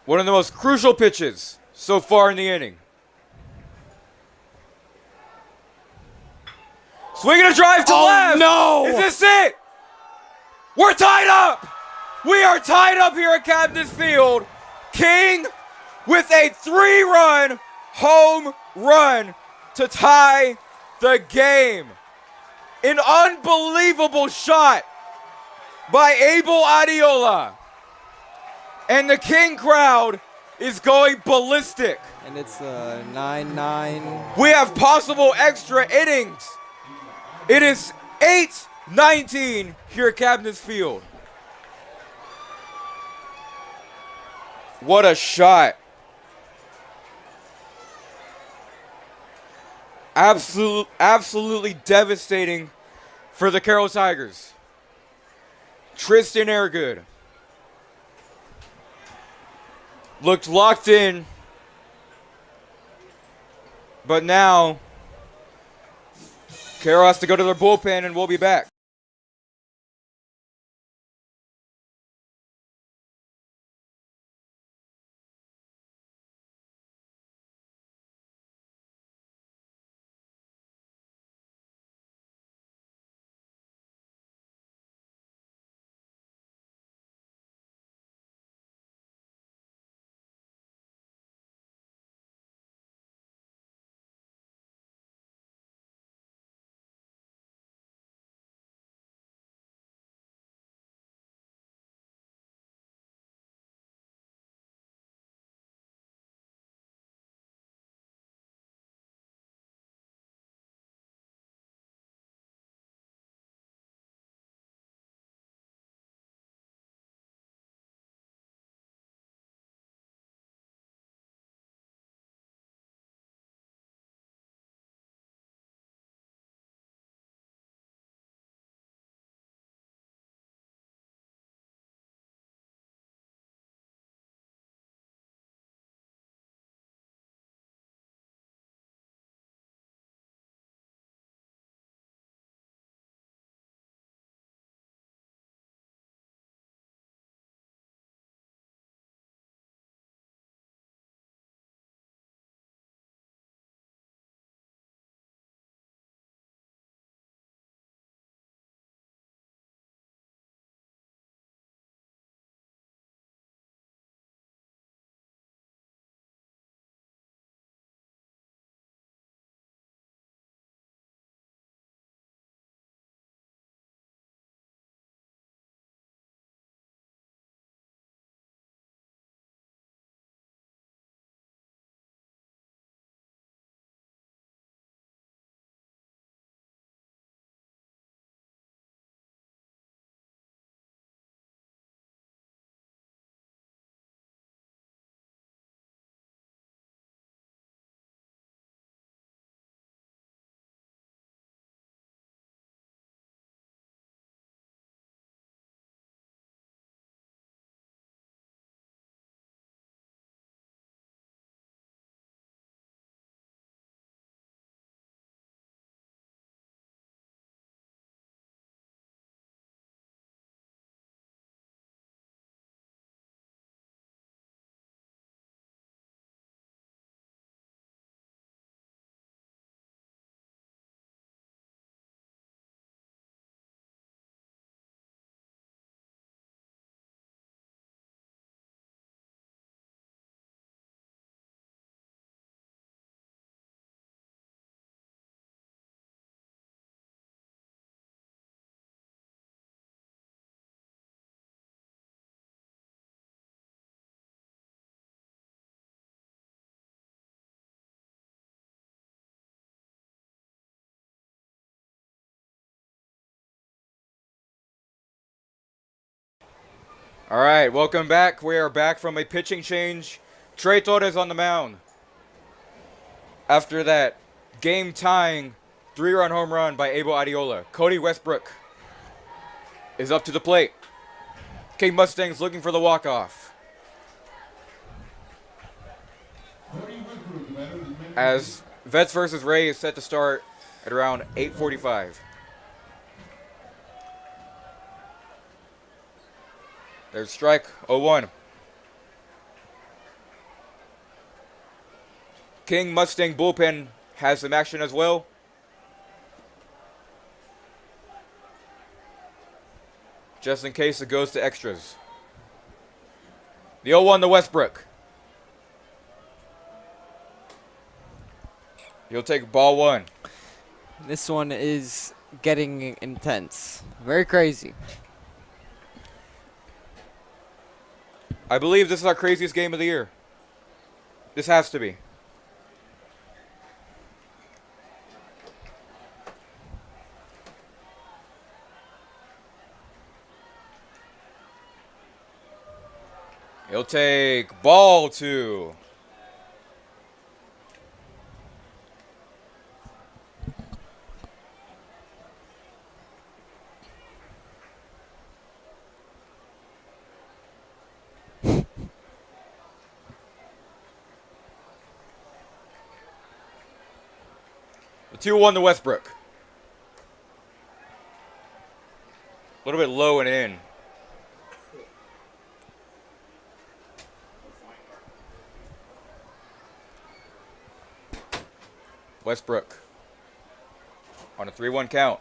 One of the most crucial pitches so far in the inning. Swinging a drive to left. No! Is this it? We're tied up. We are tied up here at Cabinets Field. King with a 3-run home run to tie the game. An unbelievable shot by Abel Adiola. And the King crowd is going ballistic. And it's 9-9. We have possible extra innings. It is 8-19 here at Cabinets Field. What a shot. Absolutely devastating for the Carroll Tigers. Tristan Airgood looked locked in, but now Carroll has to go to their bullpen, and we'll be back. All right, welcome back. We are back from a pitching change. Trey Torres on the mound. After that game-tying 3-run home run by Abel Adiola, Cody Westbrook is up to the plate. King Mustangs looking for the walk-off. As Vets versus Ray is set to start at around 8:45. There's strike 0-1. King Mustang bullpen has some action as well. Just in case it goes to extras. The 0-1 to Westbrook. He'll take ball one. This one is getting intense. Very crazy. I believe this is our craziest game of the year. This has to be. He'll take ball two. The 2-1 to Westbrook. A little bit low and in. Westbrook on a 3-1 count.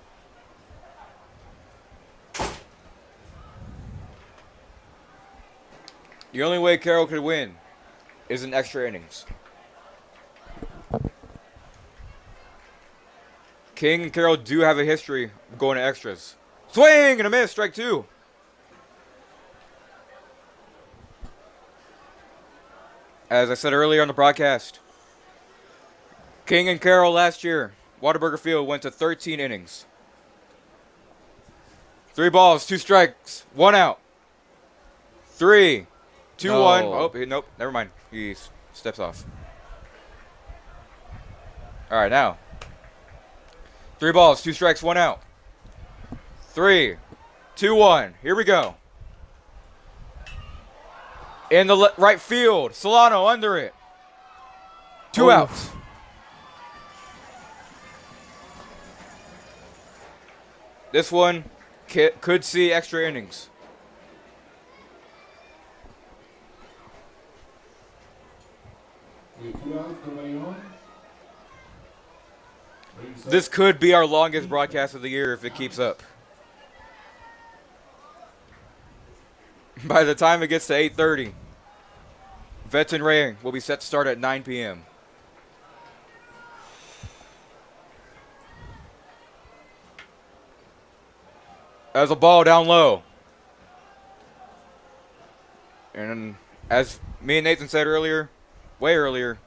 The only way Carroll could win is in extra innings. King and Carroll do have a history of going to extras. Swing and a miss, strike two. As I said earlier on the broadcast, King and Carroll last year, Whataburger Field went to 13 innings. 3 balls, 2 strikes, 1 out. 3, 2, 1. Oh, nope, never mind. He steps off. All right, now. 3 balls, 2 strikes, 1 out. 3, 2, 1. Here we go. In the right field, Solano under it. 2 outs. This one could see extra innings. This could be our longest broadcast of the year if it keeps up. By the time it gets to 8:30, Vets and Ray will be set to start at 9 p.m. As a ball down low. And as me and Nathan said earlier, way earlier,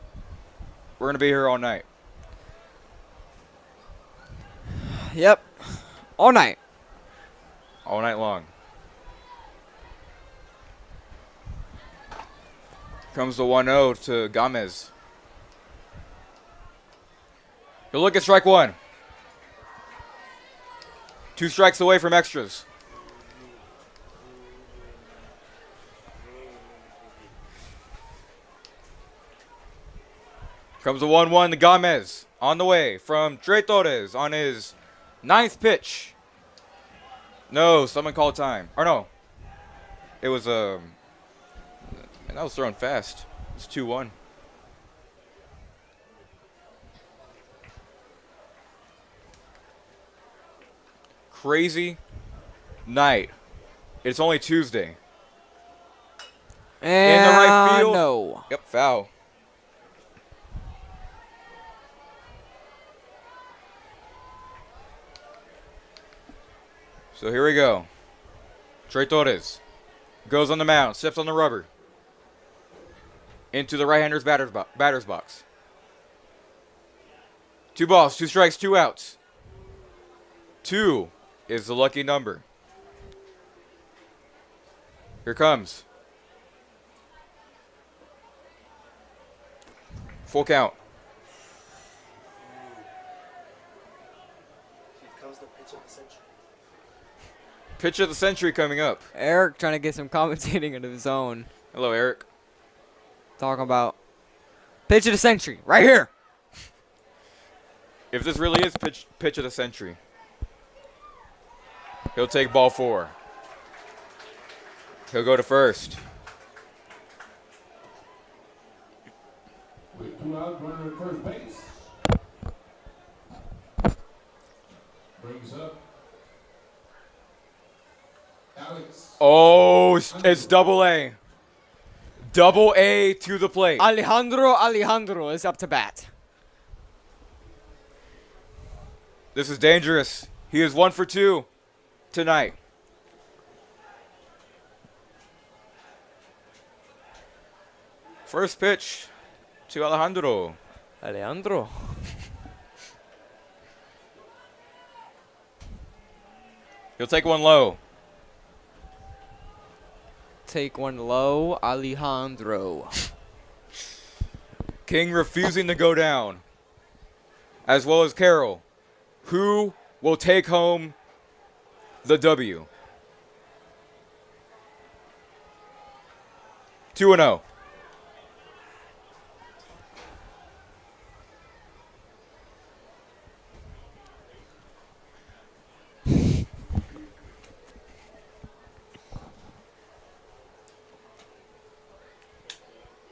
we're going to be here all night. Yep. All night. All night long. Comes the 1-0 to Gomez. He'll look at strike one. 2 strikes away from extras. Comes the 1-1 to Gomez. On the way from Trey Torres on his 9th pitch. No, someone called time. Or no. It was, and that was thrown fast. It's 2-1. Crazy night. It's only Tuesday. And in the right field. No. Yep, foul. So here we go. Trey Torres goes on the mound, steps on the rubber. Into the right-hander's batter's box. 2 balls, 2 strikes, 2 outs. 2 is the lucky number. Here comes. Full count. Here comes the pitch of the century. Pitch of the century coming up. Eric trying to get some commentating into his own. Hello, Eric. Talking about pitch of the century right here. If this really is pitch of the century, he'll take ball 4. He'll go to first. With 2 outs, runner at first base. Brings up Alex. Oh, it's double A. Double A to the plate. Alejandro is up to bat. This is dangerous. He is 1 for 2 tonight. First pitch to Alejandro. Alejandro. He'll take one low. Take one low, Alejandro. King refusing to go down, as well as Carroll, who will take home the W. 2-0.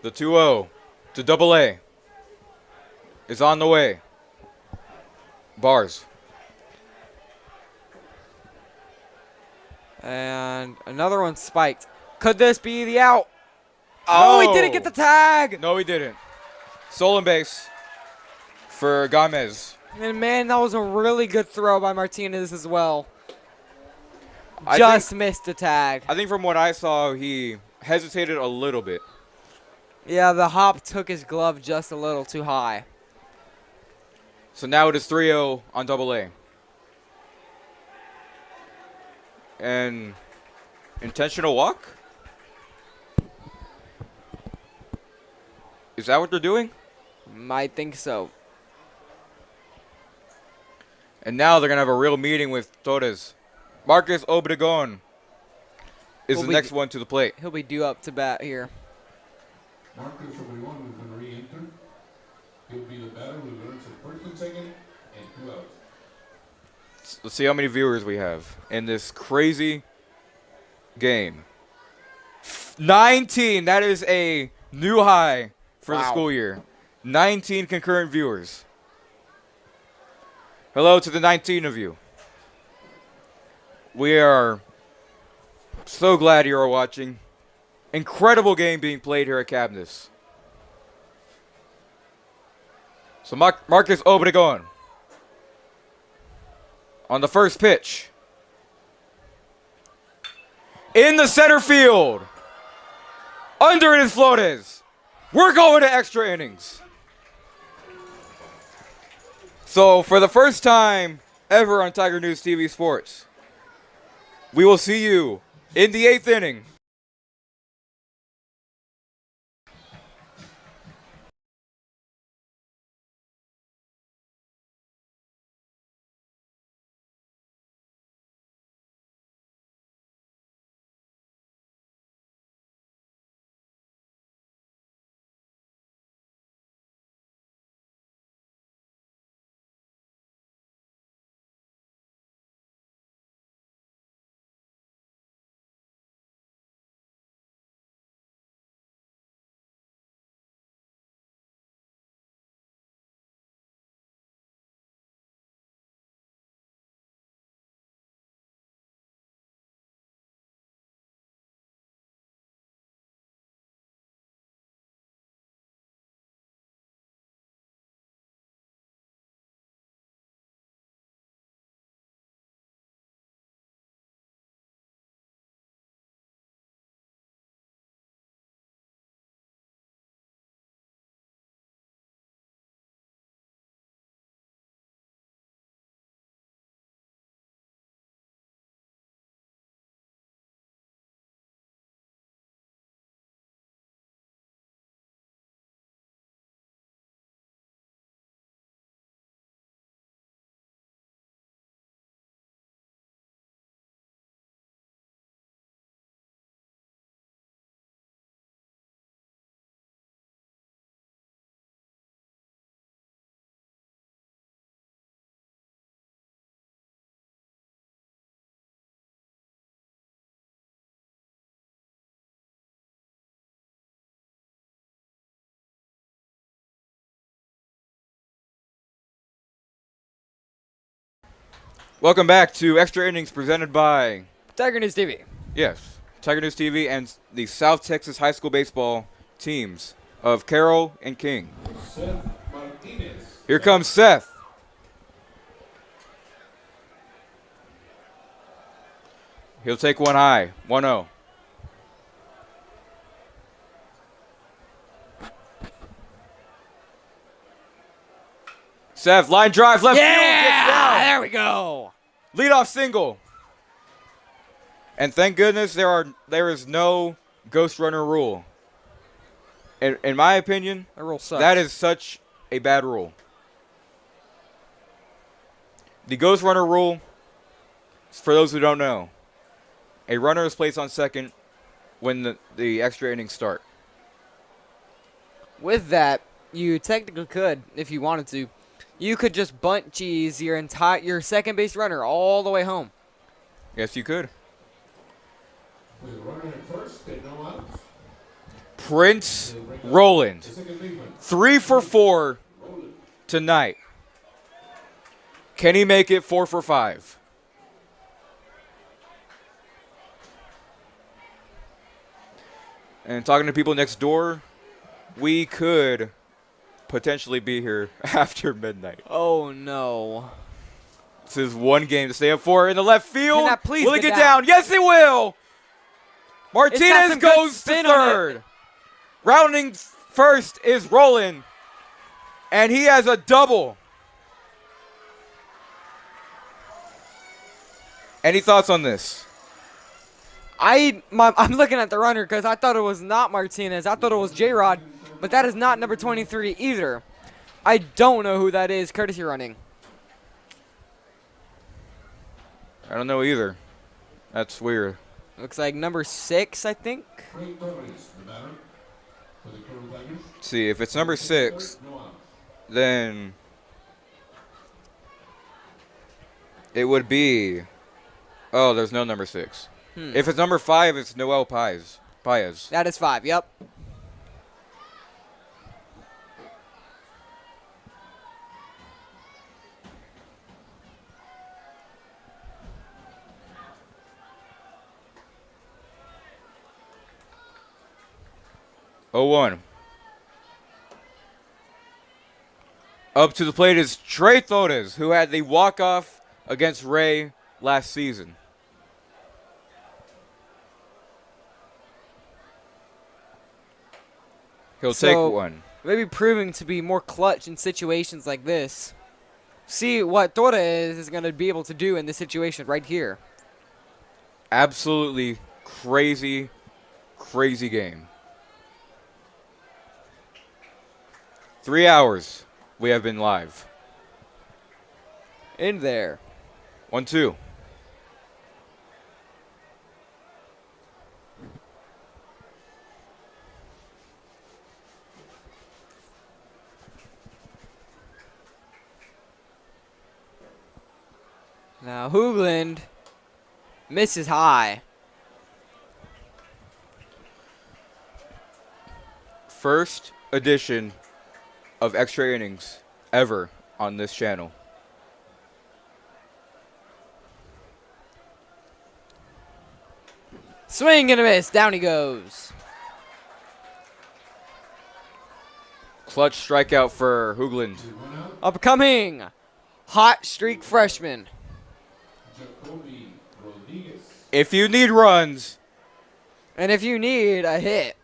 The 2-0 to double A is on the way. Bars. And another one spiked. Could this be the out? Oh, he didn't get the tag. No, he didn't. Stolen base for Gomez. And man, that was a really good throw by Martinez as well. I Just missed the tag. think from what I saw, he hesitated a little bit. Yeah, the hop took his glove just a little too high. So now it is 3-0 on double A. And intentional walk? Is that what they're doing? Might think so. And now they're going to have a real meeting with Torres. Marcus Obregon is the next one to the plate. He'll be due up to bat here. Marcus Obregon is going to re-enter. He'll be the batter who learns at first and second and 2 outs. Let's see how many viewers we have in this crazy game. 19. That is a new high for the school year. 19 concurrent viewers. Hello to the 19 of you. We are so glad you are watching. Incredible game being played here at Cabness. So Marcus Obregon on the first pitch. In the center field. Under it is Flores. We're going to extra innings. So for the first time ever on Tiger News TV Sports, we will see you in the 8th inning. Welcome back to Extra Innings presented by, Tiger News TV. yes, Tiger News TV and the South Texas High School Baseball teams of Carroll and King. Seth Martinez. Here comes Seth. He'll take one high, 1-0. Seth, line drive, left field, gets down. There we go. Leadoff single. And thank goodness there is no ghost runner rule. In my opinion, That rule sucks. that is such a bad rule. The ghost runner rule, for those who don't know, a runner is placed on second when the extra innings start. With that, you technically could, if you wanted to, you could just bunt cheese your second base runner all the way home. Yes, you could. With a runner at first and no outs. Prince Roland, The second baseman. 3 for 4 tonight. Can he make it 4 for 5? And talking to people next door, we could potentially be here after midnight. Oh, no. This is one game to stay up for in the left field. Can that please will it get get down? Yes, it will. Martinez some good goes to spin on it. third. Rounding first is Roland, and he has a double. Any thoughts on this? I'm looking at the runner because I thought it was not Martinez. I thought it was J-Rod, but that is not number 23 either. I don't know who that is courtesy running. I don't know either. That's weird. Looks like number 6, I think. Frank Torres, the batter. For the Carroll Tigers. Let's see, if it's number 6, No outs. then it would be. Oh, there's no number 6. If it's number 5, it's Noel Paez. That is 5, yep. Oh, 1. Up to the plate is Trey Torres, who had the walk-off against Ray last season. He'll take one. Maybe proving to be more clutch in situations like this. See what Torres is going to be able to do in this situation right here. Absolutely crazy, crazy game. 3 hours we have been live. In there. 1-2. Now Hoogland misses high. First edition of extra innings ever on this channel. Swing and a miss. Down he goes. Clutch strikeout for Hoogland. One out. Upcoming hot streak freshman. Jacoby Rodriguez. If you need runs, And if you need a hit,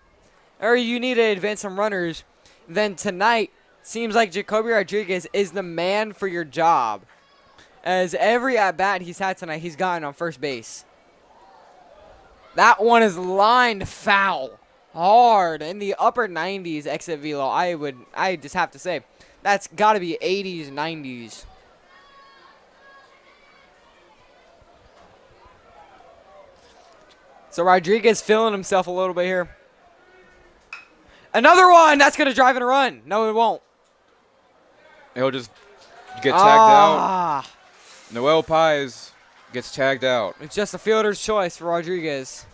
or you need to advance some runners, then tonight seems like Jacoby Rodriguez is the man for your job. As every at-bat he's had tonight, he's gotten on first base. That one is lined foul. Hard. In the upper 90s exit velo, I just have to say, that's got to be 80s, 90s. So Rodriguez feeling himself a little bit here. Another one! That's going to drive in a run. No, it won't. he'll just get tagged out. Ah, Noel Paez gets tagged out. it's just a fielder's choice for Rodriguez.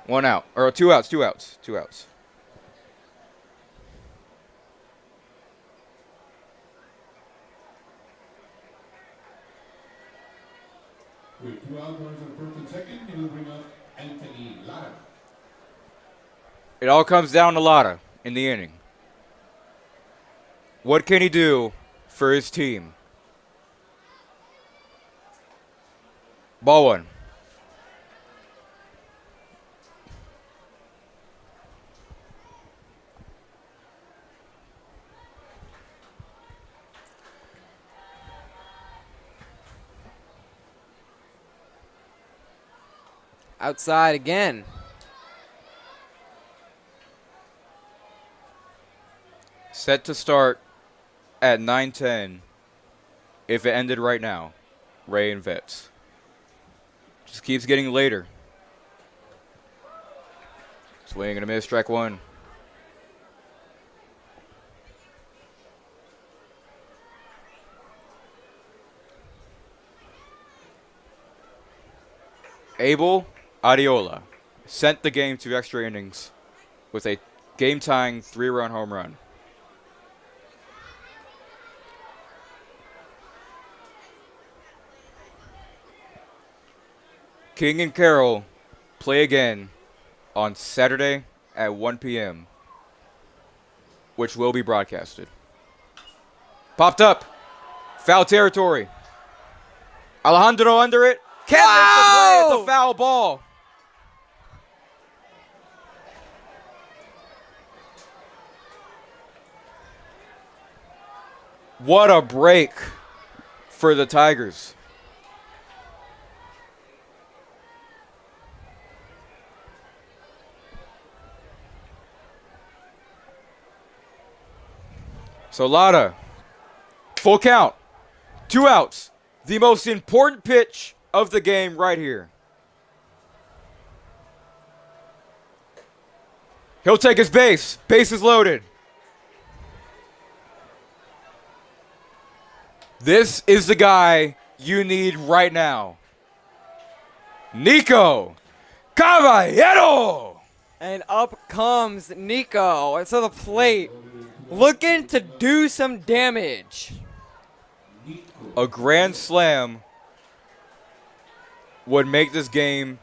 1 out. Or 2 outs, 2 outs, 2 outs. With 2 out runners on first and second, he will bring up Anthony Lara. It all comes down to Lotta in the inning. What can he do for his team? Ball one. Outside again. Set to start at 9:10. If it ended right now, Ray and Vets. Just keeps getting later. Swing and a miss, strike one. Abel Adiola sent the game to extra innings with a game-tying 3-run home run. King and Carroll play again on Saturday at 1 p.m., which will be broadcasted. Popped up. Foul territory. Alejandro under it. Can't make the play. It's a foul ball. What a break for the Tigers. So Lotta, full count, 2 outs. The most important pitch of the game right here. He'll take his base. Base is loaded. This is the guy you need right now. Nico Caballero. And up comes Nico to the plate, looking to do some damage. A grand slam would make this game,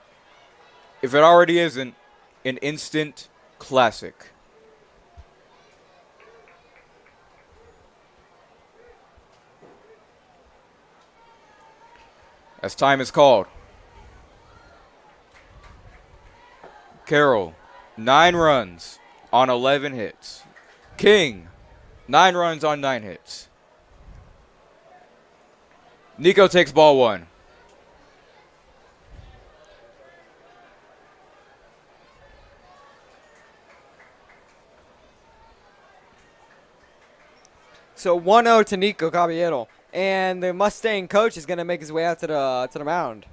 if it already isn't, an instant classic. As time is called. Carroll, 9 runs on 11 hits. King, 9 runs on 9 hits. Nico takes ball 1. So 1-0 to Nico Caballero. And the Mustang coach is going to make his way out to the mound.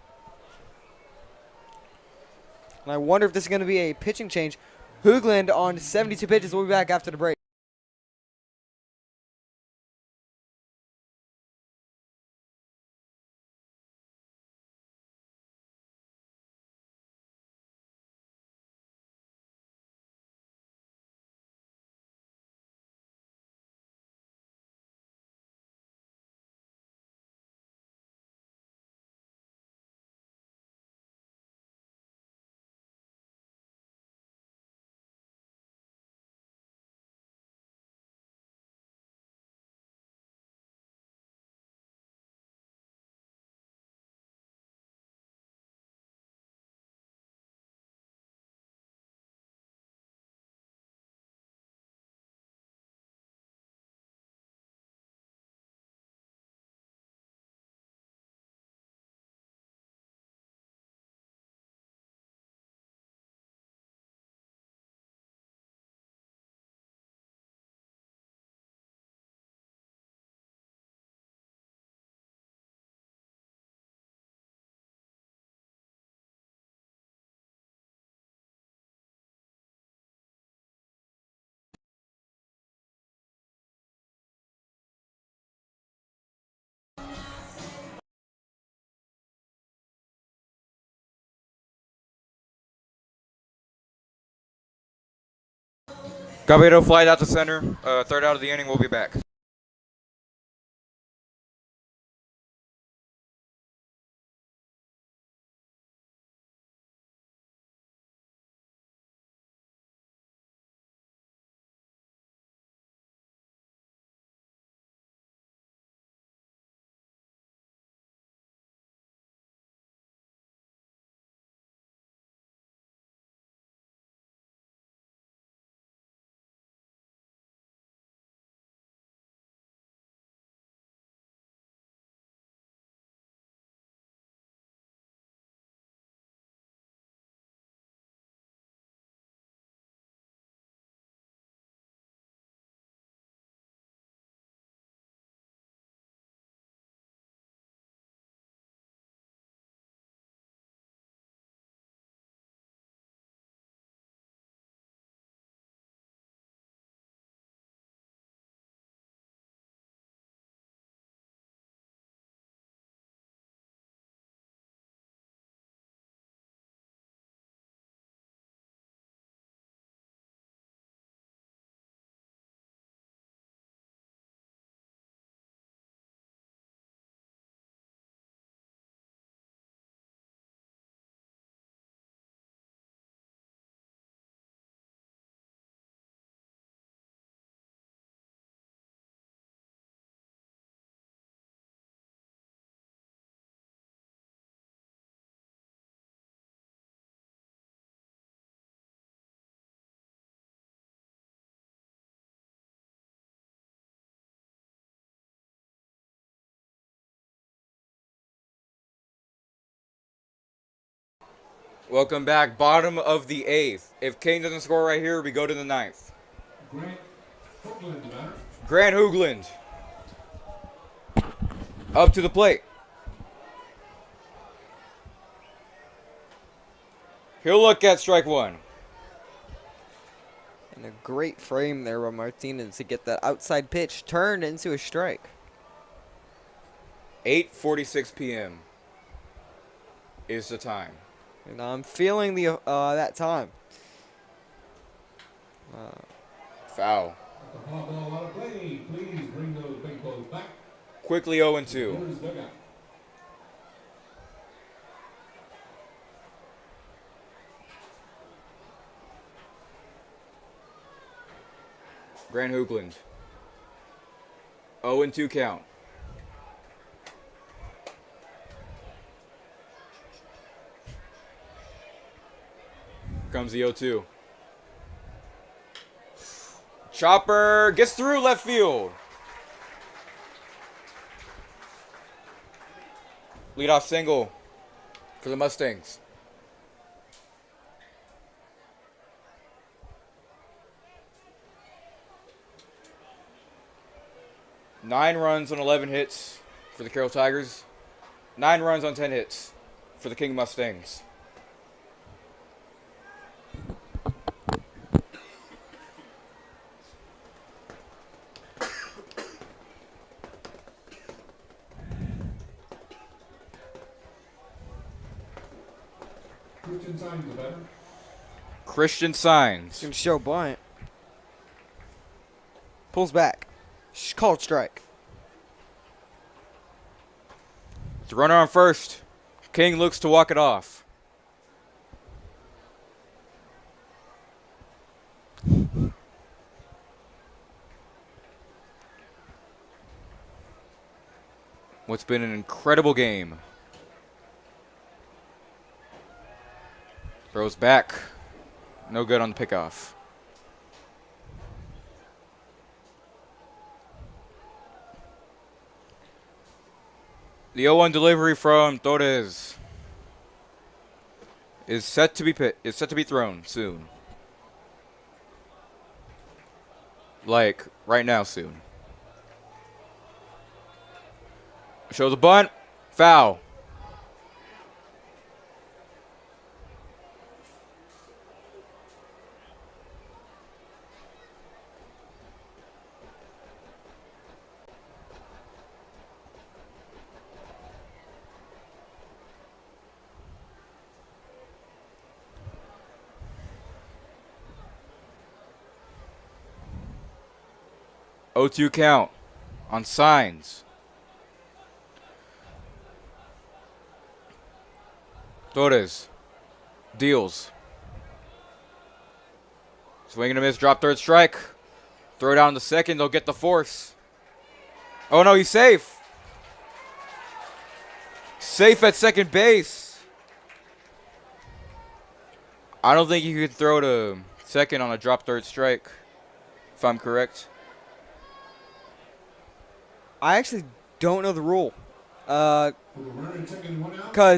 And I wonder if this is going to be a pitching change. Hoogland on 72 pitches. We'll be back after the break. Caballero flies out to center. 3rd out of the inning. We'll be back. Welcome back. Bottom of the 8th. If King doesn't score right here, we go to the 9th. Grant Hoogland. Up to the plate. He'll look at strike one. And a great frame there by Martinez to get that outside pitch turned into a strike. 8:46 p.m. is the time. And I'm feeling the that time. Foul. Ball out of play. Please bring those baseballs back. Quickly 0-2. Here's dugout. Grant Hoogland. 0-2 count. Comes the 0-2. Chopper gets through left field. Leadoff single for the Mustangs. Nine runs on 11 hits for the Carroll Tigers. 9 runs on 10 hits for the King Mustangs. Christian Signs the batter. Christian Signs. Gonna show bunt. Pulls back. Called strike. It's a runner on first. King looks to walk it off. What's been an incredible game. Throws back. No good on the pickoff. The 0-1 delivery from Torres is set to be thrown soon. Like right now soon. Shows a bunt. Foul. O2 count on Signs. Torres deals. Swing and a miss, drop third strike. Throw down to second, they'll get the force. Oh no, he's safe. Safe at second base. I don't think you could throw to second on a drop third strike, if I'm correct. I actually don't know the rule. Because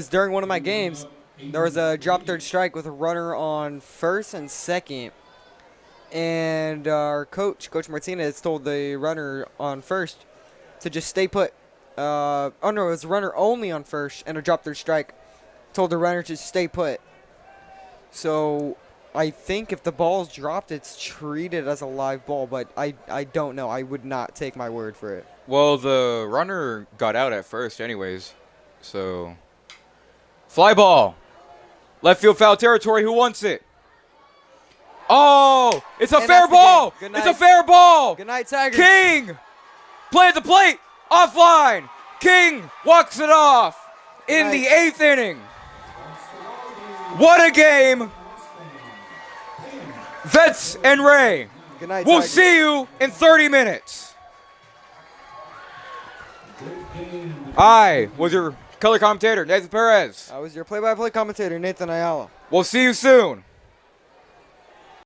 during one of my games, there was a drop third strike with a runner on first and second. And our coach, Coach Martinez, told the runner on first to just stay put. Oh, no, it was a runner only on first and a drop third strike. Told the runner to stay put. So I think if the ball's dropped, it's treated as a live ball. But I don't know. I would not take my word for it. Well, the runner got out at first anyways, so. Fly ball. Left field foul territory, who wants it? Oh, it's a And fair that's the ball. game. Good It's night. a fair ball. Good night, Tigers. King, play at the plate, offline. King walks it off in the 8th inning. What a game. Vets and Ray, Good night, we'll Tigers. see you in 30 minutes. I was your color commentator, Nathan Perez. I was your play-by-play commentator, Nathan Ayala. We'll see you soon.